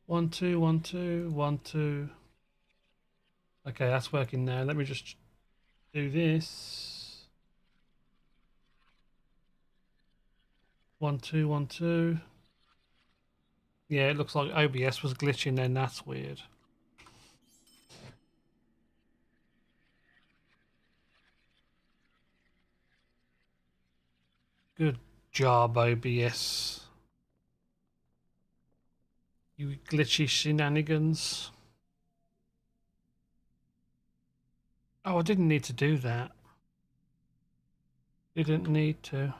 One, two, 1, 2, 1, 2. Okay, that's working now. Let me just do this. 1, 2, 1, 2. Yeah, it looks like OBS was glitching then. That's weird. Good job, OBS. You glitchy shenanigans. Oh, I didn't need to do that. Didn't need to.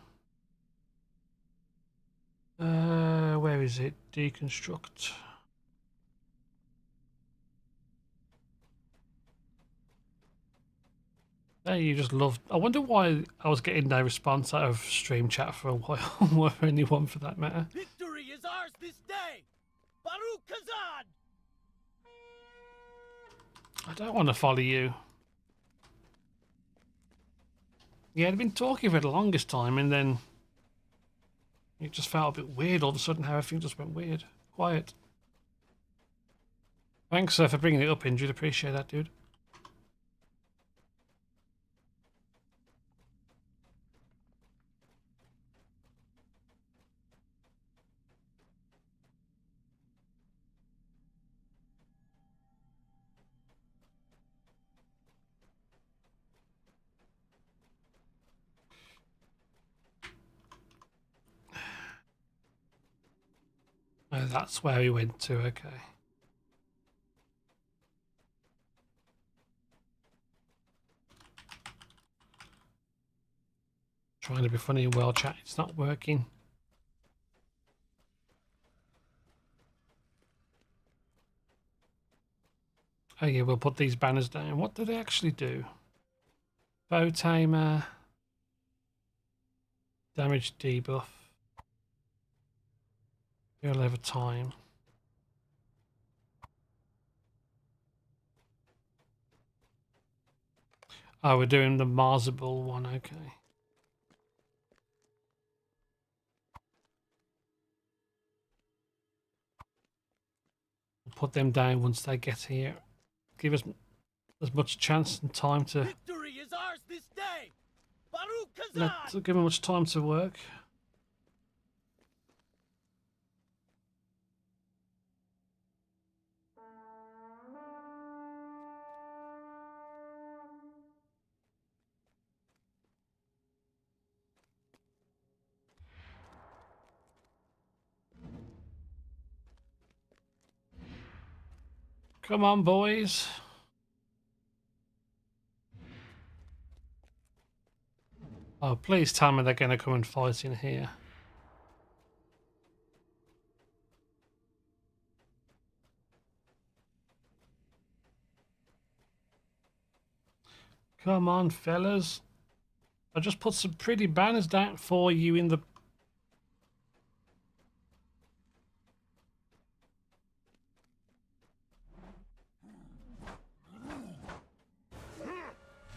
Where is it? Deconstruct. Hey, you just loved. I wonder why I was getting no response out of stream chat for a while, or anyone for that matter. Victory is ours this day! Baruch Kazan! I don't want to follow you. Yeah, I'd been talking for the longest time, and then it just felt a bit weird. All of a sudden, how everything just went weird. Quiet. Thanks for bringing it up, Injured. Appreciate that, dude. Oh, that's where we went to, okay. Trying to be funny in world chat, it's not working. Oh yeah, we'll put these banners down. What do they actually do? Bow tamer. Damage debuff. You'll have a time. Oh, we're doing the Marzable one, okay. We'll put them down once they get here. Give us as much chance and time to... Victory is ours this day! Baruch Kazan! Let's give them much time to work. Come on, boys. Oh, please tell me they're going to come and fight in here. Come on, fellas. I just put some pretty banners down for you in the...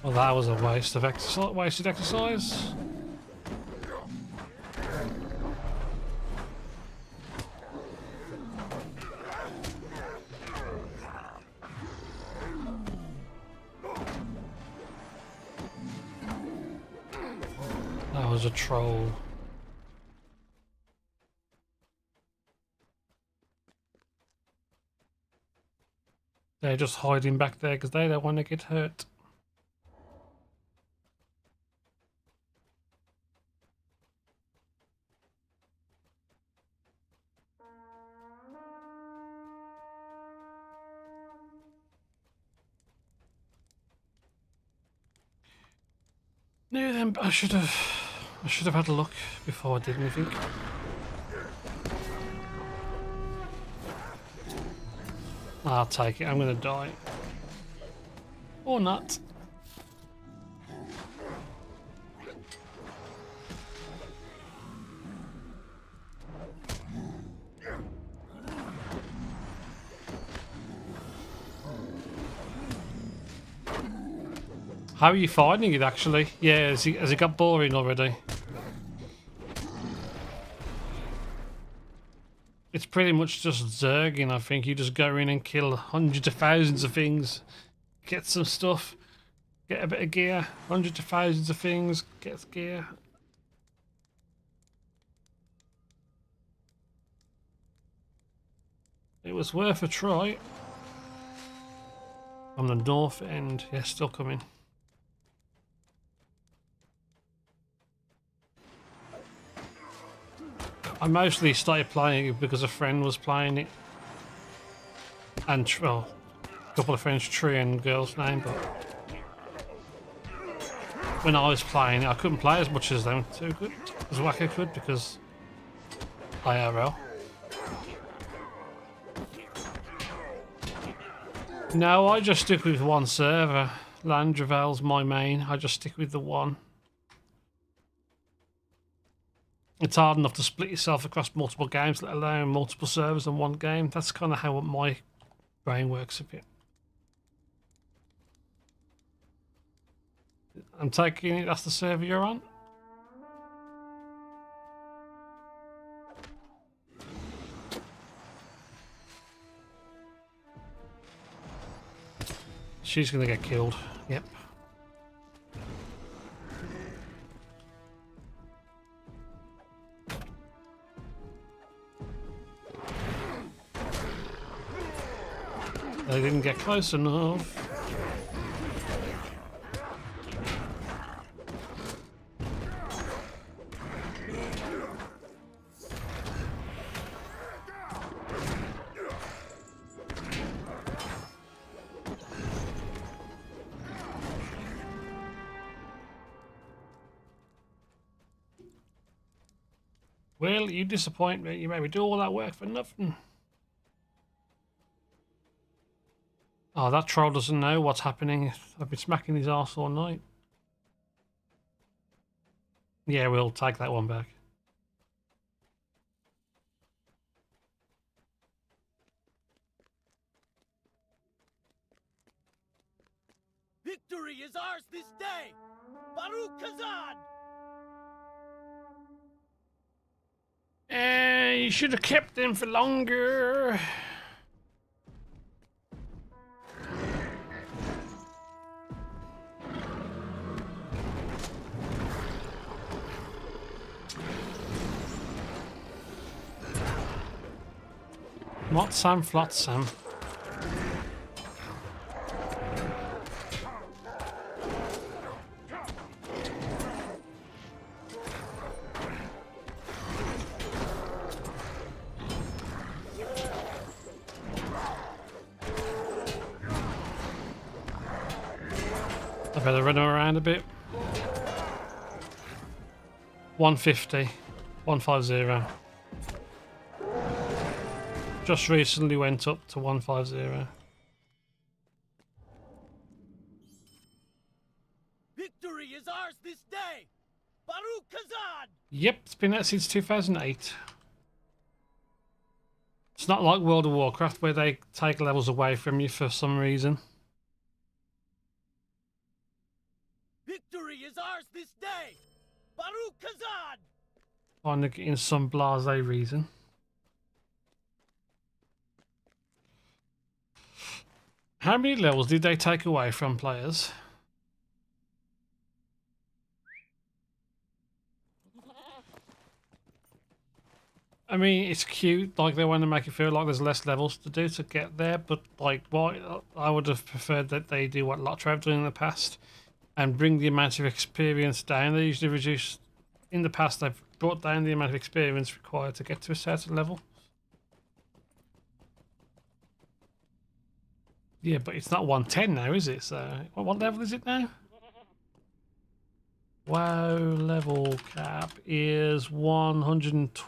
Well, that was a waste of exercise. Wasted exercise. there's a troll. They're just hiding back there because they don't want to get hurt. No, then I should have had a look before I did anything. I'll take it. I'm gonna die, or not. How are you finding it, actually? Yeah, has it got boring already? It's pretty much just zerging, I think. You just go in and kill hundreds of thousands of things, get some stuff, get a bit of gear, hundreds of thousands of things, get gear. It was worth a try. On the north end, yeah, still coming. I mostly started playing it because a friend was playing it, and well, a couple of friends, Tree and girl's name. But when I was playing it, I couldn't play as much as them too good as Wacko could because IRL. No, I just stick with one server. Landroval's my main. I just stick with the one. It's hard enough to split yourself across multiple games, let alone multiple servers on one game. That's kind of how my brain works a bit. I'm taking it that's the server you're on? She's gonna get killed. Yep. They didn't get close enough. Well, you disappoint me. You made me do all that work for nothing. Oh, that troll doesn't know what's happening. I've been smacking his arse all night. Yeah, we'll take that one back. Victory is ours this day! Baruch Kazan! You should have kept them for longer. What Sam Flotsam? I better run around a bit. 150. 150. Just recently went up to 150. Victory is ours this day! Baruch Kazan! Yep, it's been out since 2008. It's not like World of Warcraft where they take levels away from you for some reason. Victory is ours this day! Baruch Kazan! Kind of in some blasé reason. How many levels did they take away from players? I mean, it's cute. Like they want to make it feel like there's less levels to do to get there, but like, what I would have preferred that they do what LOTRO have done in the past and bring the amount of experience down. They usually reduce. In the past, they've brought down the amount of experience required to get to a certain level. Yeah, but it's not 110 now, is it? So, what level is it now? WoW level cap is 120.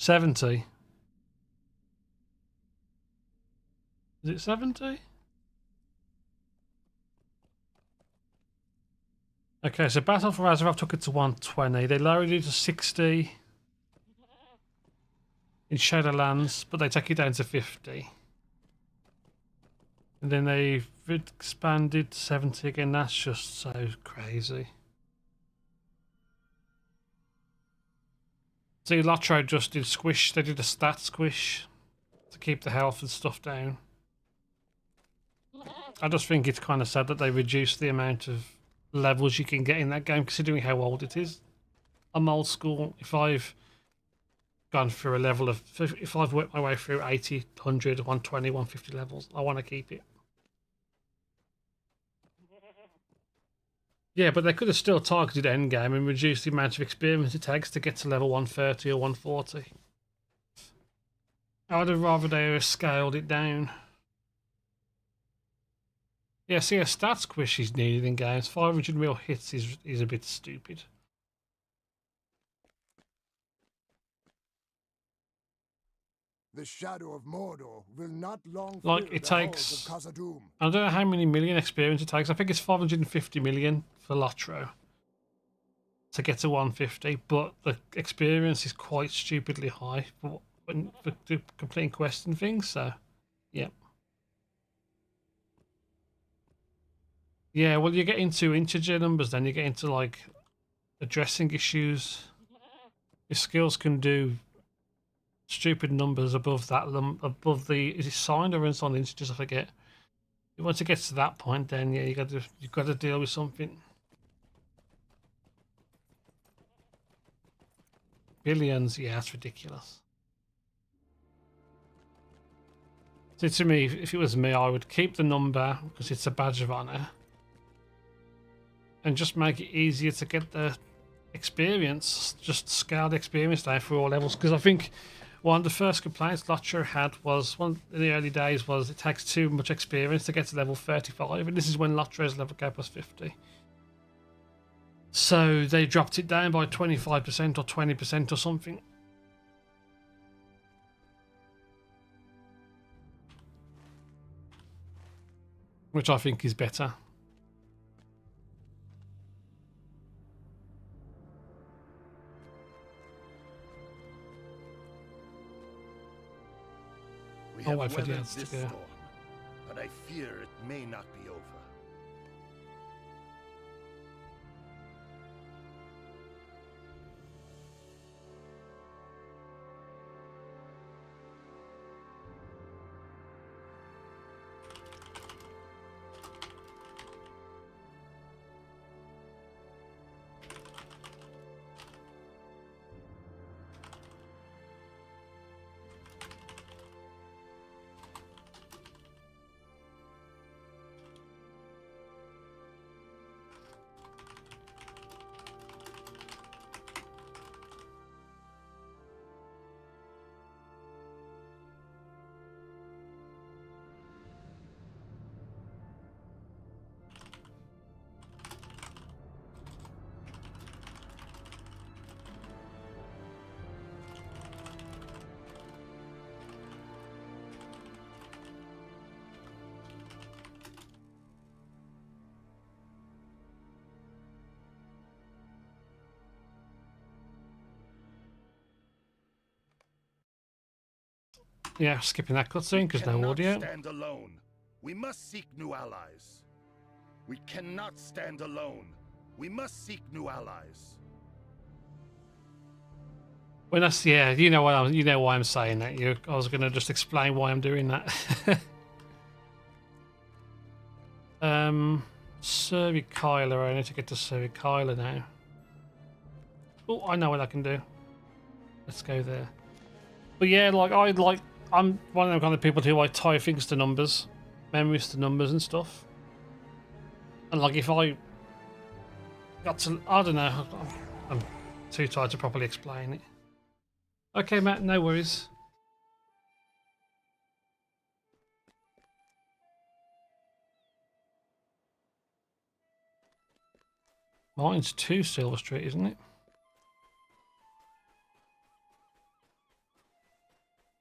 70. Is it 70? Okay, so Battle for Azeroth took it to 120. They lowered it to 60 in Shadowlands, but they take it down to 50. And then they've expanded to 70 again. That's just so crazy. See, LOTRO just did squish. They did a stat squish to keep the health and stuff down. I just think it's kind of sad that they reduced the amount of levels you can get in that game, considering how old it is. I'm old school. If I've gone through a level of, if I've worked my way through 80, 100, 120, 150 levels, I want to keep it. Yeah, but they could have still targeted endgame and reduced the amount of experience it takes to get to level 130 or 140. I would have rather they have scaled it down. Yeah, see, a stat squish is needed in games. 500 mil hits is a bit stupid. The shadow of Mordor will not long Like, fill it the halls takes, of Khazad-dûm. I don't know how many million experience it takes. I think it's 550 million for LOTRO to get to 150, but the experience is quite stupidly high for completing quests and things, so, yeah. Yeah, well, you get into integer numbers, then you get into, like, addressing issues. Your skills can do stupid numbers above that, above the, is it signed or unsigned integers? I forget. Once it gets to that point, then yeah, you've got to deal with something. Billions, yeah, that's ridiculous. So to me, if it was me, I would keep the number because it's a badge of honor, and just make it easier to get the experience. Just scale the experience down for all levels, because I think one of the first complaints LOTRO had was, one in the early days, was it takes too much experience to get to level 35, and this is when LOTRO's level cap was 50. So they dropped it down by 25% or 20% or something. Which I think is better. We I'll have wait for the weathered ads to this go. storm, but I fear it may not be over. Yeah, skipping that cutscene because no audio. Stand alone. We must seek new allies. We cannot stand alone. We must seek new allies. When that's, yeah, you know why I'm saying that. I was gonna just explain why I'm doing that. Cervicaler. I need to get to Cervicaler now. Oh, I know what I can do. Let's go there. But yeah, I'm one of them kind of people who like tie things to numbers, memories to numbers and stuff. And like if I got to, I don't know, I'm too tired to properly explain it. Okay, Matt, no worries. Mine's 2 Silver Street, isn't it?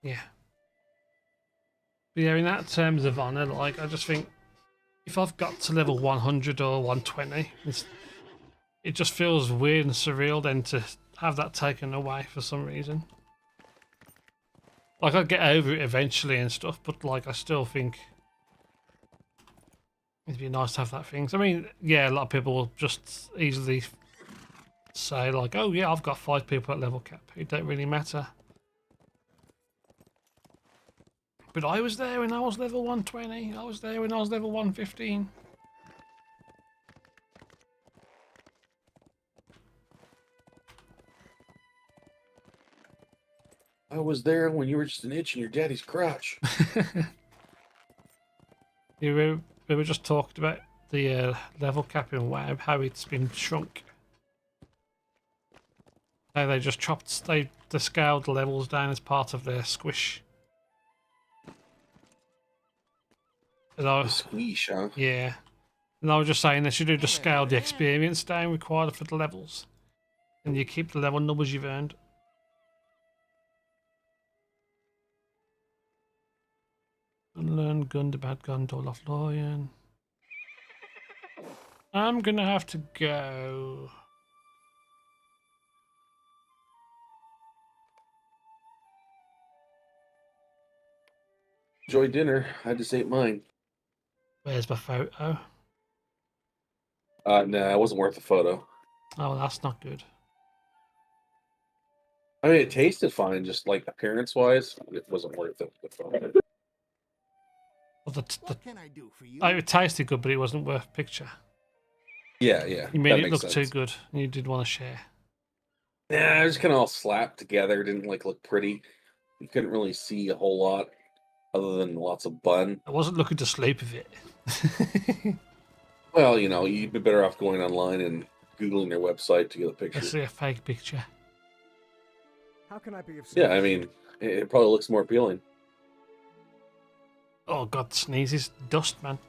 Yeah. But yeah, in that terms of honour, like, I just think if I've got to level 100 or 120, it just feels weird and surreal then to have that taken away for some reason. Like, I'd get over it eventually and stuff, but like, I still think it'd be nice to have that thing. I mean, yeah, a lot of people will just easily say like, oh yeah, I've got 5 people at level cap. It don't really matter. But I was there when I was level 120. I was there when I was level 115. I was there when you were just an itch in your daddy's crotch. We were just talking about the level cap in WoW, how it's been shrunk. How they just they scaled the levels down as part of their squish. The squish, huh? Yeah. And I was just saying they should have just scaled the experience down required for the levels. And you keep the level numbers you've earned. Learn gun the bad gun, door off lion. I'm gonna have to go. Enjoy dinner. I just ate mine. Where's my photo? Nah, it wasn't worth the photo. Oh, that's not good. I mean, it tasted fine, just like appearance-wise, it wasn't worth it. The photo. Well, what can I do for you? Oh, it tasted good, but it wasn't worth picture. Yeah, yeah. You made it look too good, and you did want to share. Nah, it was kind of all slapped together. It didn't like look pretty. You couldn't really see a whole lot, other than lots of bun. I wasn't looking to sleep with it. Well, you know, you'd be better off going online and Googling their website to get a picture. I see a fake picture. How can I be of service? Yeah, I mean, it probably looks more appealing. Oh, God, sneezes. Dust, man.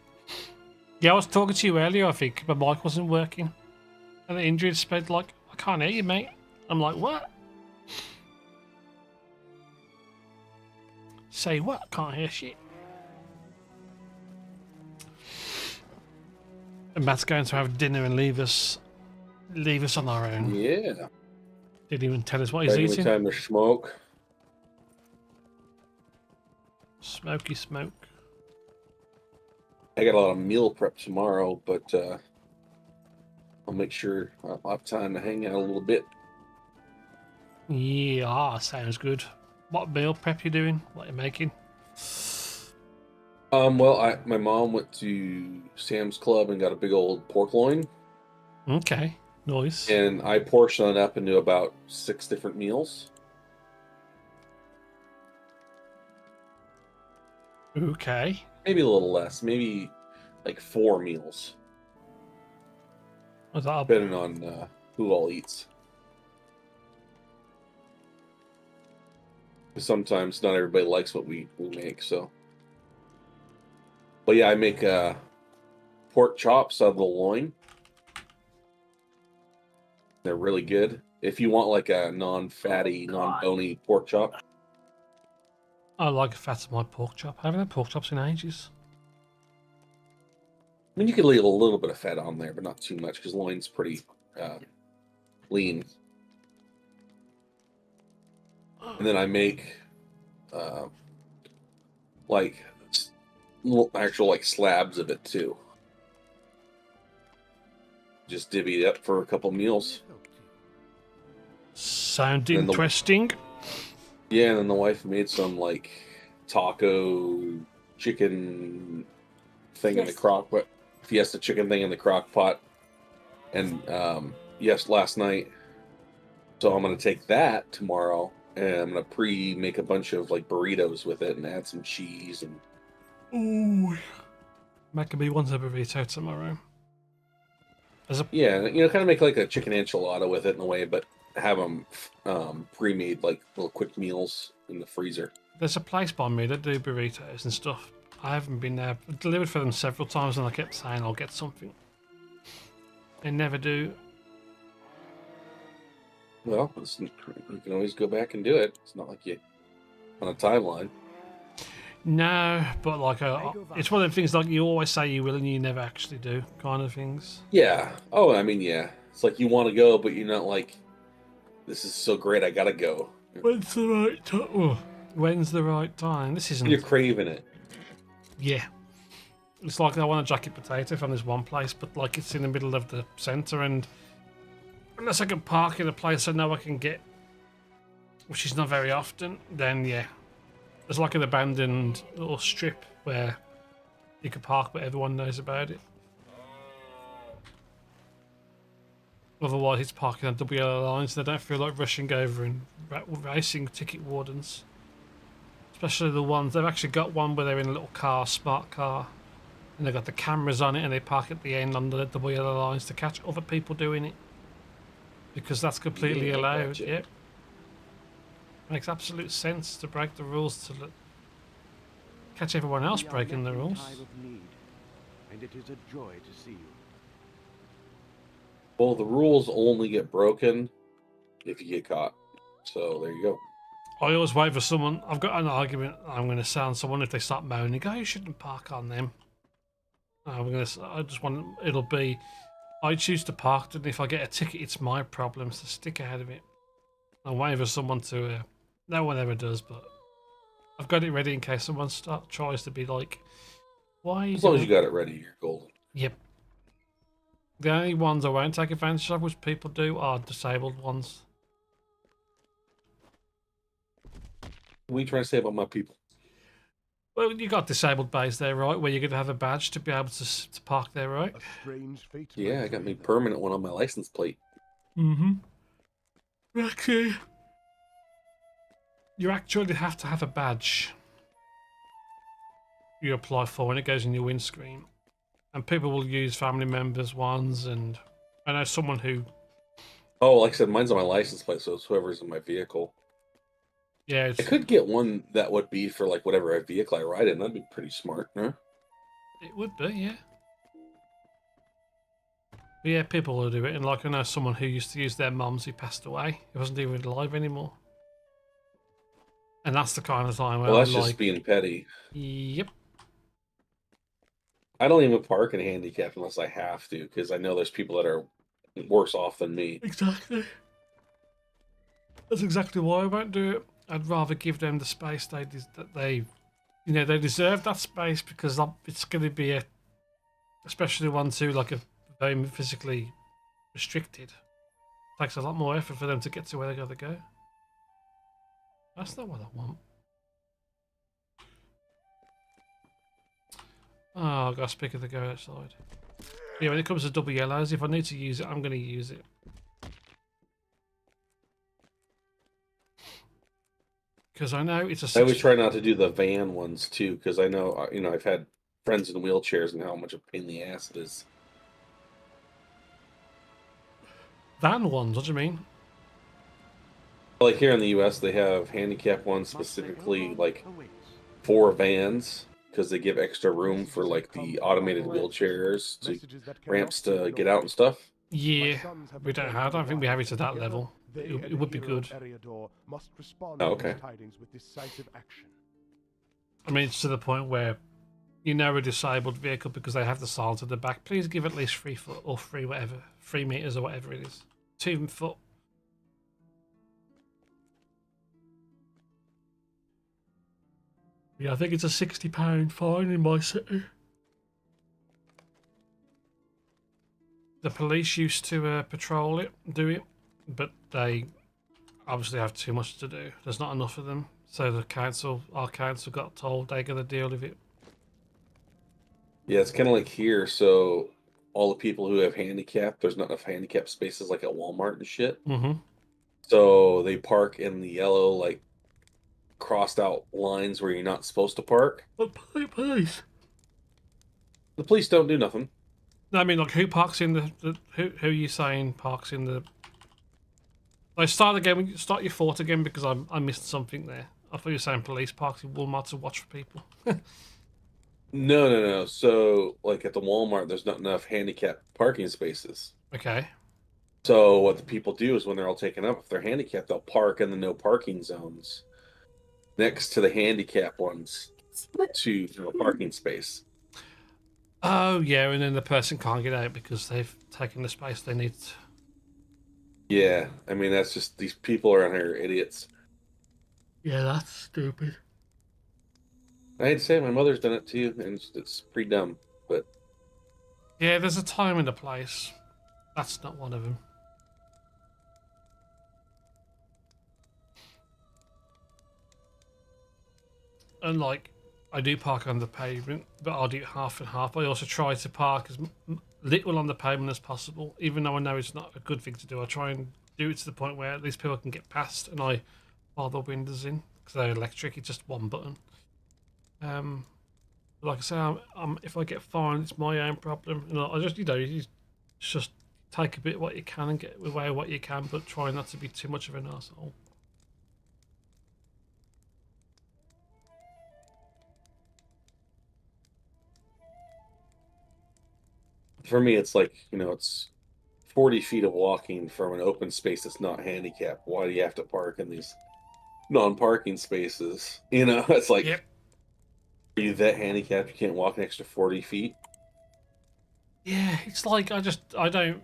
Yeah, I was talking to you earlier, I think. My mic wasn't working. And the injury spread like, I can't hear you, mate. I'm like, what? Say what? I can't hear shit. And Matt's going to have dinner and leave us on our own. Yeah. Didn't even tell us what he's eating. Time to smoke. Smoky smoke. I got a lot of meal prep tomorrow, but I'll make sure I'll have time to hang out a little bit. Yeah, sounds good. What meal prep you doing? What you making? Well, my mom went to Sam's Club and got a big old pork loin. Okay, nice. And I portioned it up into about 6 different meals. Okay. Maybe a little less. Maybe like 4 meals. Depending on who all eats. Sometimes not everybody likes what we make, so. But yeah, I make pork chops out of the loin. They're really good. If you want like a non-fatty, non-bony pork chop. I like a fat of my pork chop. I haven't had pork chops in ages. I mean, you could leave a little bit of fat on there, but not too much, because loin's pretty lean. And then I make like actual like slabs of it too. Just divvy it up for a couple meals. Sound interesting. Yeah, and then the wife made some like taco chicken thing in the crock Fiesta chicken thing in the crock pot, and yes, last night. So I'm gonna take that tomorrow, and I'm gonna pre-make a bunch of like burritos with it, and add some cheese and. Ooh. Maccabee wants a burrito tomorrow. Yeah, you know, kind of make like a chicken enchilada with it in a way, but have them pre-made like little quick meals in the freezer. There's a place by me that do burritos and stuff. I haven't been there. I've delivered for them several times, and I kept saying I'll get something. They never do. Well, you can always go back and do it. It's not like you on a timeline. No, but like it's one of the things like you always say you will and you never actually do, kind of things. Yeah. Oh, I mean, yeah. It's like you want to go, but you're not like, this is so great, I gotta go. When's the right time? Oh, when's the right time? This isn't. You're craving it. Yeah. It's like I want a jacket potato from this one place, but like it's in the middle of the centre, and unless I can park in a place I know I can get, which is not very often, then yeah. There's like an abandoned little strip where you can park, but everyone knows about it. Otherwise, it's parking on double yellow lines. They don't feel like rushing over and racing ticket wardens. Especially the ones, they've actually got one where they're in a little car, smart car, and they've got the cameras on it, and they park at the end on the double yellow lines to catch other people doing it. Because that's completely allowed, gotcha. Yep. Makes absolute sense to break the rules to catch everyone else breaking the rules. And it is a joy to see you. Well, the rules only get broken if you get caught. So there you go. I always wait for someone. I've got an argument I'm going to sound someone if they start moaning. Go, you shouldn't park on them. I just want it'll be. I choose to park, and if I get a ticket, it's my problem. So stick out of it. I'm waiting for someone to. No one ever does, but I've got it ready in case someone tries to be like, "Why?" As long as you got it ready, you're golden. Yep. The only ones I won't take advantage of, which people do, are disabled ones. What are you trying to say about my people? Well, you got disabled bays there, right? Where you're going to have a badge to be able to park there, right? Yeah, I got my permanent one on my license plate. Mm-hmm. Okay. You actually have to have a badge you apply for, and it goes in your windscreen. And people will use family members' ones, and I know someone who... Oh, like I said, mine's on my license plate, so it's whoever's in my vehicle. Yeah, I could get one that would be for like whatever vehicle I ride in. That'd be pretty smart, huh? It would be, yeah. But yeah, people will do it, and like I know someone who used to use their mum's who passed away. He wasn't even alive anymore. And that's the kind of time where Well, that's I'm just like, being petty. Yep. I don't even park in handicap unless I have to, because I know there's people that are worse off than me. Exactly. That's exactly why I won't do it. I'd rather give them the space they deserve that space, because it's going to be especially ones who like are very physically restricted. It takes a lot more effort for them to get to where they gotta go. That's not what I want. Oh, I've got a speaker to go outside. Yeah, when it comes to double yellows, if I need to use it, I'm going to use it. Because I know it's a... I always try not to do the van ones too, because I know, I've had friends in wheelchairs and how much a pain in the ass it is. Van ones, what do you mean? Like here in the U.S., they have handicap ones specifically like for vans, because they give extra room for like the automated wheelchairs, ramps to get out and stuff. Yeah, we don't have. I don't think we have it to that level. It would be good. Oh, okay. I mean, it's to the point where you know a disabled vehicle because they have the silence at the back. Please give at least 3 foot or 3 meters or whatever it is. 2 foot. Yeah, I think it's a £60 fine in my city. The police used to patrol it, do it, but they obviously have too much to do. There's not enough of them, so our council got told they're going to deal with it. Yeah, it's kind of like here. So all the people who have handicap, there's not enough handicap spaces like at Walmart and shit. Mm-hmm. So they park in the yellow, like crossed out lines where you're not supposed to park. But police. The police don't do nothing. No, I mean, like, who parks in who are you saying parks in the? Like, start again. Start your thought again because I missed something there. I thought you were saying police parks in Walmart to watch for people. No, no, no. So like at the Walmart, there's not enough handicap parking spaces. Okay. So what the people do is when they're all taken up, if they're handicapped, they'll park in the no parking zones next to the handicap ones to a parking space. Oh yeah, and then the person can't get out because they've taken the space they need. Yeah, I mean that's just these people around here are idiots. Yeah, that's stupid. I hate to say it, my mother's done it too, and it's pretty dumb. But Yeah, there's a time and a place. That's not one of them. And like, I do park on the pavement, but I'll do half and half. I also try to park as little on the pavement as possible, even though I know it's not a good thing to do. I try and do it to the point where at least people can get past, and I bar the windows in because they're electric. It's just one button. Like I say, if I get fined, it's my own problem. And I just, you just take a bit what you can and get away what you can, but try not to be too much of an asshole. for me, it's like, it's 40 feet of walking from an open space that's not handicapped. Why do you have to park in these non-parking spaces? It's like, Yep. Are you that handicapped you can't walk an extra 40 feet? Yeah, it's like I don't.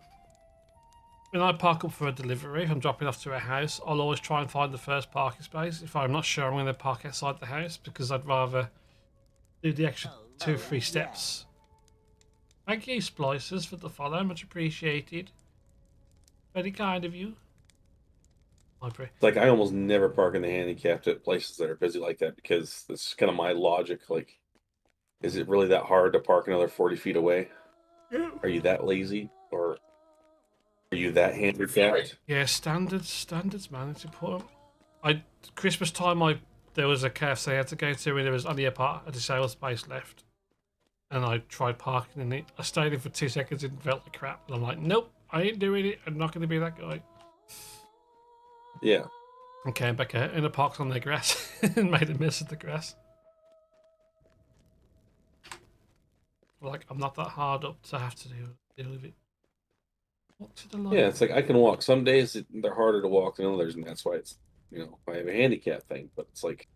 When I park up for a delivery, if I'm dropping off to a house, I'll always try and find the first parking space. If I'm not sure, I'm going to park outside the house because I'd rather do the extra 2 or 3 steps. Thank you, Splicers, for the follow. Much appreciated. Very kind of you. Library. Like, I almost never park in the handicapped at places that are busy like that because that's kind of my logic. Like, is it really that hard to park another 40 feet away? Yeah. Are you that lazy? Or are you that handicapped? Yeah, standards, man. It's important. Christmas time, there was a KFC I had to go to, and there was only a disabled space left, and I tried parking in it. I stayed in for 2 seconds and felt like crap, and I'm like, nope, I ain't doing it. I'm not going to be that guy. Yeah. And came back out, and I parked on the grass and made a mess of the grass. Like, I'm not that hard up to have to deal with it. Walk to the line. Yeah, it's like I can walk. Some days they're harder to walk than others, and that's why it's, I have a handicap thing. But it's like,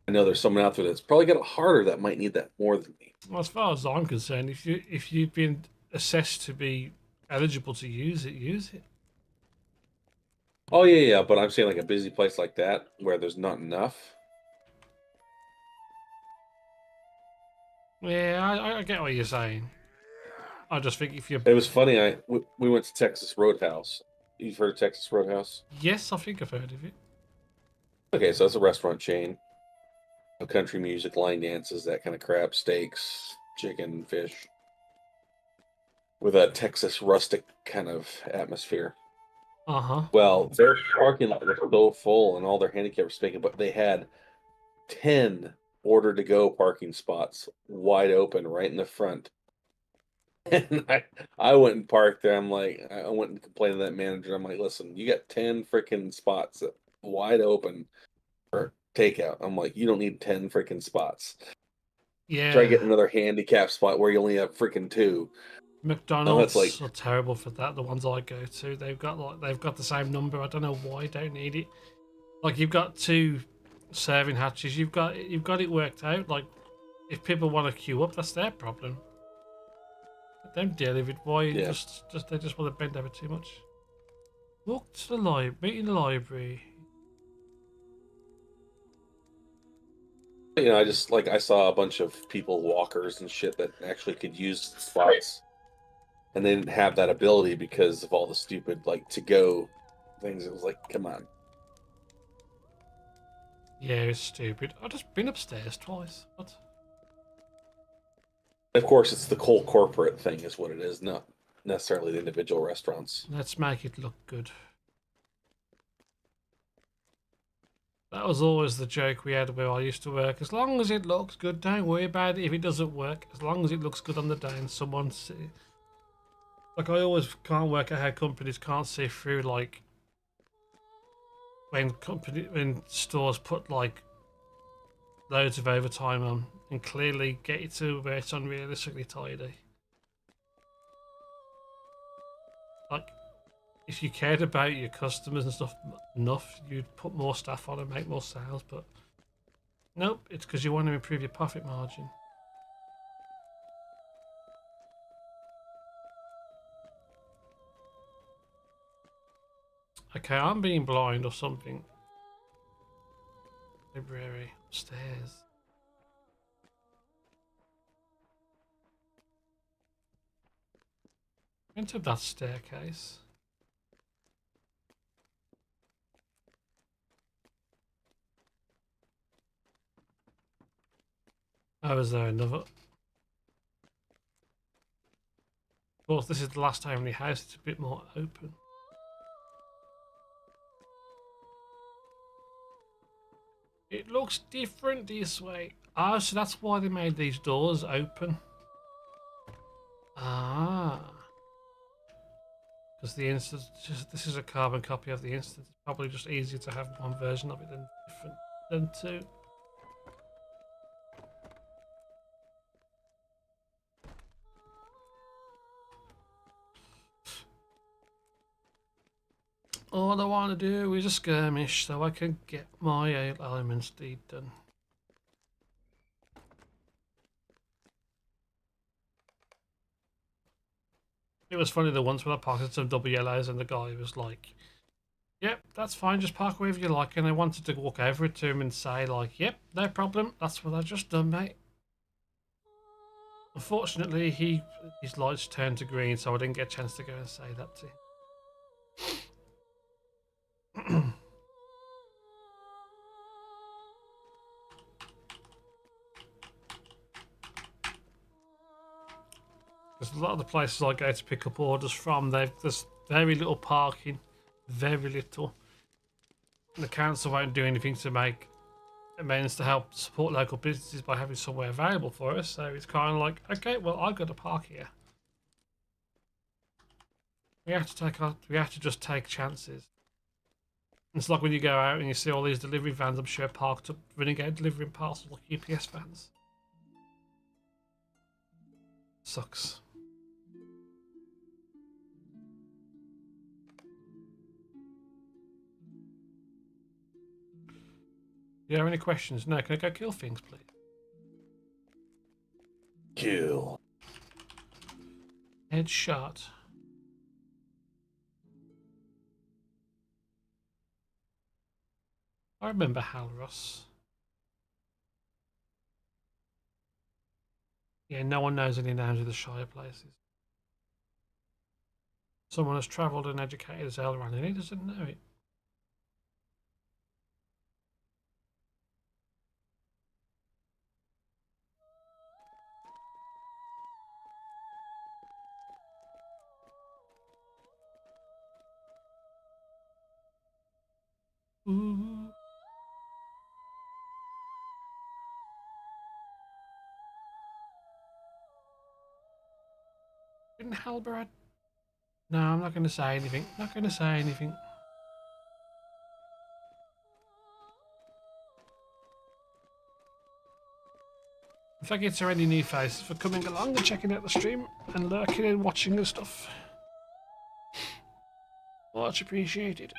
I know there's someone out there that's probably got it harder that might need that more than me. Well, as far as I'm concerned, if you've been assessed to be eligible to use it, use it. Oh yeah, but I'm saying like a busy place like that where there's not enough. Yeah, I get what you're saying. I just think if you... It was funny. We went to Texas Roadhouse. You've heard of Texas Roadhouse? Yes, I think I've heard of it. Okay, so it's a restaurant chain. Country music, line dances, that kind of crap, steaks, chicken, fish, with a Texas rustic kind of atmosphere. Uh-huh. Well, their parking lot was so full and all their handicap was vacant, but they had 10 order-to-go parking spots wide open right in the front. And I went and parked there. I'm like, I went and complained to that manager. I'm like, listen, you got 10 freaking spots wide open for takeout. I'm like, you don't need 10 freaking spots. Yeah. Try to get another handicap spot where you only have freaking 2. McDonald's are terrible for that. The ones I go to, they've got the same number. I don't know why I don't need it. Like, you've got 2 serving hatches. You've got it worked out. Like, if people want to queue up, that's their problem. Don't deal with it. Why? Yeah. They just want to bend over too much. Walk to the library. Meet in the library. I saw a bunch of people, walkers and shit, that actually could use spots, and they didn't have that ability because of all the stupid to-go things. It was like, come on. Yeah, it's stupid. I've just been upstairs twice. What? Of course, it's the whole corporate thing is what it is, not necessarily the individual restaurants. Let's make it look good. That was always the joke we had where I used to work. As long as it looks good, don't worry about it if it doesn't work. As long as it looks good on the day and someone see. Like, I always can't work out how companies can't see through, like, when stores put, like, loads of overtime on and clearly get it to where it's unrealistically tidy. Like, if you cared about your customers and stuff enough, you'd put more staff on and make more sales, but nope, it's because you want to improve your profit margin. Okay, I'm being blind or something. Library upstairs. Into that staircase. Oh, is there another? Of course, this is the last Homely house. It's a bit more open. It looks different this way. Ah, so that's why they made these doors open. Ah. Because the instance, this is a carbon copy of the instance. It's probably just easier to have one version of it than different than two. All I want to do is a skirmish so I can get my elements deed done. It was funny the once when I parked some double yellows and the guy was like, yep, that's fine, just park wherever you like. And I wanted to walk over to him and say like, yep, no problem, that's what I just done, mate. Unfortunately, his lights turned to green, so I didn't get a chance to go and say that to him. Because a lot of the places I go to pick up orders from, there's very little parking, very little. And the council won't do anything to make amends to help support local businesses by having somewhere available for us. So it's kind of like, okay, well, I've got to park here. We have to just take chances. It's like when you go out and you see all these delivery vans, I'm sure, parked up, running out delivering parcels like UPS vans. Sucks. Do you have any questions? No, can I go kill things, please? Kill. Headshot. I remember Halros. Yeah, no one knows any names of the Shire places. Someone has travelled and educated as Elrond and he doesn't know it. Ooh. Didn't Halbrad? No, I'm not going to say anything. Not going to say anything. Thank you to any new faces for coming along and checking out the stream and lurking and watching the stuff. Much appreciated.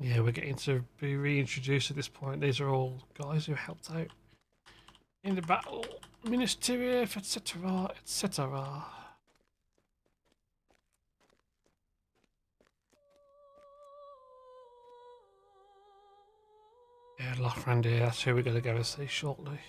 Yeah, we're getting to be reintroduced at this point. These are all guys who helped out in the battle, Ministerief, etc., etc. Yeah, Lothrandir, that's who we're going to go and see shortly.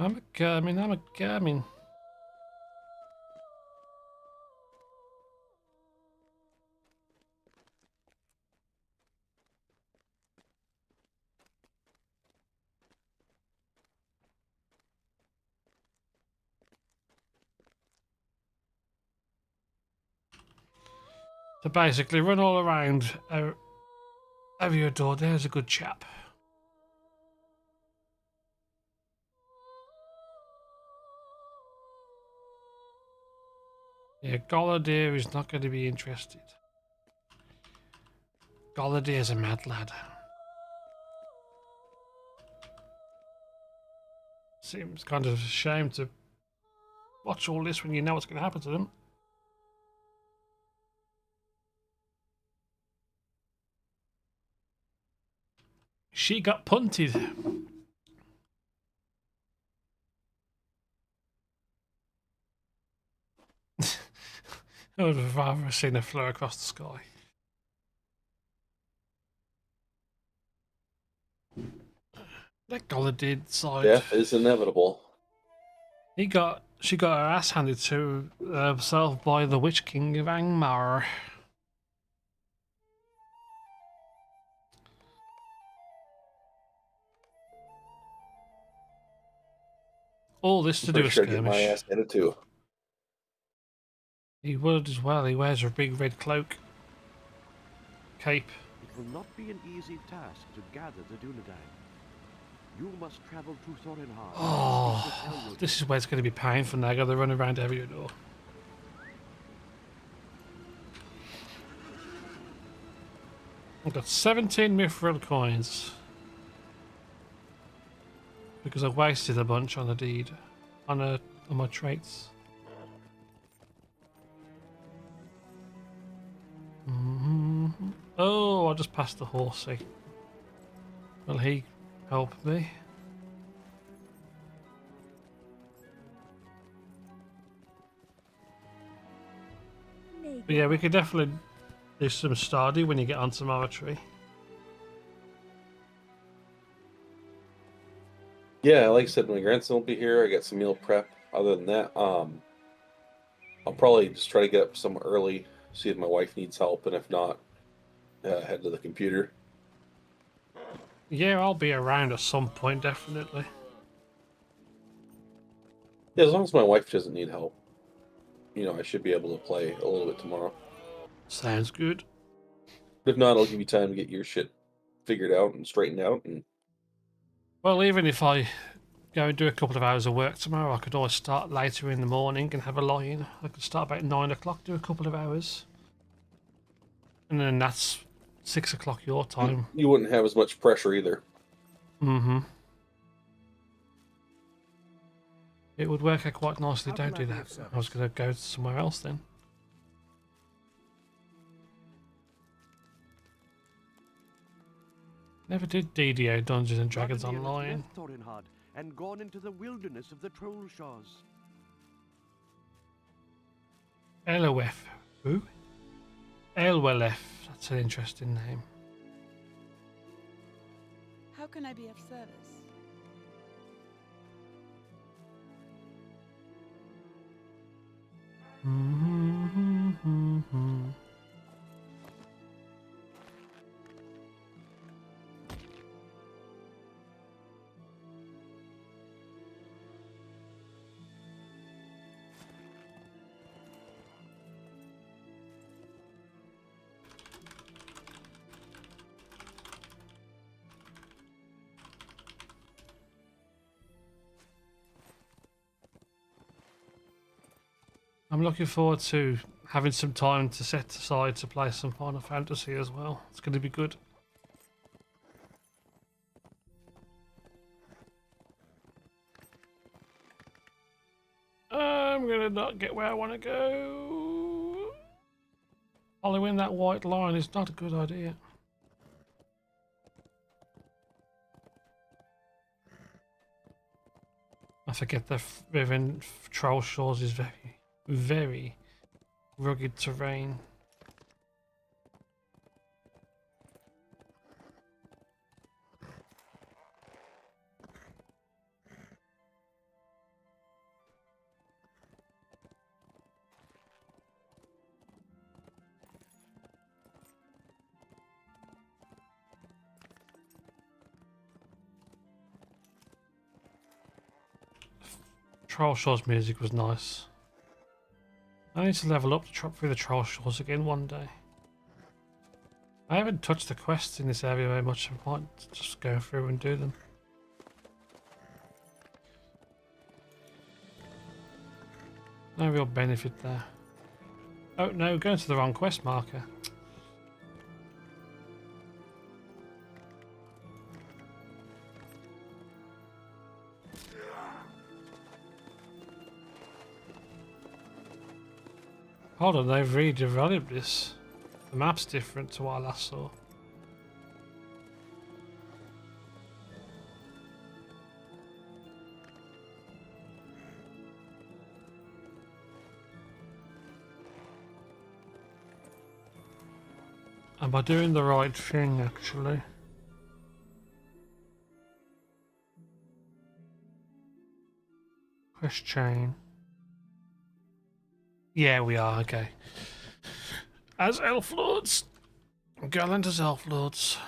I'm a gaming. So basically, run all around over your door. There's a good chap. Yeah, Golladir is not going to be interested. Golladir's a mad lad. Seems kind of a shame to watch all this when you know what's going to happen to them. She got punted. I would have rather seen her flow across the sky. That Golladir side. Death is inevitable. She got her ass handed to herself by the Witch King of Angmar. All this to do with skirmish. Get my ass handed too. He would as well. He wears a big red cloak. Cape. It will not be an easy task to gather the Dulayne. You must travel to Thorinhar. Oh, this is where it's going to be painful now. I got to run around every door. I've got 17 mithril coins because I wasted a bunch on a deed, on my traits. Oh, I just passed the horsey. Will he help me? But yeah, we could definitely do some Stardew when you get onto Moritary. Yeah, like I said, my grandson will be here. I got some meal prep. Other than that, I'll probably just try to get up some early, see if my wife needs help, and if not, head to the computer. Yeah, I'll be around at some point, definitely. Yeah, as long as my wife doesn't need help, I should be able to play a little bit tomorrow. Sounds good. If not, I'll give you time to get your shit figured out and straightened out. And well, even if I go and do a couple of hours of work tomorrow, I could always start later in the morning and have a lie-in. I could start about 9 o'clock, do a couple of hours. And then that's 6 o'clock your time. You wouldn't have as much pressure either. Mm-hmm. It would work out quite nicely. Don't do that. I was going to go somewhere else then. Never did DDO Dungeons and Dragons Online. And gone into the wilderness of the Troll Shaws. LOF. Who? Elwelef. That's an interesting name. How can I be of service? I'm looking forward to having some time to set aside to play some Final Fantasy as well. It's going to be good. I'm going to not get where I want to go. Following that white line is not a good idea. I forget the Riven Troll Shores is very rugged terrain. Troll Shores music was nice. I need to level up to trot through the Troll Shores again one day. I haven't touched the quests in this area very much. I might just go through and do them. No real benefit there. Oh no, going to the wrong quest marker. Hold on, they've redeveloped this. The map's different to what I last saw. Am I doing the right thing, actually? Quest chain. Yeah, we are, okay. As Elf Lords. Gallant as Elf Lords.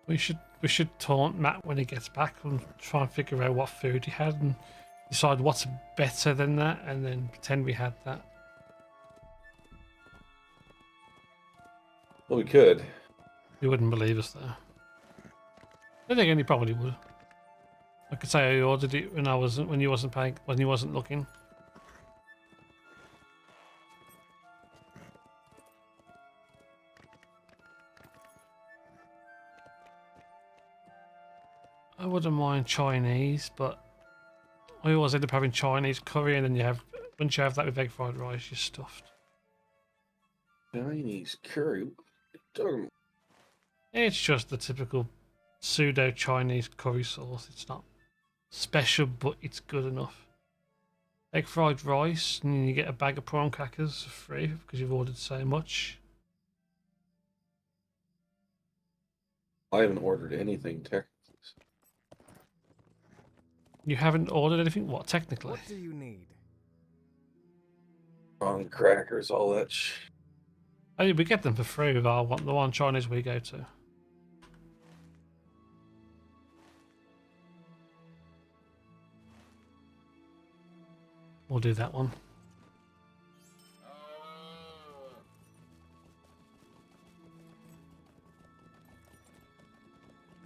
We should taunt Matt when he gets back and try and figure out what food he had and decide what's better than that and then pretend we had that. Well, we could. You wouldn't believe us though. I think any probably would. I could say I ordered it when you wasn't paying, when you wasn't looking. I wouldn't mind Chinese, but I always end up having Chinese curry, and then once you have that with egg fried rice, you're stuffed. Chinese curry? It's just the typical pseudo Chinese curry sauce. It's not special, but it's good enough. Egg fried rice, and then you get a bag of prawn crackers for free because you've ordered so much. I haven't ordered anything technically. You haven't ordered anything? What, technically? What do you need? Prawn crackers, all that shit. Oh, we get them for free with the one Chinese we go to. We'll do that one.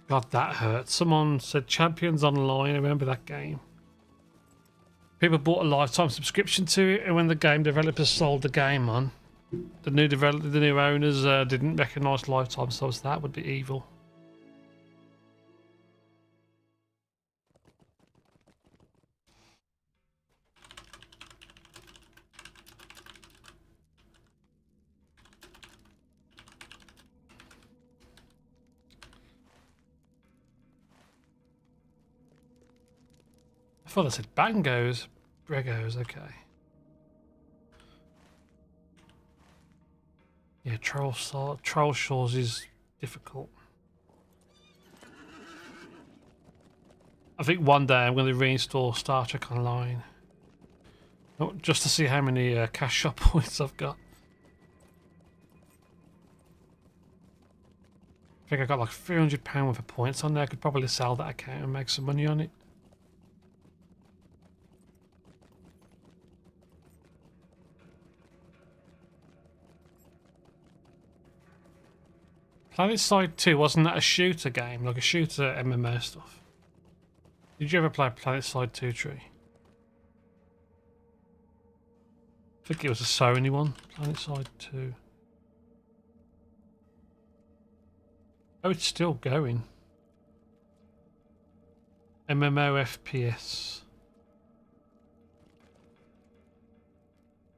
God, that hurt. Someone said Champions Online. I remember that game. People bought a lifetime subscription to it, and when the game developers sold the game on, the new owners didn't recognise lifetime subs. That would be evil. I thought I said bangos. Bregos, okay. Yeah, Troll Shores is difficult. I think one day I'm going to reinstall Star Trek Online. Just to see how many cash shop points I've got. I think I got like £300 worth of points on there. I could probably sell that account and make some money on it. PlanetSide 2, wasn't that a shooter game? Like a shooter MMO stuff? Did you ever play PlanetSide 2 Tree? I think it was a Sony one. PlanetSide 2. Oh, it's still going. MMO FPS.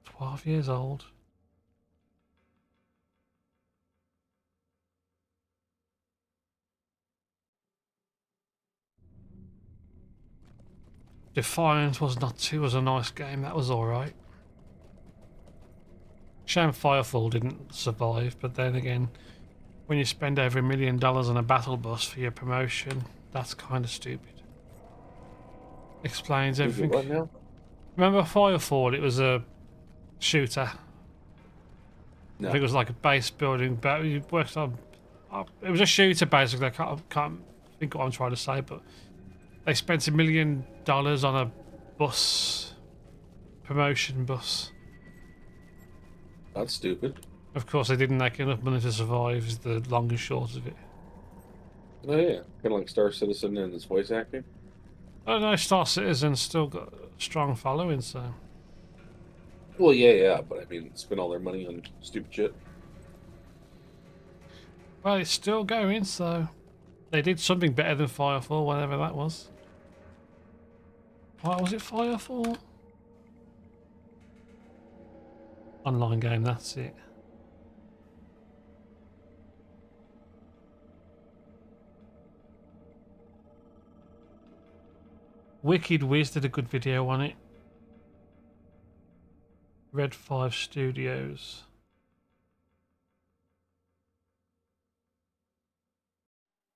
12 years old. Defiance was a nice game. That was all right. Shame Firefall didn't survive, but then again, when you spend over $1 million on a battle bus for your promotion, that's kind of stupid. Explains everything. What now? Remember Firefall? It was a shooter. No. I think it was like a base building, but you worked on. It was a shooter basically. I can't think what I'm trying to say, but they spent $1 million on a bus, promotion bus. That's stupid. Of course, they didn't make enough money to survive. Is the long and short of it. Oh yeah, kind of like Star Citizen and his voice acting. I don't know. Star Citizen's still got a strong following, so. Well, yeah, but I mean, spend all their money on stupid shit. Well, it's still going, so they did something better than Firefall, whatever that was. What was it, Firefall? Online game, that's it. Wicked Wiz did a good video on it. Red 5 Studios.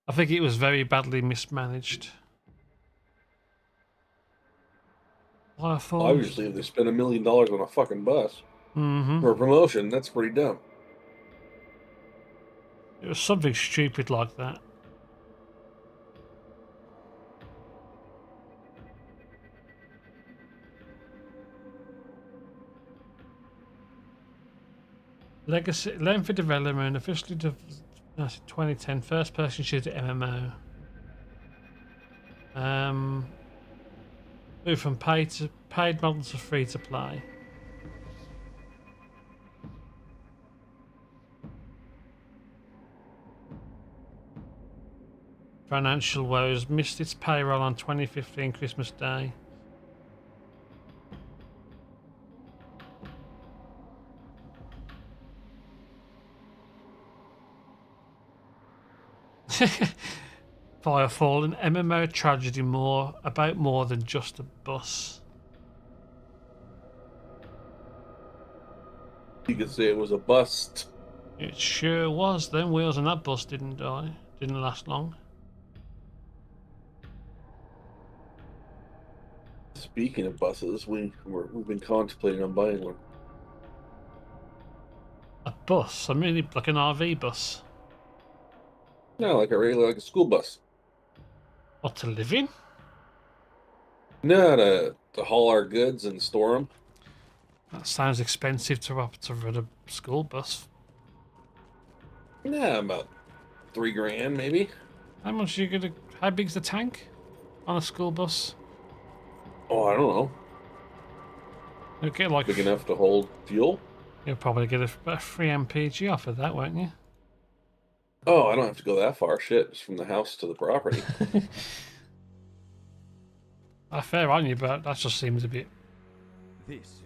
I think it was very badly mismanaged. Obviously, if they spend $1 million on a fucking bus for a promotion, that's pretty dumb. It was something stupid like that. Legacy, lengthy development, officially 2010, first person shooter MMO. Moved from paid model to free to play. Financial woes, missed its payroll on 2015 Christmas Day. Firefall, an MMO tragedy about more than just a bus. You could say it was a bust. It sure was. Them wheels on that bus didn't die. Didn't last long. Speaking of buses, we've been contemplating on buying one. A bus? I mean, like an RV bus. No, like a school bus. What, to live in? No, to haul our goods and store them. That sounds expensive to run a school bus. Yeah, about $3,000 maybe. How much are you gonna? How big's the tank on a school bus? Oh, I don't know. You'll get like big enough to hold fuel. You'll probably get a free MPG off of that, won't you? Oh, I don't have to go that far. Shit, it's from the house to the property. Fair on you, but that just seems a bit.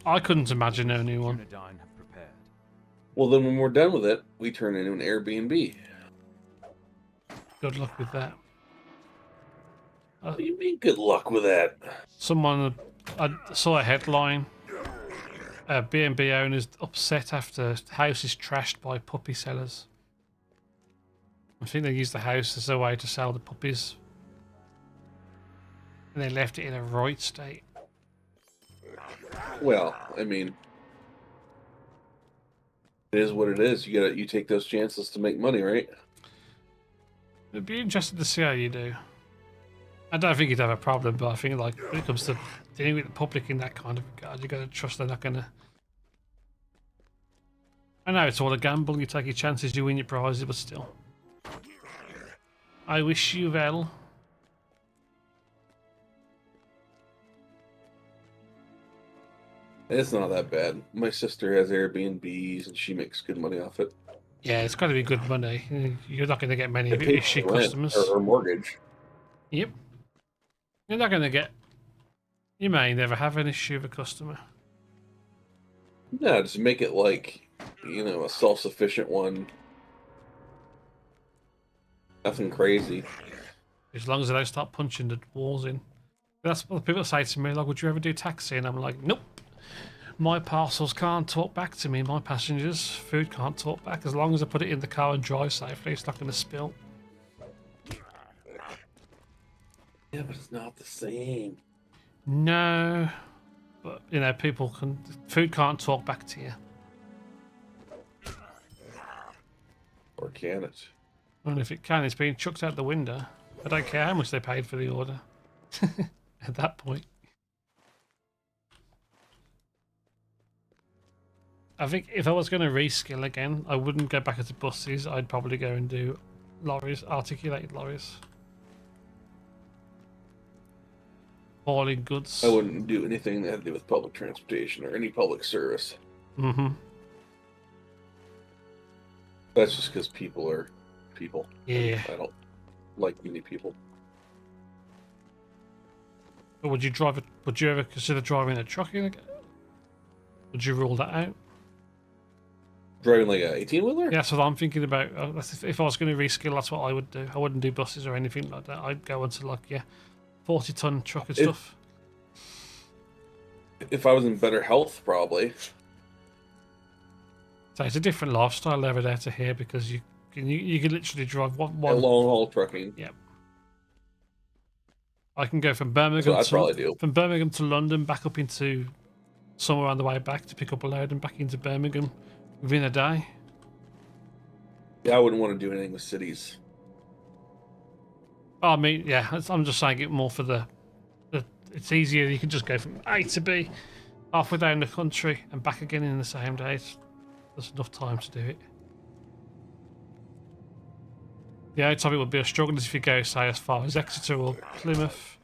I couldn't imagine owning one. Well, then when we're done with it, we turn it into an Airbnb. Good luck with that. What do you mean, good luck with that? Someone, I saw a headline. B&B owners upset after house is trashed by puppy sellers. I think they used the house as a way to sell the puppies. And they left it in a right state. Well, I mean, it is what it is. You take those chances to make money, right? It'd be interesting to see how you do. I don't think you'd have a problem, but I think like when it comes to dealing with the public in that kind of regard, you got to trust they're not gonna. I know it's all a gamble. You take your chances, you win your prizes, but still. I wish you well. It's not that bad. My sister has Airbnbs and she makes good money off it. Yeah, it's got to be good money. You're not going to get many issue customers. Or mortgage. Yep. You're not going to get. You may never have an issue with a customer. No, just make it like, a self-sufficient one. Nothing crazy. As long as they don't start punching the walls in. That's what people say to me, like, would you ever do taxi? And I'm like, nope. My parcels can't talk back to me. My passengers' food can't talk back. As long as I put it in the car and drive safely, it's not going to spill. Yeah, but it's not the same. No, but you know, food can't talk back to you. Or can it? And if it can, it's being chucked out the window. I don't care how much they paid for the order. At that point. I think if I was going to reskill again, I wouldn't go back into buses. I'd probably go and do lorries, articulated lorries. Hauling goods. I wouldn't do anything that had to do with public transportation or any public service. Mm-hmm. That's just because people are people. Yeah. I don't like many people. But would you ever consider driving a truck in again? Would you rule that out? Driving like a 18-wheeler? Yeah, that's what I'm thinking about. If I was going to reskill, that's what I would do. I wouldn't do buses or anything like that. I'd go into 40-ton truck and stuff. If I was in better health, probably. So it's a different lifestyle over there to here because you can literally drive one long haul trucking. Yep. I can go from Birmingham to London, back up into somewhere on the way back to pick up a load and back into Birmingham within a day. Yeah, I wouldn't want to do anything with cities. I mean, yeah, I'm just saying it more for the it's easier. You can just go from A to B, halfway down the country and back again in the same day. There's enough time to do it. The only time it would be a struggle is if you go, say, as far as Exeter or Plymouth,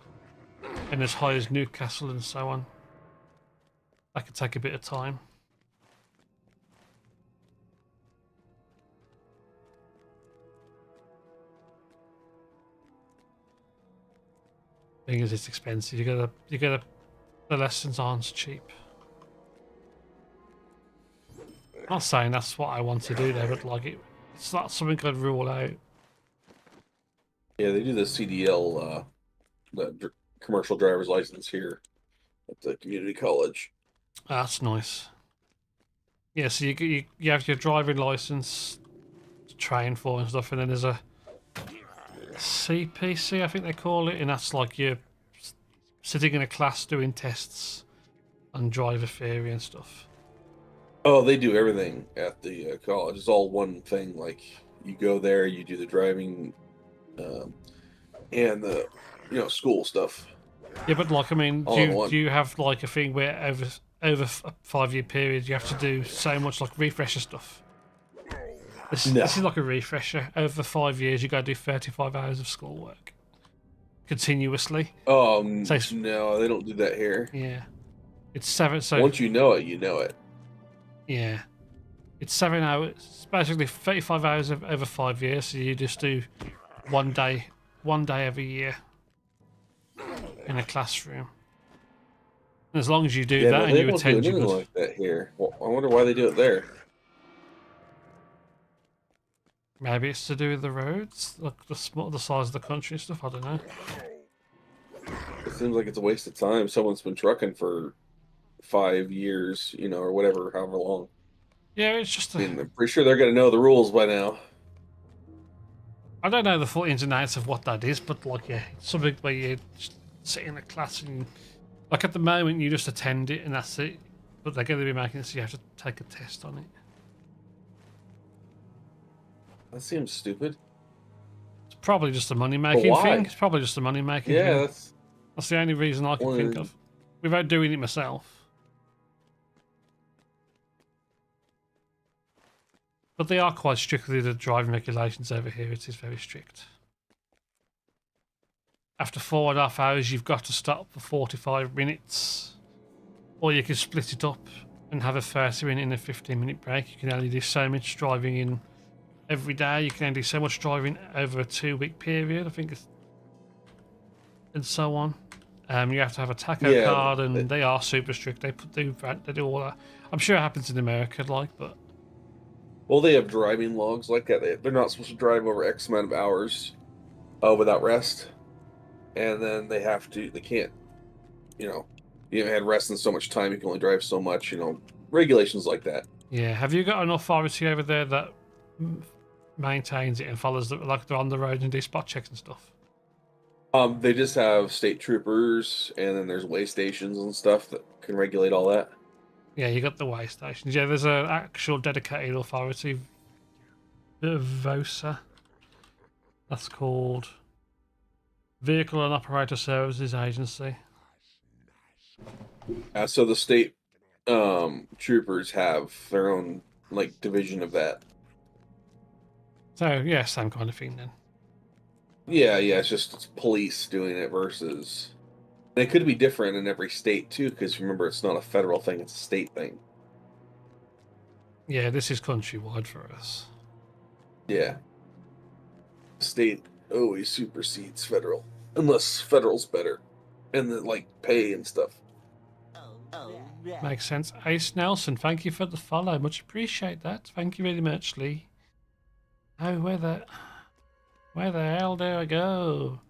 and as high as Newcastle and so on. That could take a bit of time. Thing is, it's expensive. The lessons aren't cheap. I'm not saying that's what I want to do there, but it's not something I'd rule out. Yeah, they do the CDL, the commercial driver's license here at the community college. That's nice. Yeah, so you have your driving license to train for and stuff, and then there's a CPC, I think they call it, and that's like you're sitting in a class doing tests on driver theory and stuff. Oh, they do everything at the college. It's all one thing. Like, you go there, you do the driving, and the school stuff. Yeah, but I mean, do you have a thing where over a 5-year period you have to do so much refresher stuff? This is like a refresher. Over 5 years, you got to do 35 hours of schoolwork continuously. Oh, no, they don't do that here. Yeah, it's 7. So once you know it, you know it. Yeah, it's 7 hours. It's basically 35 hours over 5 years. So you just do one day every year in a classroom. And as long as you do that and you attend, you don't like that here. Well, I wonder why they do it there. Maybe it's to do with the roads, like the size of the country and stuff. I don't know. It seems like it's a waste of time. Someone's been trucking for 5 years, or whatever, however long. Yeah, it's just. I'm pretty sure they're going to know the rules by now. I don't know the full ins and outs of what that is, but it's something where you just sit in a class and, at the moment, you just attend it and that's it. But they're going to be making it so you have to take a test on it. That seems stupid. It's probably just a money-making thing. It's probably just a money-making thing. Yeah, that's the only reason I can think of. Without doing it myself. But they are quite strict with the driving regulations over here. It is very strict. After 4.5 hours, you've got to stop for 45 minutes. Or you can split it up and have a 30-minute and a 15-minute break. You can only do so much driving in every day. You can only do so much driving over a 2-week period, I think. And so on. You have to have a taco card, and they are super strict. They do all that. I'm sure it happens in America, but. Well, they have driving logs like that. They're not supposed to drive over X amount of hours without rest. And then they can't, you haven't had rest in so much time, you can only drive so much, regulations like that. Yeah, have you got an authority over there that maintains it and follows they're on the road and do spot checks and stuff? They just have state troopers, and then there's way stations and stuff that can regulate all that. Yeah, you got the way stations. Yeah, there's an actual dedicated authority, VOSA. That's called Vehicle and Operator Services Agency. So the state troopers have their own like division of that. So yeah, same kind of thing then. Yeah, it's just police doing it versus. And it could be different in every state too, because remember, it's not a federal thing; it's a state thing. Yeah, this is countrywide for us. Yeah. State always supersedes federal, unless federal's better, and the like pay and stuff. Makes sense. Ace Nelson, thank you for the follow. Much appreciate that. Thank you very much, Lee. Oh, where the hell do I go?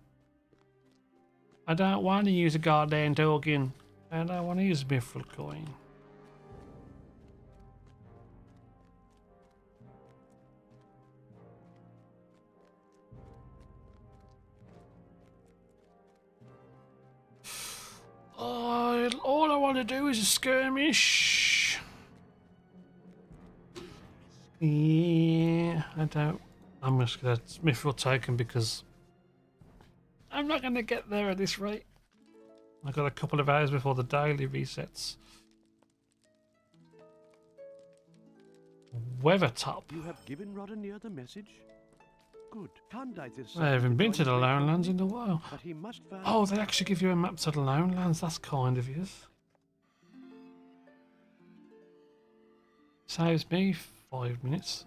I don't want to use a goddamn token. I don't want to use a Mithril coin. Oh, all I want to do is a skirmish. Yeah, I don't. I'm just gonna Mithril token because I'm not gonna get there at this rate. I got a couple of hours before the daily resets. Weathertop. You have given Roddenir the message? Good. Candace is I haven't been to the Lone Lands in a while. But he must find... Oh, they actually give you a map to the Lone Lands. That's kind of yours. Saves me 5 minutes.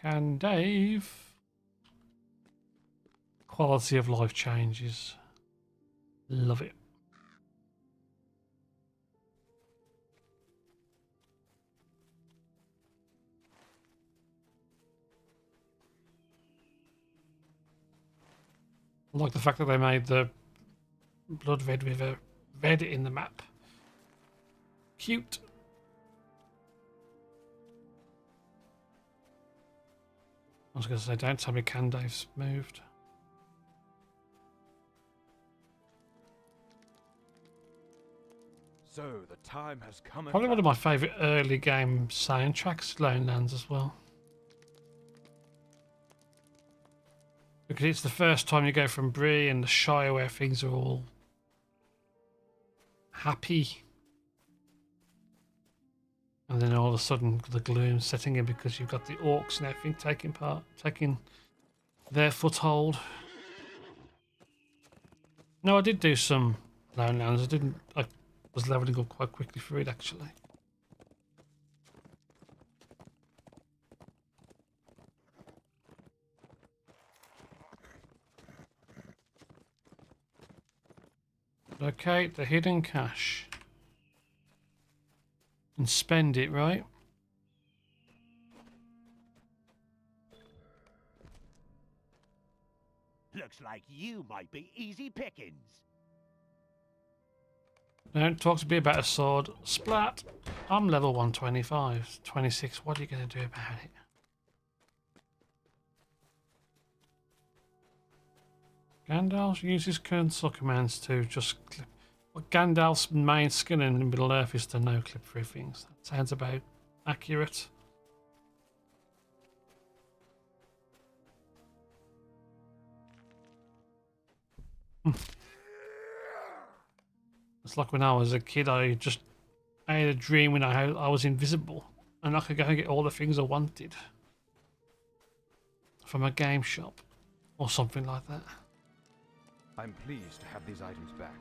Can Dave? Quality of life changes. Love it. I like the fact that they made the Blood Red River red in the map. Cute. I was going to say, don't tell me Candave's moved. So the time has come. Probably one of my favourite early game soundtracks, Lone Lands as well. Because it's the first time you go from Bree and the Shire where things are all happy. And then all of a sudden the gloom setting in because you've got the orcs and everything taking their foothold. No, I did do some Lone Lands. I was leveling up quite quickly for it actually. Locate the hidden cache. And spend it, right? Looks like you might be easy pickings. Don't talk to me about a sword. Splat! I'm level 125. 26. What are you going to do about it? Gandalf uses console commands to just clip. What Gandalf's main skill in Middle Earth is to no clip through things. That sounds about accurate. It's like when I was a kid, I had a dream when I was invisible and I could go and get all the things I wanted from a game shop or something like that. I'm pleased to have these items back.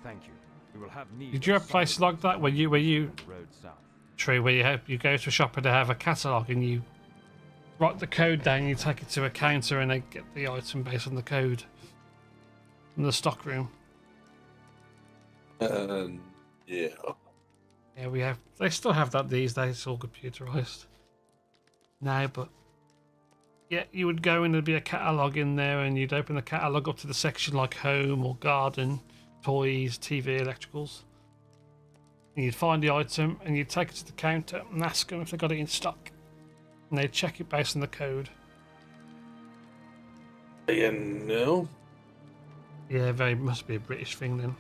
Thank you. We will have need. Did you have places like that where you road south. True, where you go to a shop and they have a catalogue and you write the code down, you take it to a counter and they get the item based on the code from the stock room? Yeah. Yeah, they still have that these days. It's all computerized now, but yeah, you would go and there'd be a catalogue in there and you'd open the catalogue up to the section like home or garden, toys, TV, electricals. And you'd find the item and you'd take it to the counter and ask them if they got it in stock. And they check it based on the code. Yeah, no. Yeah, very must be a British thing then.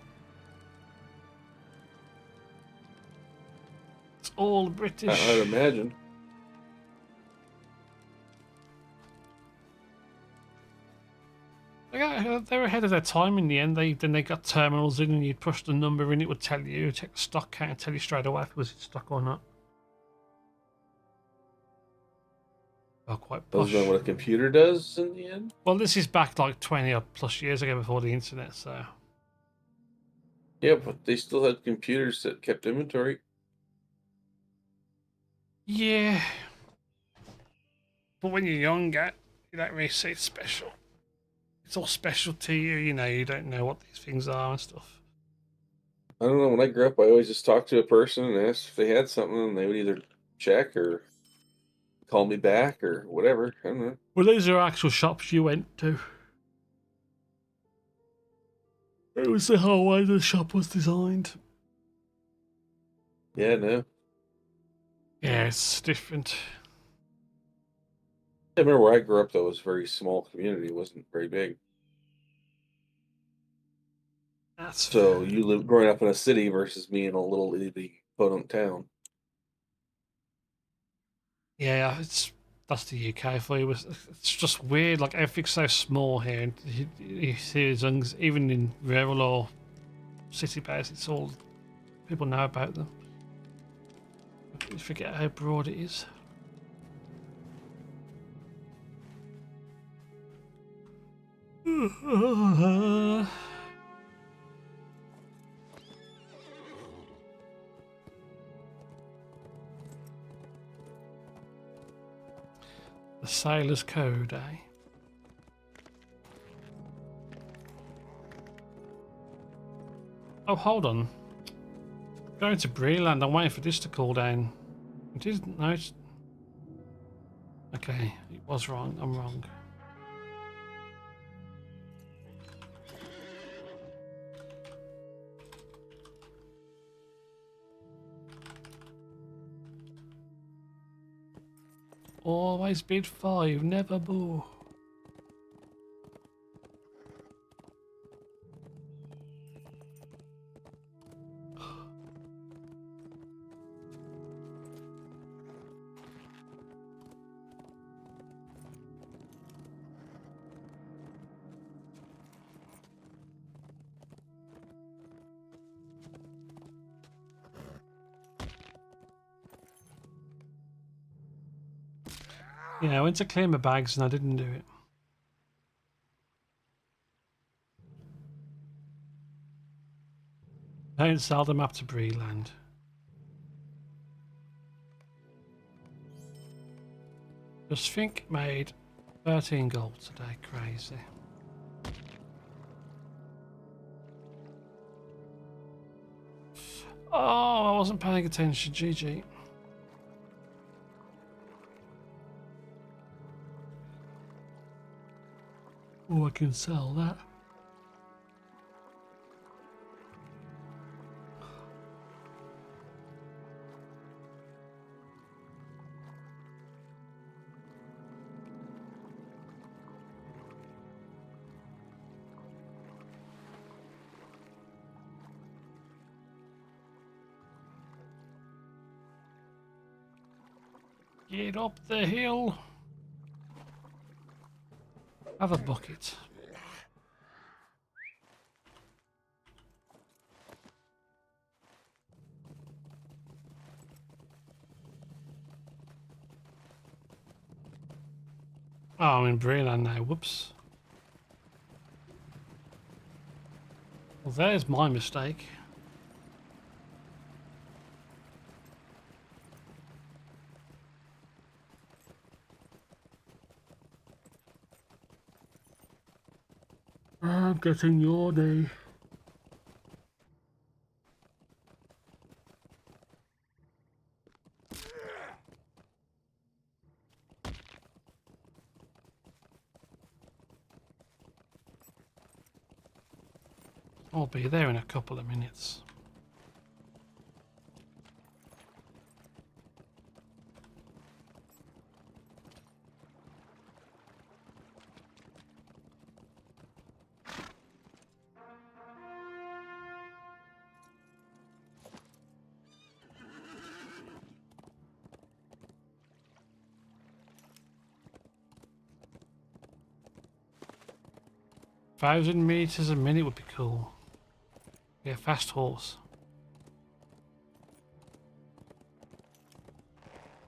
It's all British. I'd imagine. They were ahead of their time in the end. Then they got terminals in, and you'd push the number in, it would tell you, check the stock count, and tell you straight away if it was in stock or not. Oh, quite posh. Isn't that what a computer does in the end? Well, this is back like 20 or plus years ago before the internet, so. Yeah, but they still had computers that kept inventory. Yeah. But when you're younger, you don't really see it special. It's all special to you, you know, you don't know what these things are and stuff. I don't know. When I grew up, I always just talked to a person and asked if they had something, and they would either check or call me back or whatever. I don't know. Well, these are actual shops you went to. It was the whole way the shop was designed. Yeah, no. Yeah, it's different. I remember where I grew up, though, it was a very small community. It wasn't very big. That's so you live growing up in a city versus me in a little itty podunk town. Yeah, that's the UK for you. It's just weird. Like everything's so small here, and you see things even in rural or city base. It's all people know about them. You forget how broad it is. The Sailor's Code, eh? Oh, hold on. Going to Breland, I'm waiting for this to cool down. It isn't, no, it's... Okay, it was wrong, I'm wrong. Always bid 5, never bore. Yeah, I went to clear my bags and I didn't do it. Don't sell them up to Breland. Just think made 13 gold today, crazy. Oh, I wasn't paying attention, GG. Oh, I can sell that. Get up the hill. Have a bucket. Oh, I'm in Breland now. Whoops. Well, there's my mistake. I'm getting your day. I'll be there in a couple of minutes. 1,000 meters a minute would be cool. Yeah, fast horse.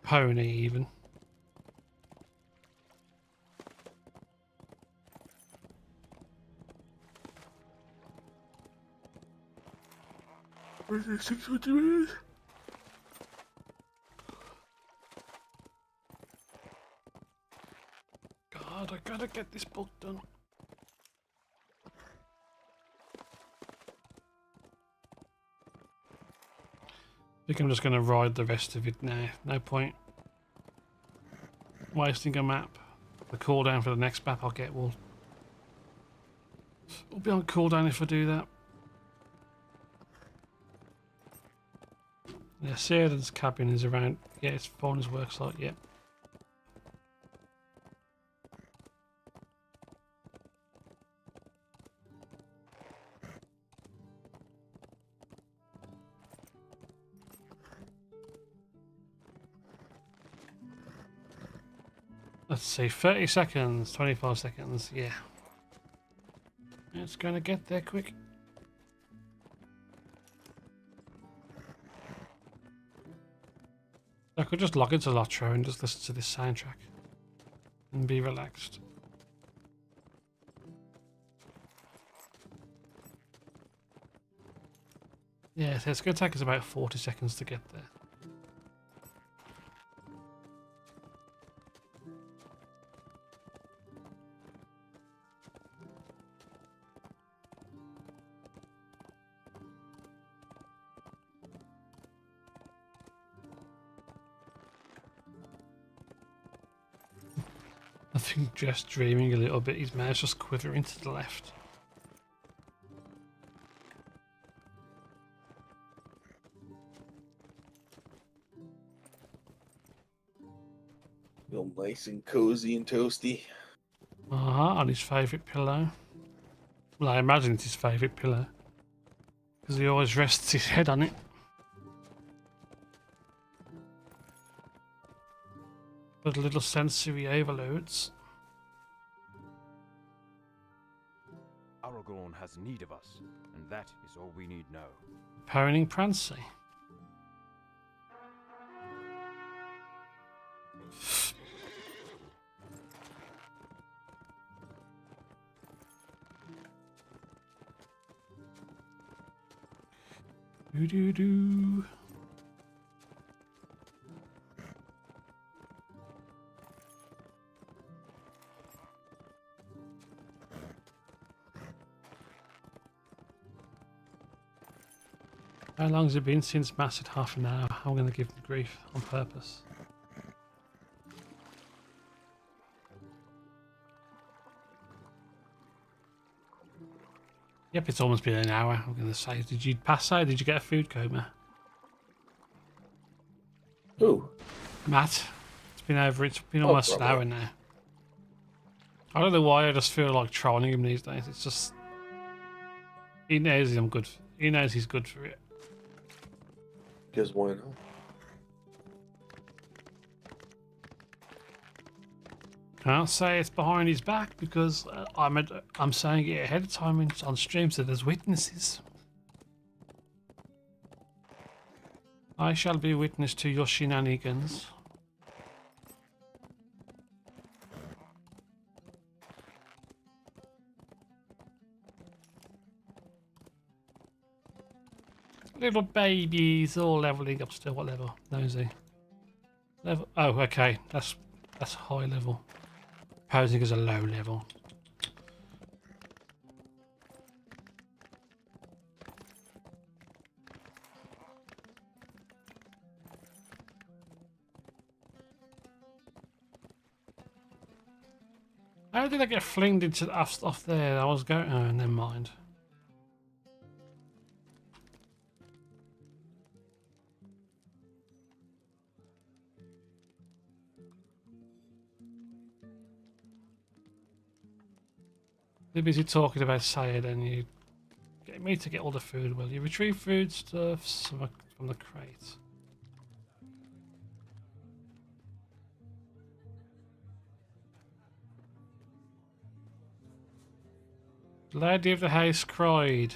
Pony even. Where's the 600 meters? God, I gotta get this book done. I think I'm just gonna ride the rest of it now. No point wasting a map. The cooldown for the next map I'll get will be on cooldown if I do that. Yeah, Sheridan's cabin is around. Yeah, it's phone his work site. Yeah. Let's see, 30 seconds, 25 seconds, yeah. It's gonna get there quick. I could just log into LOTRO and just listen to this soundtrack and be relaxed. Yeah, so it's gonna take us about 40 seconds to get there. I think just dreaming a little bit, his mouse just quivering to the left. Feel nice and cozy and toasty. On his favourite pillow. Well, I imagine it's his favourite pillow. Because he always rests his head on it. But little sensory overloads. Aragorn has need of us, and that is all we need now. Poning Prancy. Do. How long has it been since Mass at half an hour? I'm going to give him grief on purpose. Yep, it's almost been an hour, I'm going to say. Did you pass out? Did you get a food coma? Who? Matt. It's been almost an hour now. I don't know why, I just feel like trolling him these days. It's just... He knows I'm good. He knows he's good for it. Because why not? Can't say it's behind his back because I'm saying it ahead of time on stream so there's witnesses. I shall be witness to your shenanigans. Little babies all leveling up still. What level? Nosy. Level. Oh, okay. That's high level. Posing as a low level. How did I get flinged into off there? I was going. Oh, never mind. You're busy talking about Sayed and you get me to get all the food. Will you retrieve food stuffs from the crate? Lady of the house cried.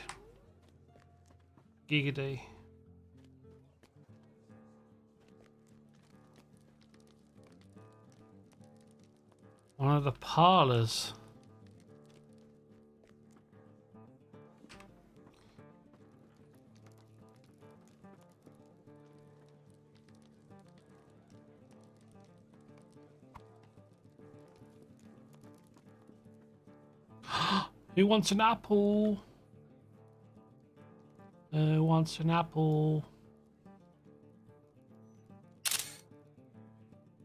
Giggity. One of the parlours. Who wants an apple? Who wants an apple?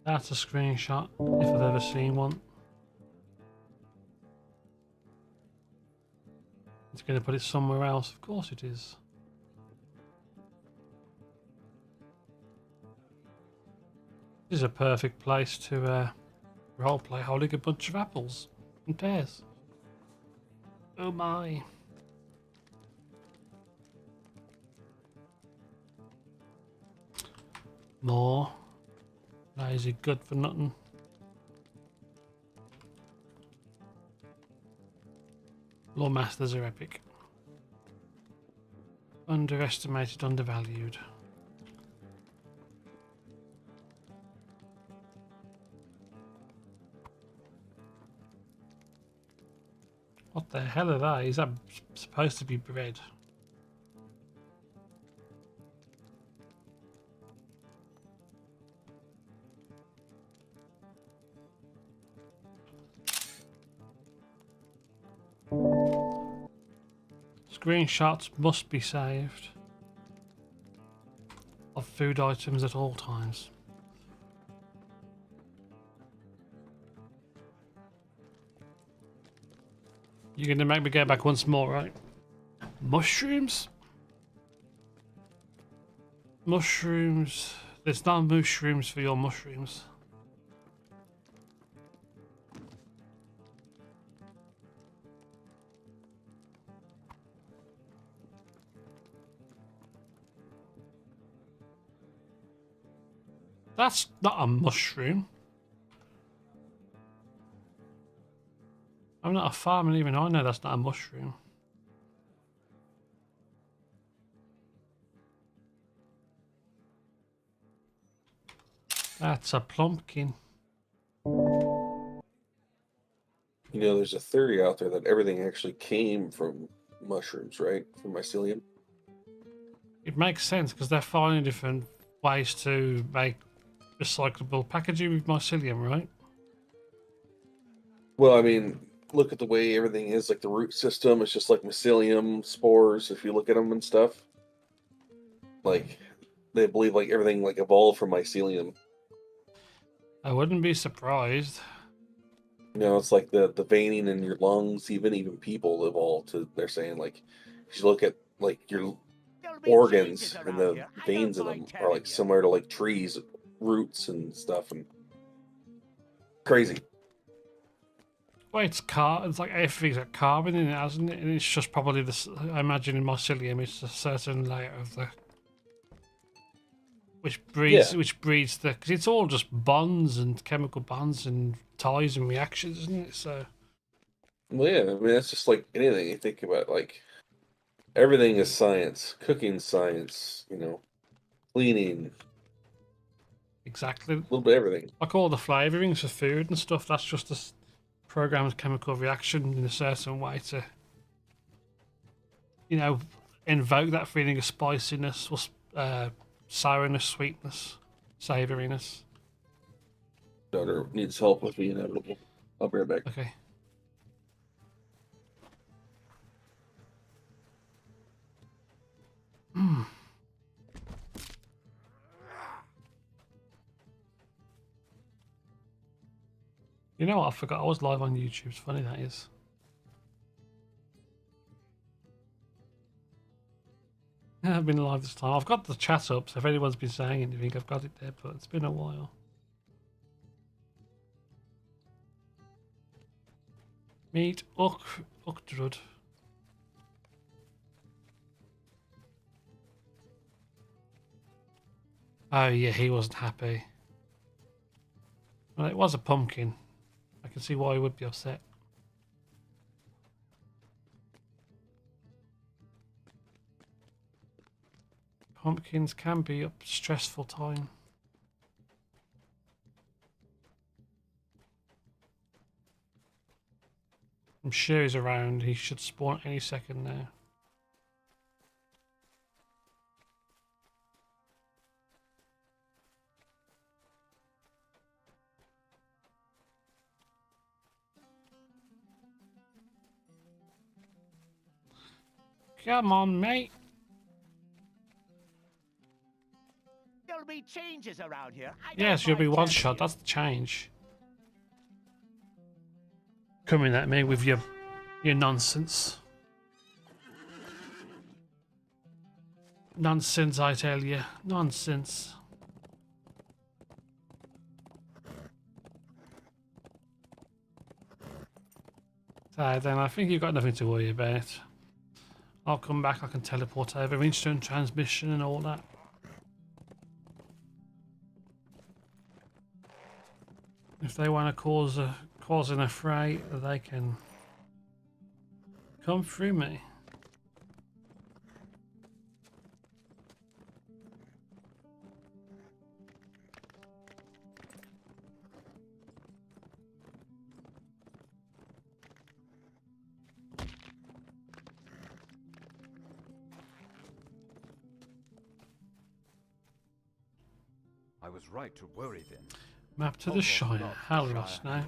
That's a screenshot, if I've ever seen one. It's going to put it somewhere else. Of course it is. This is a perfect place to roleplay holding a bunch of apples and pears. Oh my. More. Lazy good for nothing. Law masters are epic. Underestimated, undervalued. What the hell are they? Is that supposed to be bread? Screenshots must be saved of food items at all times. You're gonna make me go back once more, right? Mushrooms? Mushrooms. There's no mushrooms for your mushrooms. That's not a mushroom. I'm not a farmer, and even I know that's not a mushroom. That's a plumpkin. You know, there's a theory out there that everything actually came from mushrooms, right? From mycelium. It makes sense because they're finding different ways to make recyclable packaging with mycelium, right? Well, I mean, look at the way everything is, like the root system. It's just like mycelium spores. If you look at them and stuff, like they believe like everything like evolved from mycelium. I wouldn't be surprised. You know, it's like the veining in your lungs, even people evolved to. They're saying like, if you look at like your organs and the veins in them are like similar to like trees, roots and stuff, and crazy. Well, it's like everything's got carbon in it, hasn't it? And it's just probably this. I imagine in mycelium, it's a certain layer of the which breeds the, because it's all just bonds and chemical bonds and ties and reactions, isn't it? So. Well, yeah, I mean that's just like anything you think about. Like everything is science, cooking science, you know, cleaning. Exactly. A little bit of everything. Like all the flavorings for food and stuff. That's just a programmed chemical reaction in a certain way to, you know, invoke that feeling of spiciness or sourness, sweetness, savouriness. Daughter needs help with the inevitable. I'll be right back. Okay. You know what? I forgot I was live on YouTube. It's funny that is. I've been live this time. I've got the chat up, so if anyone's been saying anything, I've got it there, but it's been a while. Meet Uktrud. Oh yeah, he wasn't happy. Well, it was a pumpkin. I can see why he would be upset. Pumpkins can be a stressful time. I'm sure he's around. He should spawn any second now. Come on, mate. There'll be changes around here. Yes, you'll be one shot. That's the change. Coming at me with your nonsense. Nonsense, I tell you. Nonsense. So then I think you've got nothing to worry about. I'll come back, I can teleport over, instant transmission and all that. If they want to cause an affray, they can come through me. I was right to worry then. Map to the Shire, Halros now.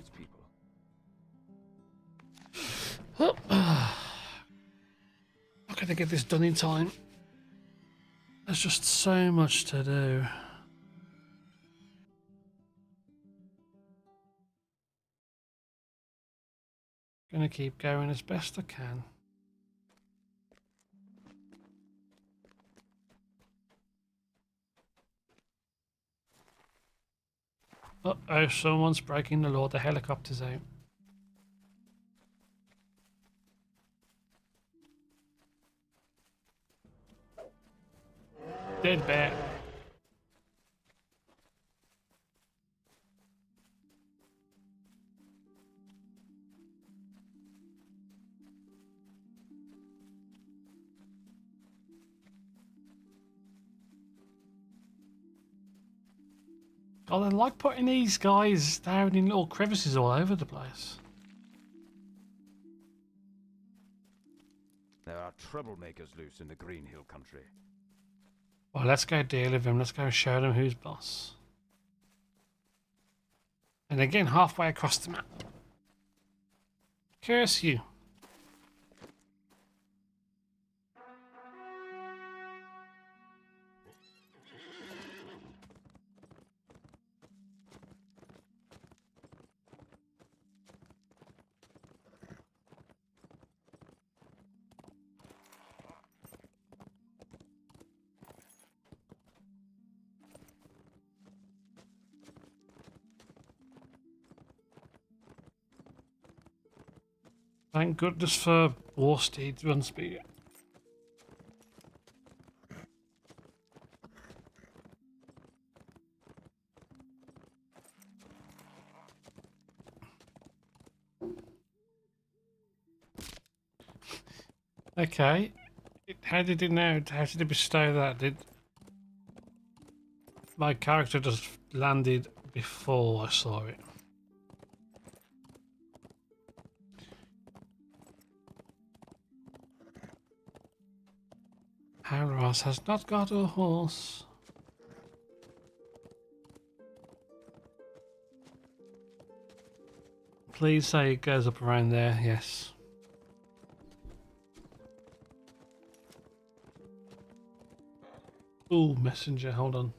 How can I get this done in time? There's just so much to do. Gonna keep going as best I can. Uh-oh, someone's breaking the law. The helicopter's out. Dead bear. God, I like putting these guys down in little crevices all over the place. There are troublemakers loose in the Green Hill country. Well, let's go deal with them. Let's go show them who's boss. And again, halfway across the map. Curse you. Thank goodness for war steed run speed. Okay. How did it know? How did it bestow that? Did my character just landed before I saw it? Halros has not got a horse. Please say it goes up around there, yes. Ooh, messenger, hold on.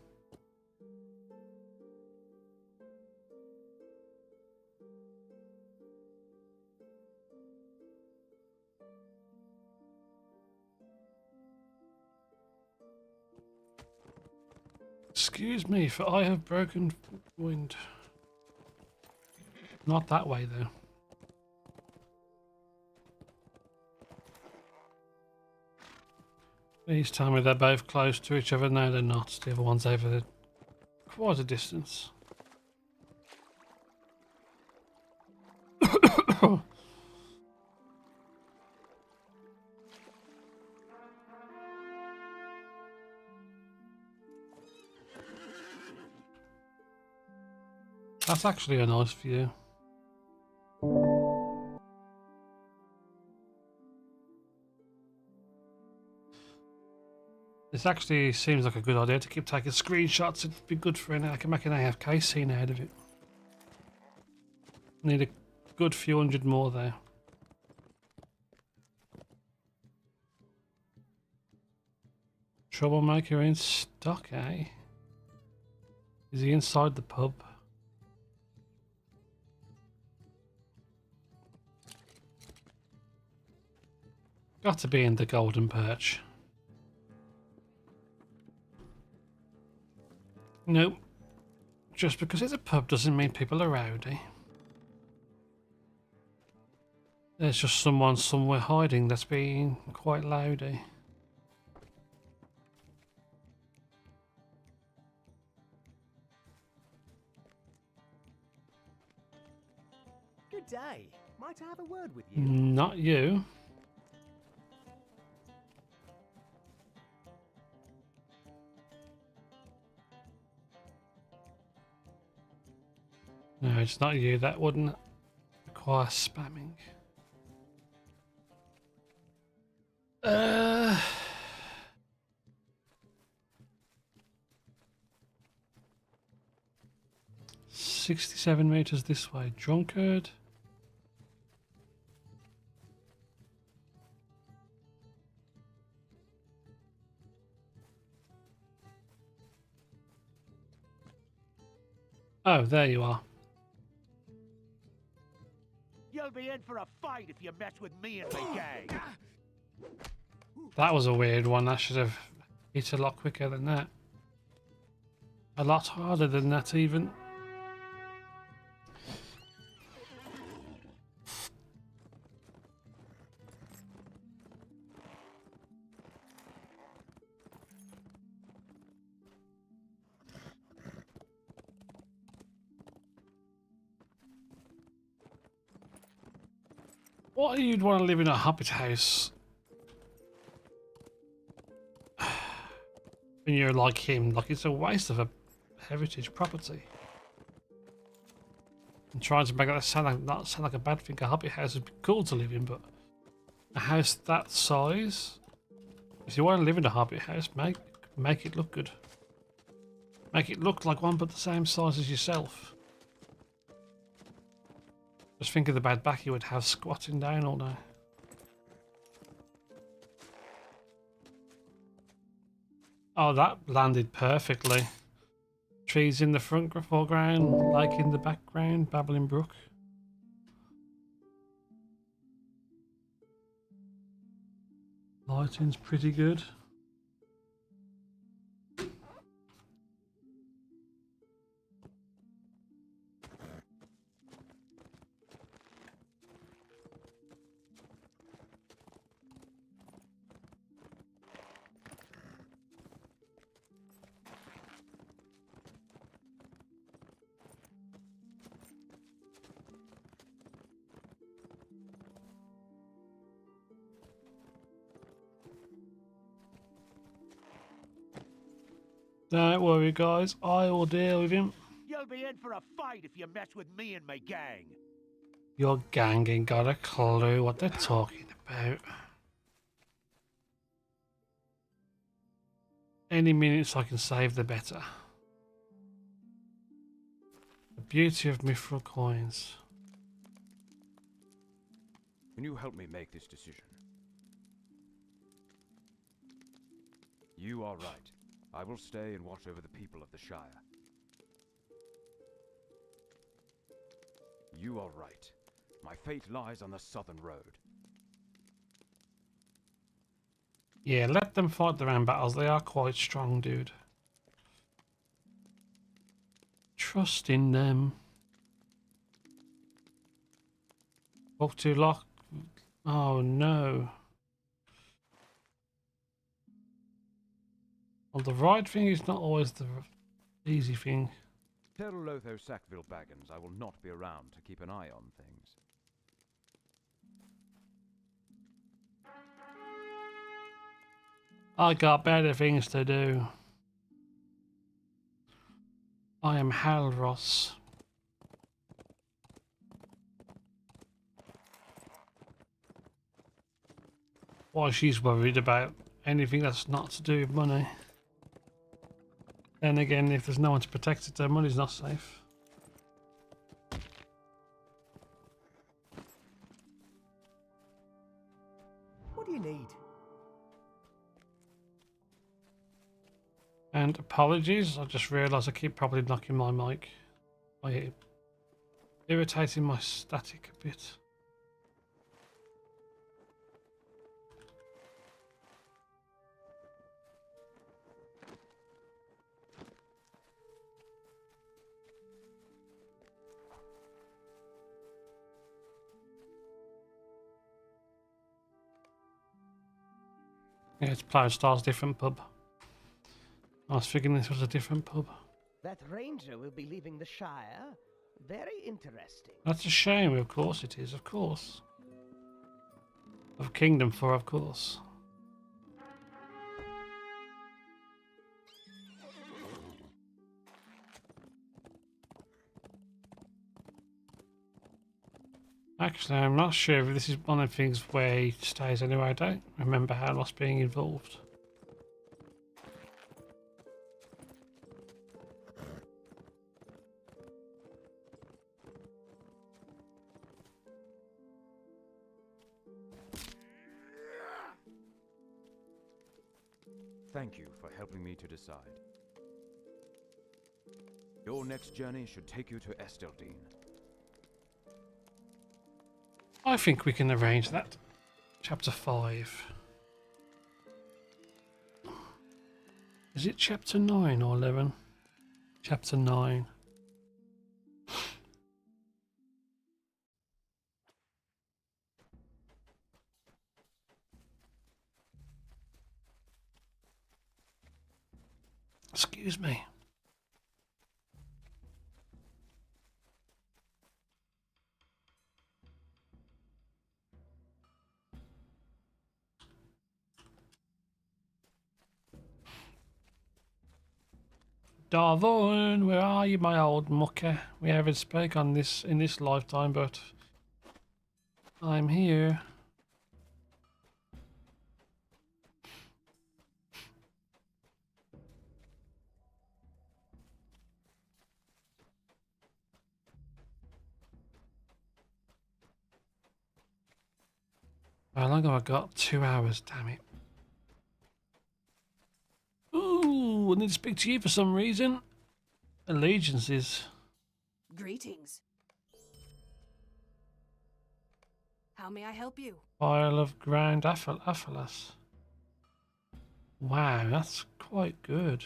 Excuse me, for I have broken wind. Not that way, though. Please tell me they're both close to each other. No, they're not. The other one's over there. Quite a distance. That's actually a nice view. This actually seems like a good idea to keep taking screenshots. It'd be good for I can make an AFK scene out of it. Need a good few hundred more there. Troublemaker in stock, eh? Is he inside the pub? Got to be in the Golden Perch. Nope. Just because it's a pub doesn't mean people are rowdy. There's just someone somewhere hiding that's being quite loudy. Good day. Might I have a word with you? Not you. No, it's not you. That wouldn't require spamming. 67 meters this way, drunkard. Oh, there you are. You'll be in for a fight if you mess with me and my gang. That was a weird one. I should have hit a lot quicker than that. A lot harder than that even. Why you'd want to live in a hobbit house when you're like him? Like, it's a waste of a heritage property. I'm trying to make that not sound like a bad thing. A hobbit house would be cool to live in, but a house that size, if you want to live in a hobbit house, make it look good. Make it look like one but the same size as yourself. Just think of the bad back you would have squatting down all day. Oh, that landed perfectly. Trees in the foreground, lake in the background, babbling brook. Lighting's pretty good. Don't worry, guys. I will deal with him. You'll be in for a fight if you mess with me and my gang. Your gang ain't got a clue what they're talking about. Any minutes I can save, the better. The beauty of mithril coins. Can you help me make this decision? You are right. I will stay and watch over the people of the Shire. You are right. My fate lies on the southern road. Yeah, let them fight their own battles. They are quite strong, dude. Trust in them. Walk to lock. Oh no. Well, the right thing is not always the easy thing. Tell Lotho Sackville Baggins I will not be around to keep an eye on things. I got better things to do. I am Halros. why she's worried about anything that's not to do with money. Then again, if there's no one to protect it, her money's not safe. What do you need? And apologies, I just realised I keep probably knocking my mic. Irritating my static a bit. Yeah, it's Plough Star's different pub. I was thinking this was a different pub. That ranger will be leaving the Shire. Very interesting. That's a shame, of course it is, of course. Of Kingdom 4, of course. Actually, I'm not sure if this is one of the things where he stays anyway. I don't remember how lost being involved. Thank you for helping me to decide. Your next journey should take you to Esteldine. I think we can arrange that. Chapter 5. Is it chapter 9 or 11? Chapter 9. Excuse me. Darvon, where are you, my old mucker? We haven't spoke on this in this lifetime, but I'm here. How long have I got? 2 hours, damn it. Ooh, I need to speak to you for some reason. Allegiances. Greetings. How may I help you? Pile of ground aphalas. Wow, that's quite good.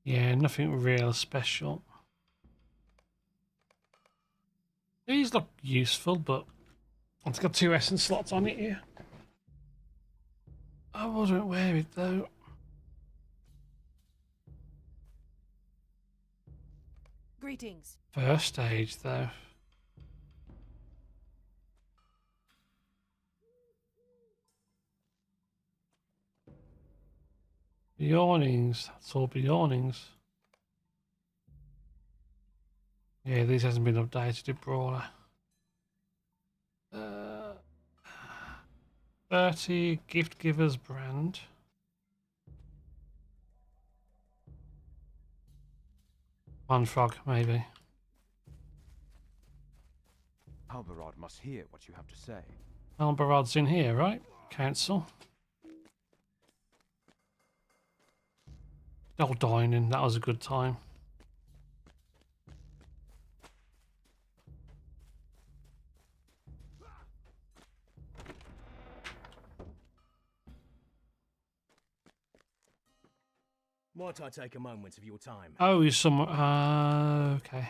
Yeah, nothing real special. These look useful, but it's got 2 essence slots on it here. I wouldn't wear it though. Greetings. First stage though. Yawnings, that's all yawnings. Yeah, these hasn't been updated to Brawler. 30 gift givers brand. One frog, maybe. Albarod must hear what you have to say. Albarod's in here, right? Council. Old dining, that was a good time. Might I take a moment of your time? Oh, he's somewhere. Okay.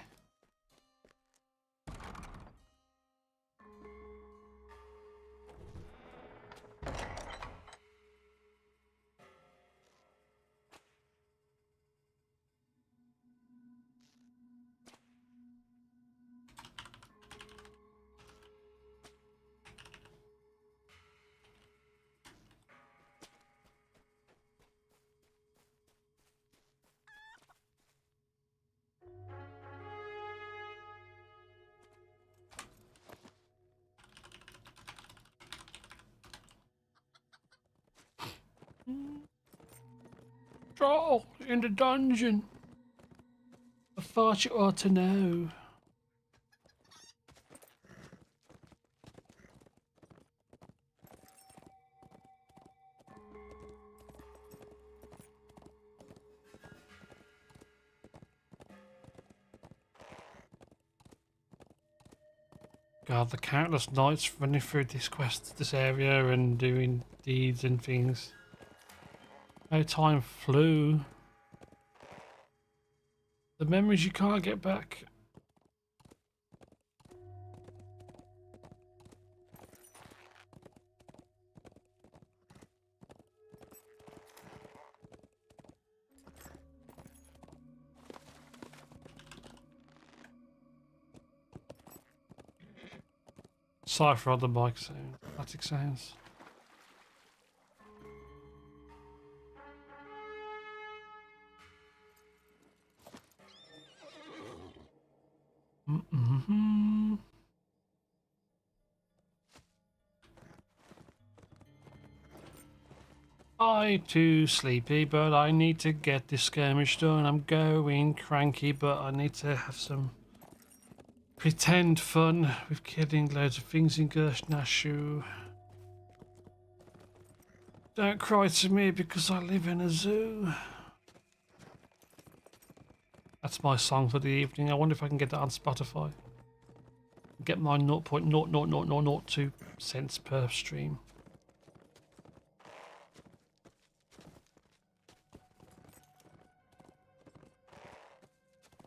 Oh, in the dungeon. I thought you ought to know. God, the countless nights running through this area and doing deeds and things. How time flew. The memories you can't get back. Cypher on the mic sound. Static sounds. Mm-hmm. I too sleepy, but I need to get this skirmish done. I'm going cranky, but I need to have some pretend fun with killing loads of things in Gershnashu. Don't cry to me because I live in a zoo. That's my song for the evening. I wonder if I can get that on Spotify. Get my 0.00002 cents per stream.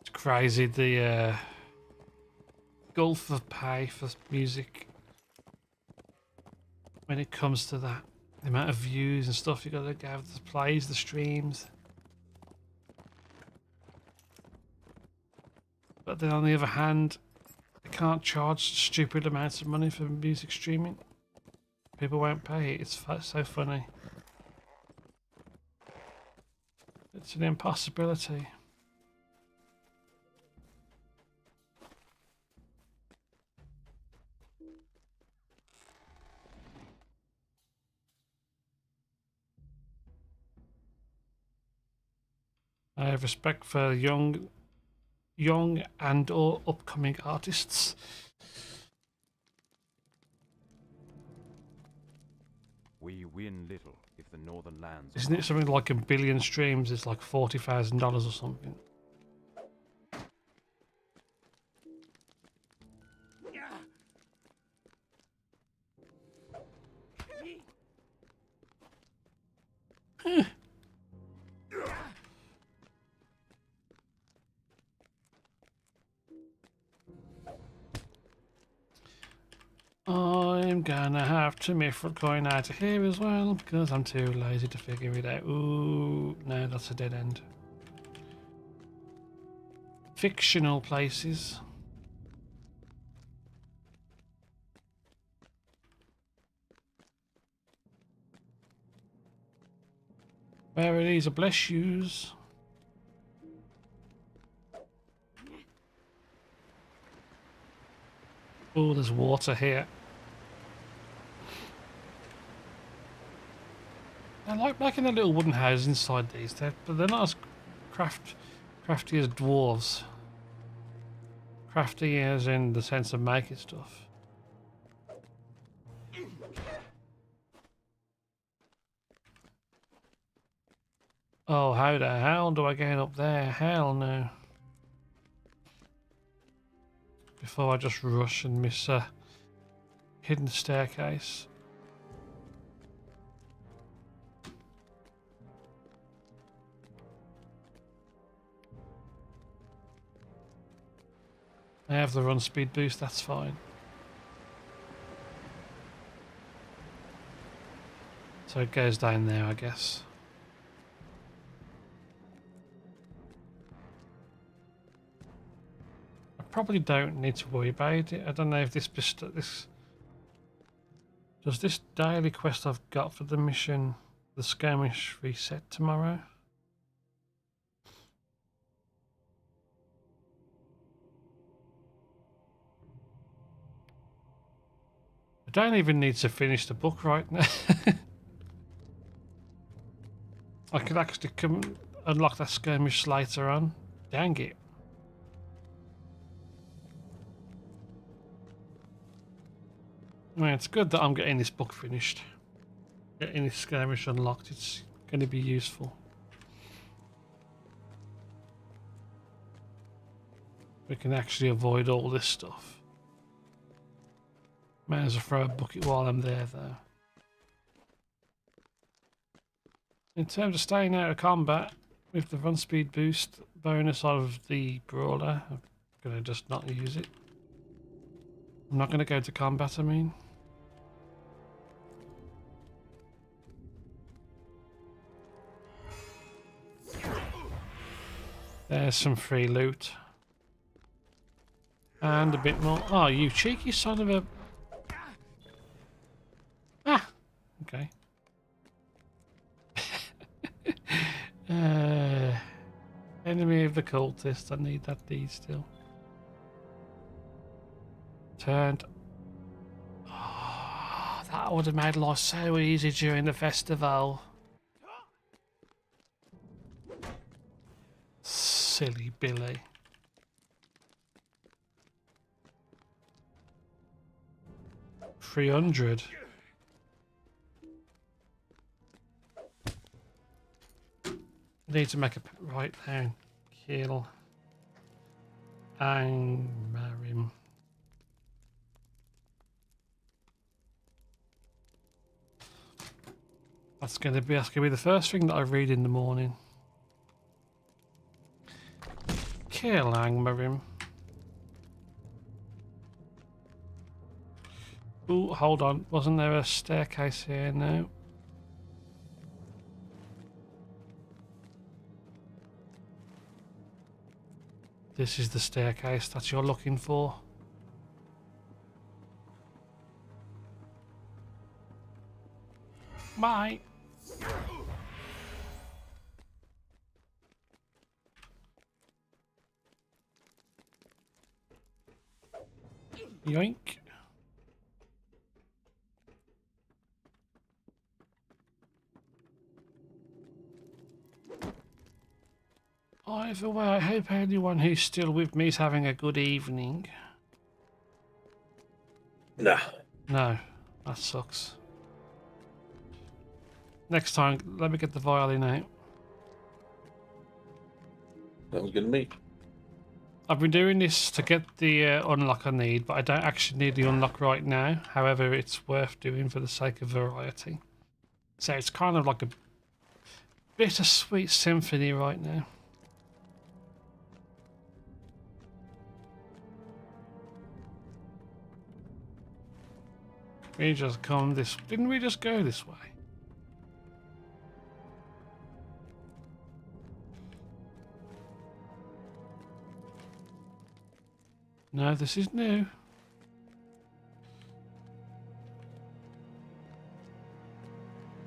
It's crazy the gulf of pay for music when it comes to that. The amount of views and stuff you gotta have, the plays, the streams. But then on the other hand, they can't charge stupid amounts of money for music streaming. People won't pay it. It's so funny. It's an impossibility. I have respect for young and or upcoming artists. We win little if the northern lands. Isn't it something like a billion streams? It's like $40,000 or something. I'm gonna have to Mithril coin out of here as well because I'm too lazy to figure it out. Ooh, no, that's a dead end. Fictional places. Where are these? Bless yous. Oh, there's water here. I like making the little wooden houses inside these, but they're not as crafty as dwarves. Crafty as in the sense of making stuff. Oh, how the hell do I get up there? Hell no. Before I just rush and miss a hidden staircase. I have the run speed boost, that's fine. So it goes down there, I guess. I probably don't need to worry about it. I don't know if this does this daily quest I've got for the mission, the skirmish, reset tomorrow? I don't even need to finish the book right now. I could actually unlock that skirmish later on. Dang it. I mean, it's good that I'm getting this book finished. Getting this skirmish unlocked, it's going to be useful. We can actually avoid all this stuff. Might as well throw a bucket while I'm there, though. In terms of staying out of combat, with the run speed boost bonus of the Brawler, I'm going to just not use it. I'm not going to go to combat, I mean. There's some free loot. And a bit more. Oh, you cheeky son of a... Ah! Okay. Enemy of the cultist. I need that deed still. Turned. Oh, that would have made life so easy during the festival. Silly Billy. $300. Need to make a right down. Kill. And marry him. That's gonna be the first thing that I read in the morning. Kill Angmarim. Ooh, hold on. Wasn't there a staircase here? No. This is the staircase that you're looking for. Bye. Yoink. Either way, I hope anyone who's still with me is having a good evening. Nah. No, that sucks. Next time, let me get the violin out. That was good to me. I've been doing this to get the unlock I need, but I don't actually need the unlock right now. However, it's worth doing for the sake of variety. So it's kind of like a bittersweet symphony right now. We just come this... Didn't we just go this way? No, this is new.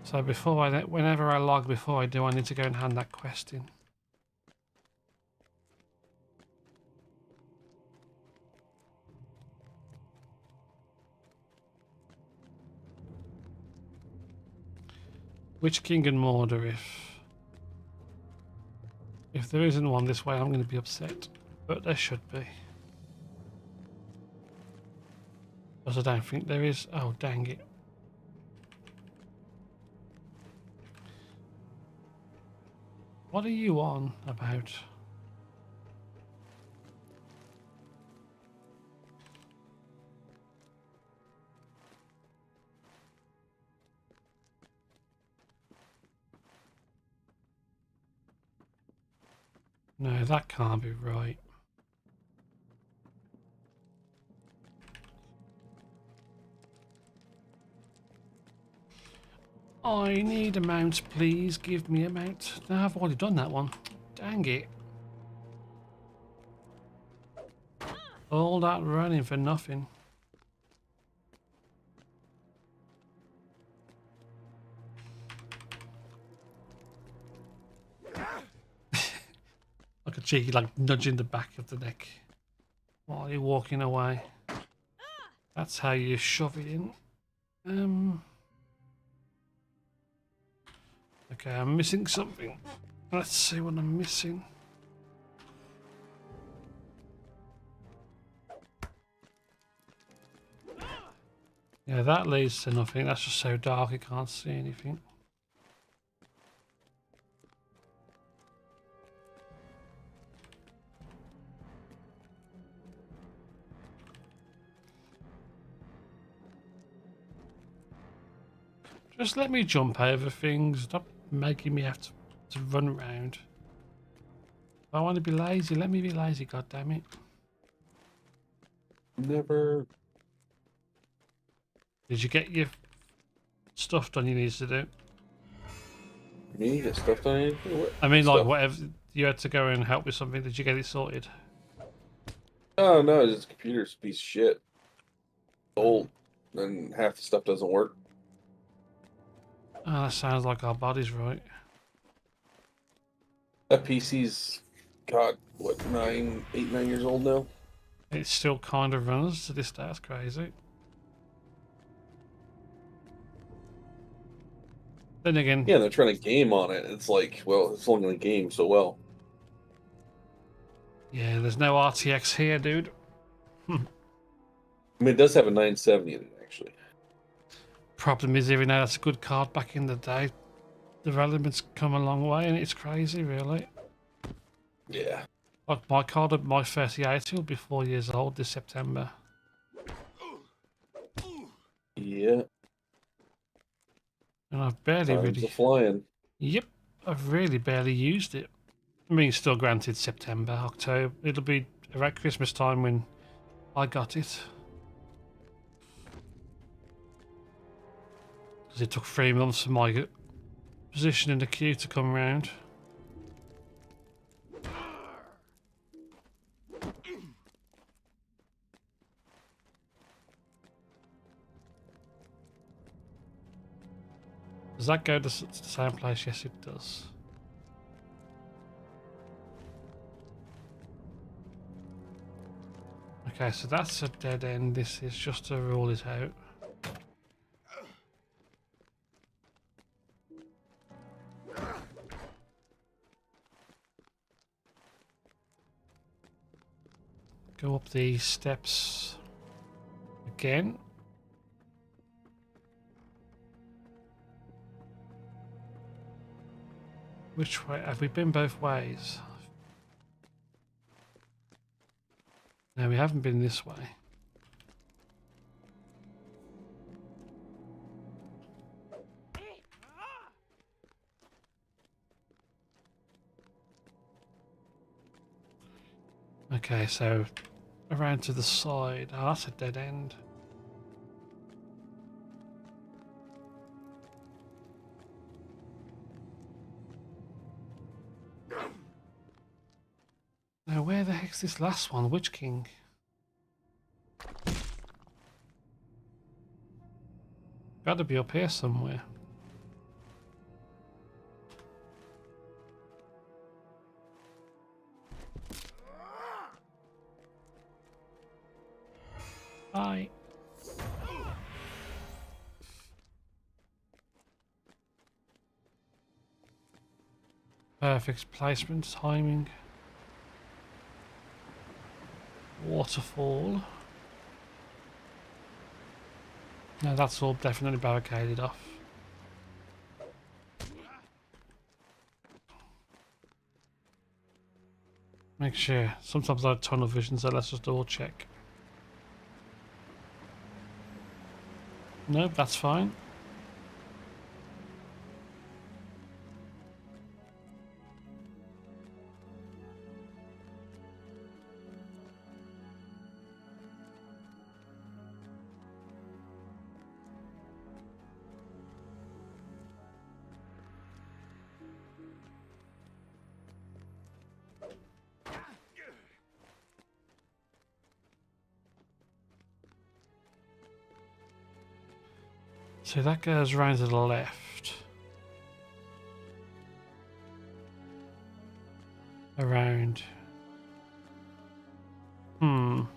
So whenever I log before I do, I need to go and hand that quest in. Which King and Mordor, if there isn't one this way, I'm going to be upset. But there should be. Because I don't think there is. Oh, dang it. What are you on about? No, that can't be right. I need a mount, please. Give me a mount. No, I've already done that one. Dang it. All that running for nothing. Like a cheeky, like nudging the back of the neck while you're walking away. That's how you shove it in. Okay, I'm missing something. Let's see what I'm missing. Yeah, that leads to nothing. That's just so dark you can't see anything. Just let me jump over things. Stop making me have to run around. If I want to be lazy, let me be lazy, goddammit. Never. Did you get your stuff done you needed to do? Me get stuff done? Anything? What I mean, like, stuff? whatever. You had to go and help with something. Did you get it sorted? Oh no, this computer's a piece of shit. Old, and half the stuff doesn't work. Oh, that sounds like our body's right. That PC's got what 9 years old now. It still kind of runs to this day. That's crazy. Then again, Yeah, they're trying to game on it. It's like, well, it's only going to game so well. yeah, there's no RTX here, dude. I mean, it does have a 970 in it, actually. Problem is, even though that's a good card back in the day, development's come a long way, and it's crazy, really. Yeah. Like my card, my 3080 will be 4 years old this September. Yeah. And I've barely Times really. are flying. Yep, I've really barely used it. I mean, still granted September, October. It'll be around Christmas time when I got it. Because it took 3 months for my position in the queue to come round. Does that go to the same place? Yes, it does. Okay, so that's a dead end. This is just to rule it out. Go up these steps again. Which way? Have we been both ways? No, we haven't been this way. Okay, so around to the side. Oh, that's a dead end. Now, where the heck's this last one? Witch King? Gotta be up here somewhere. Bye. Perfect placement, timing. Waterfall. No, that's all definitely barricaded off. Make sure. Sometimes I have tunnel vision, so let's just double check. Nope, that's fine. So that goes round to the left. Around. So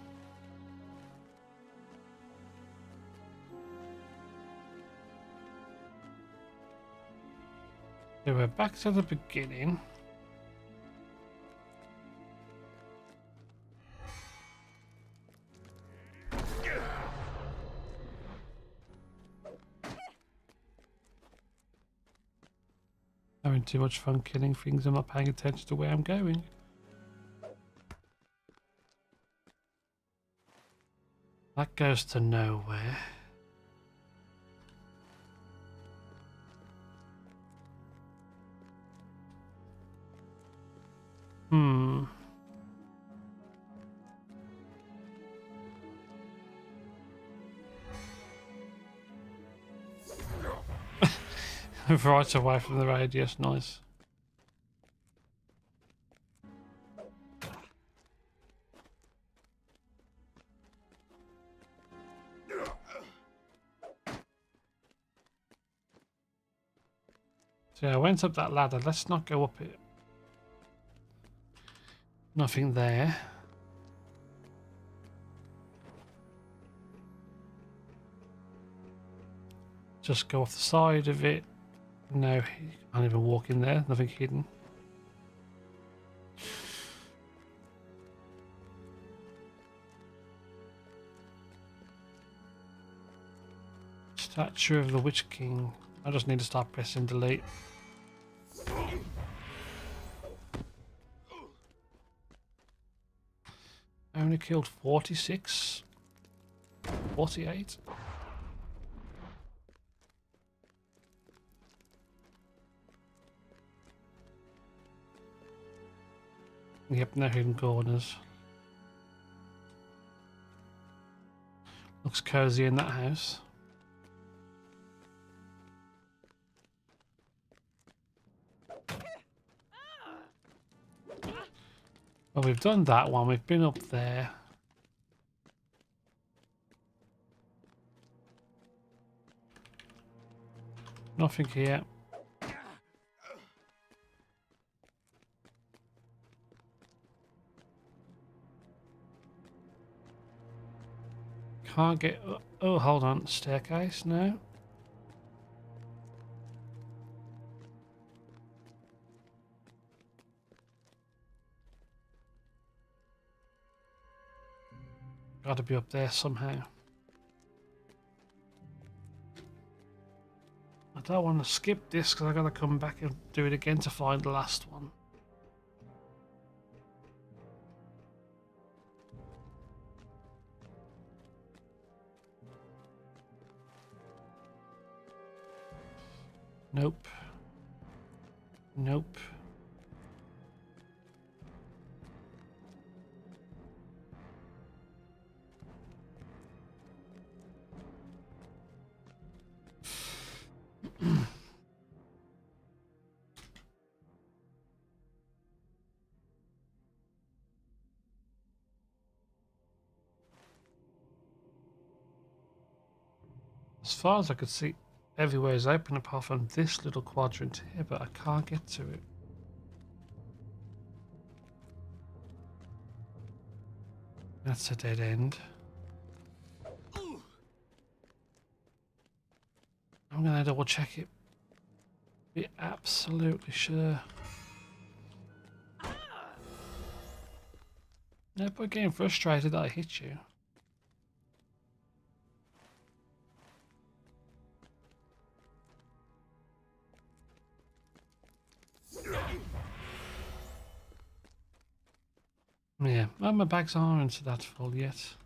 we're back to the beginning. Having too much fun killing things. I'm not paying attention to where I'm going. That goes to nowhere. Right away from the radius, nice. So yeah, I went up that ladder. Let's not go up it. Nothing there. Just go off the side of it. No, you can't even walk in there. Nothing hidden. Statue of the Witch King. I just need to start pressing delete. I only killed 46. 48. Yep, no hidden corners. Looks cozy in that house. Well, we've done that one. We've been up there. Nothing here. Can't get... Oh, hold on. Staircase? No. Got to be up there somehow. I don't want to skip this because I got to come back and do it again to find the last one. Nope. Nope. As far as I could see, everywhere is open apart from this little quadrant here, but I can't get to it. That's a dead end. I'm gonna double check it. Be absolutely sure. No, but getting frustrated that I hit you. Yeah, well, my bags aren't that full yet.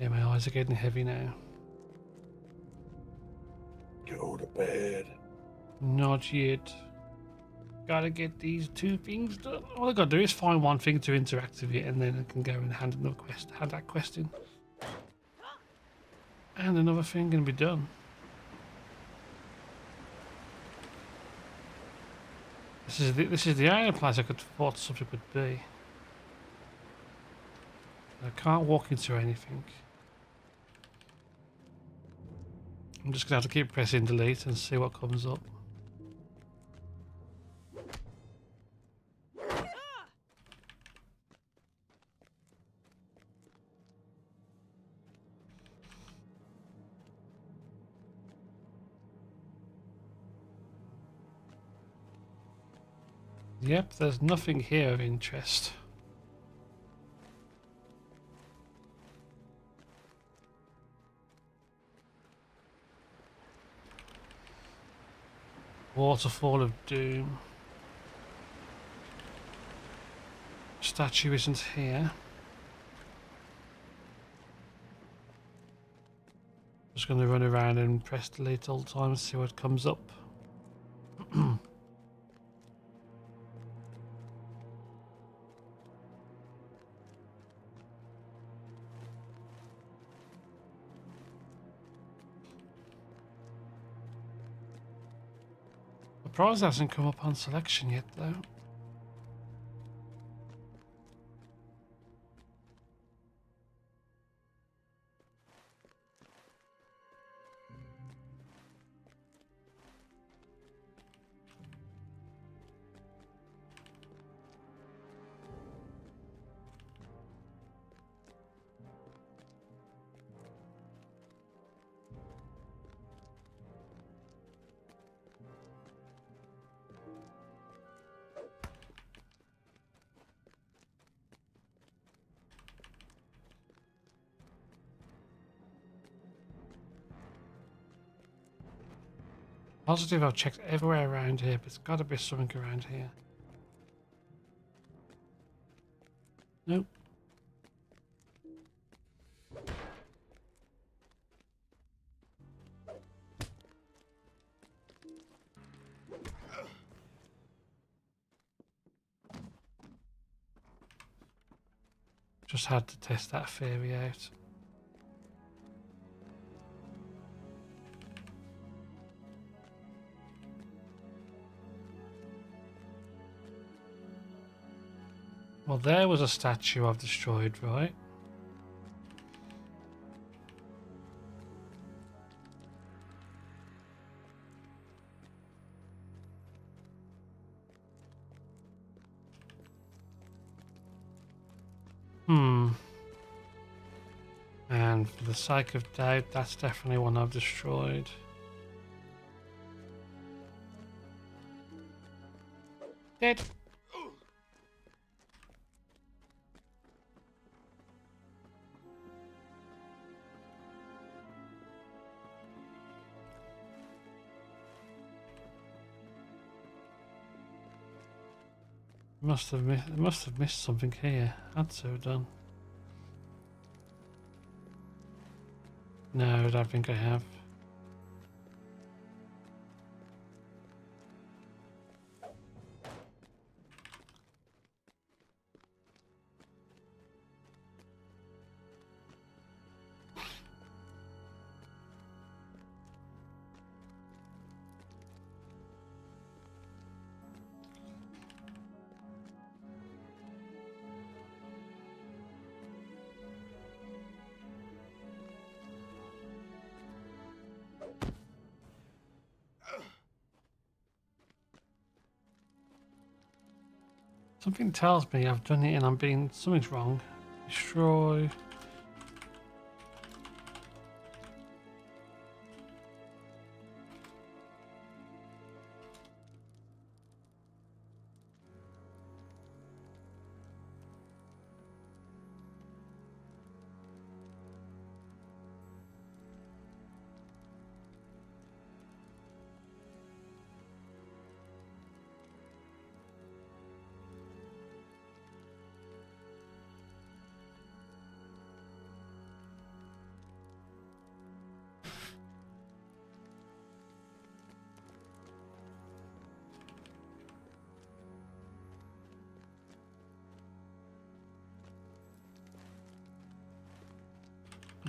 Yeah, my eyes are getting heavy now. Go to bed. Not yet. Gotta get these two things done. All I gotta do is find one thing to interact with it, and then I can go and hand another quest. Hand that quest in, and another thing can be done. This is the only place I could thought something would be. I can't walk into anything. I'm just gonna have to keep pressing delete and see what comes up. Yep, there's nothing here of interest. Waterfall of Doom. Statue isn't here. Just going to run around and press delete all the time and see what comes up. The prize hasn't come up on selection yet though. Positive I've checked everywhere around here, but it's got to be something around here. Nope. Just had to test that theory out. Well, there was a statue I've destroyed, right? And for the sake of doubt, that's definitely one I've destroyed. Dead. Must have missed something here. Had to have done. No, I don't think I have. Something tells me I've done it and something's wrong. Destroy.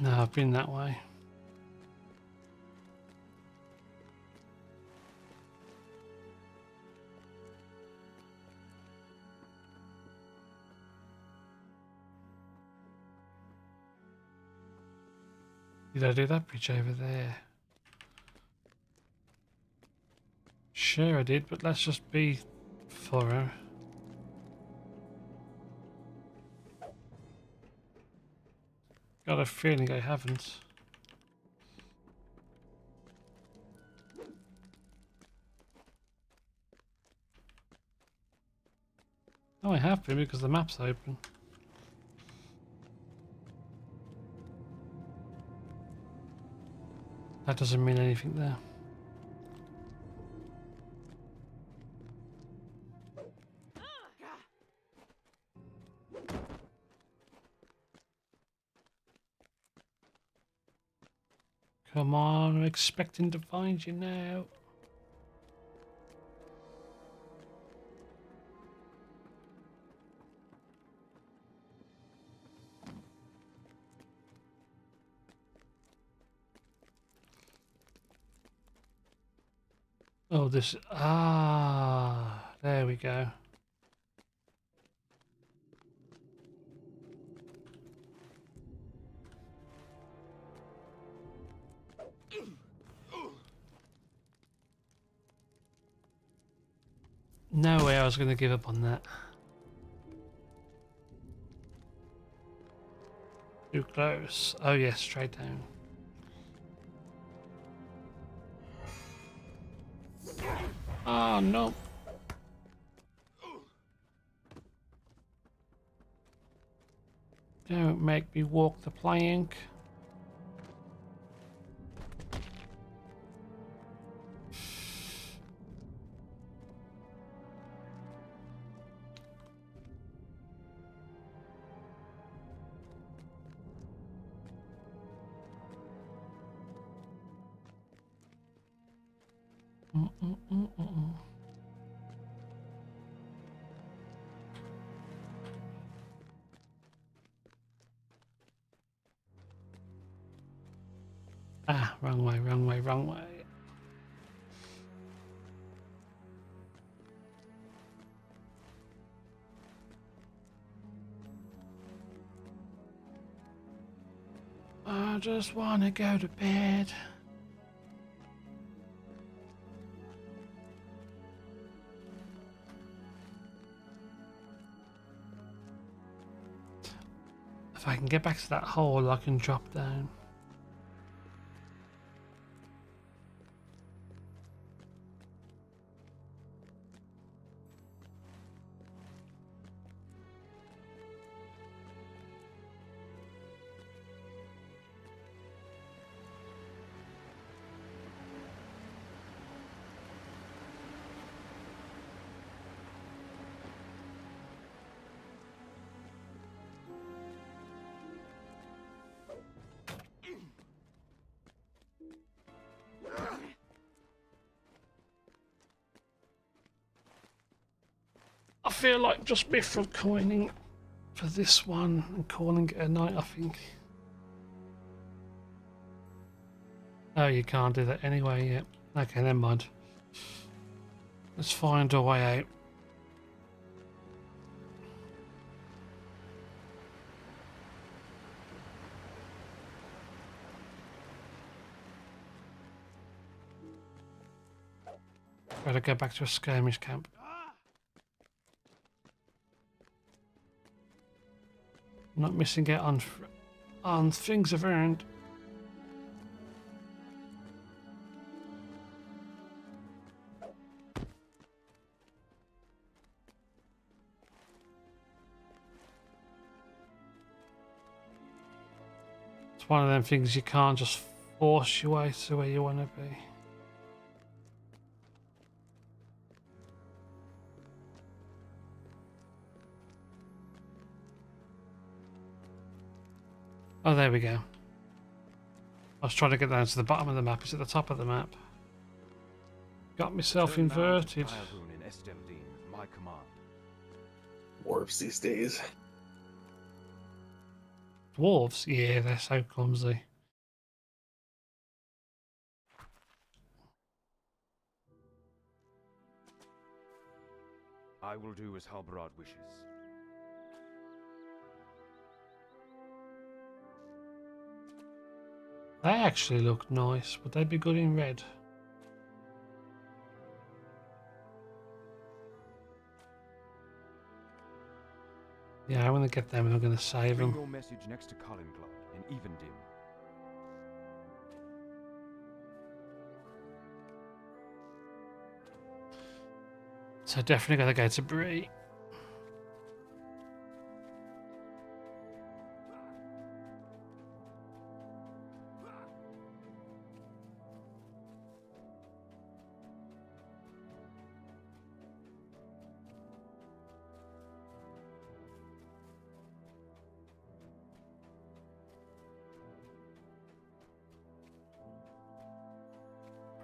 No, I've been that way. Did I do that bridge over there? Sure I did, but let's just be thorough. Got a feeling I haven't. Oh, I have been because the map's open. That doesn't mean anything there. Come on, I'm expecting to find you now. Oh, this... Ah, there we go. No way I was going to give up on that. Too close. Oh yes, straight down. Oh no. Don't make me walk the plank. Ah, wrong way, wrong way, wrong way. I just want to go to bed. If I can get back to that hole, I can drop down. I feel like just before coining for this one and calling it a night, I think. Oh, you can't do that anyway yet. Okay, never mind. Let's find a way out. Better go back to a skirmish camp. Not missing out on things I've earned. It's one of them things you can't just force your way to where you want to be. Oh, there we go. I was trying to get down to the bottom of the map. It's at the top of the map. Got myself inverted. My command. Dwarves these days. Dwarves? Yeah, they're so clumsy. I will do as Halbarad wishes. They actually look nice. Would they be good in red? Yeah, I want to get them and I'm going to save Bring them. your message next to Kalinglad in Evendim. So definitely got to go to Bree.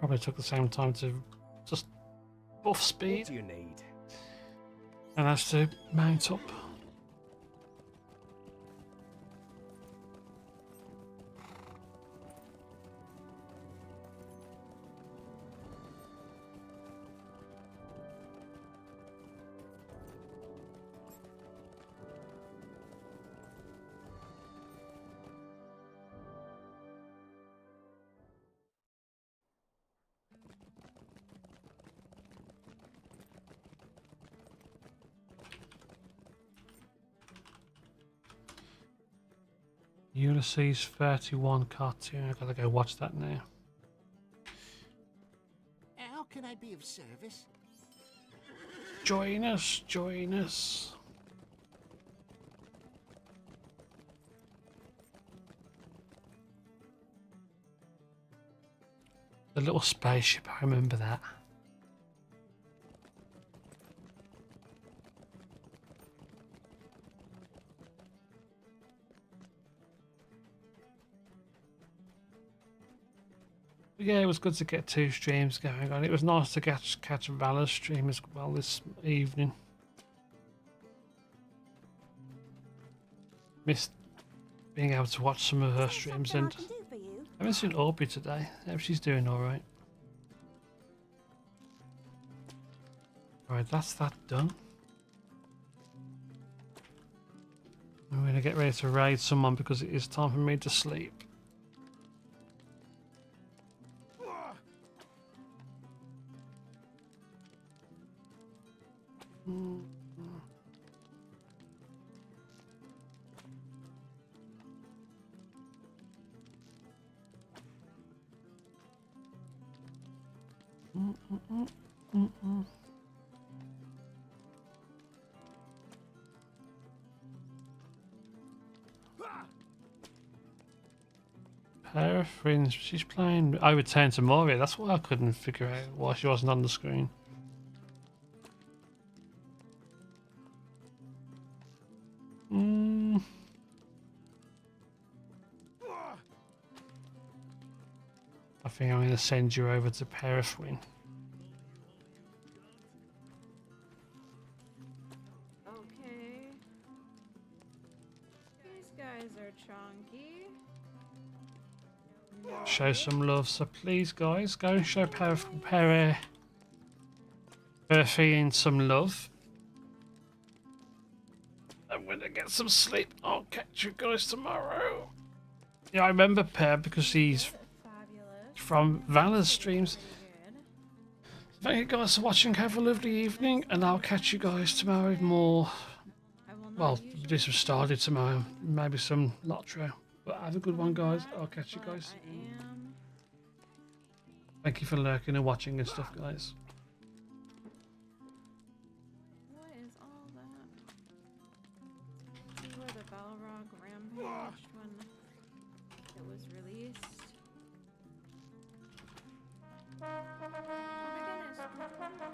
Probably took the same time to just buff speed. What do you need? And that's to mount up. Ulysses 31 cartoon. I gotta go watch that now. How can I be of service? Join us, join us. The little spaceship, I remember that. Yeah, it was good to get 2 streams going on. It was nice to catch Valor's stream as well this evening. Missed being able to watch some of her streams, and I haven't seen Aubrey today. I hope she's doing alright. Alright, that's that done. I'm going to get ready to raid someone because it is time for me to sleep. Pair of friends. She's playing. I returned to Moria. That's why I couldn't figure out why she wasn't on the screen. I think I'm going to send you over to Paraffin. Okay. These guys are chunky. Show some love, so please, guys, go and show Paraffin some love. I'm going to get some sleep. I'll catch you guys tomorrow. Yeah, I remember Per because he's from Valor's streams. Thank you guys for watching. Have a lovely evening, and I'll catch you guys tomorrow with more. Well, do some Stardew tomorrow, maybe some LOTRO. But have a good one, guys. I'll catch you guys. Thank you for lurking and watching and stuff, guys. What is all that? See where the Balrog rampaged when it was released. Oh my goodness.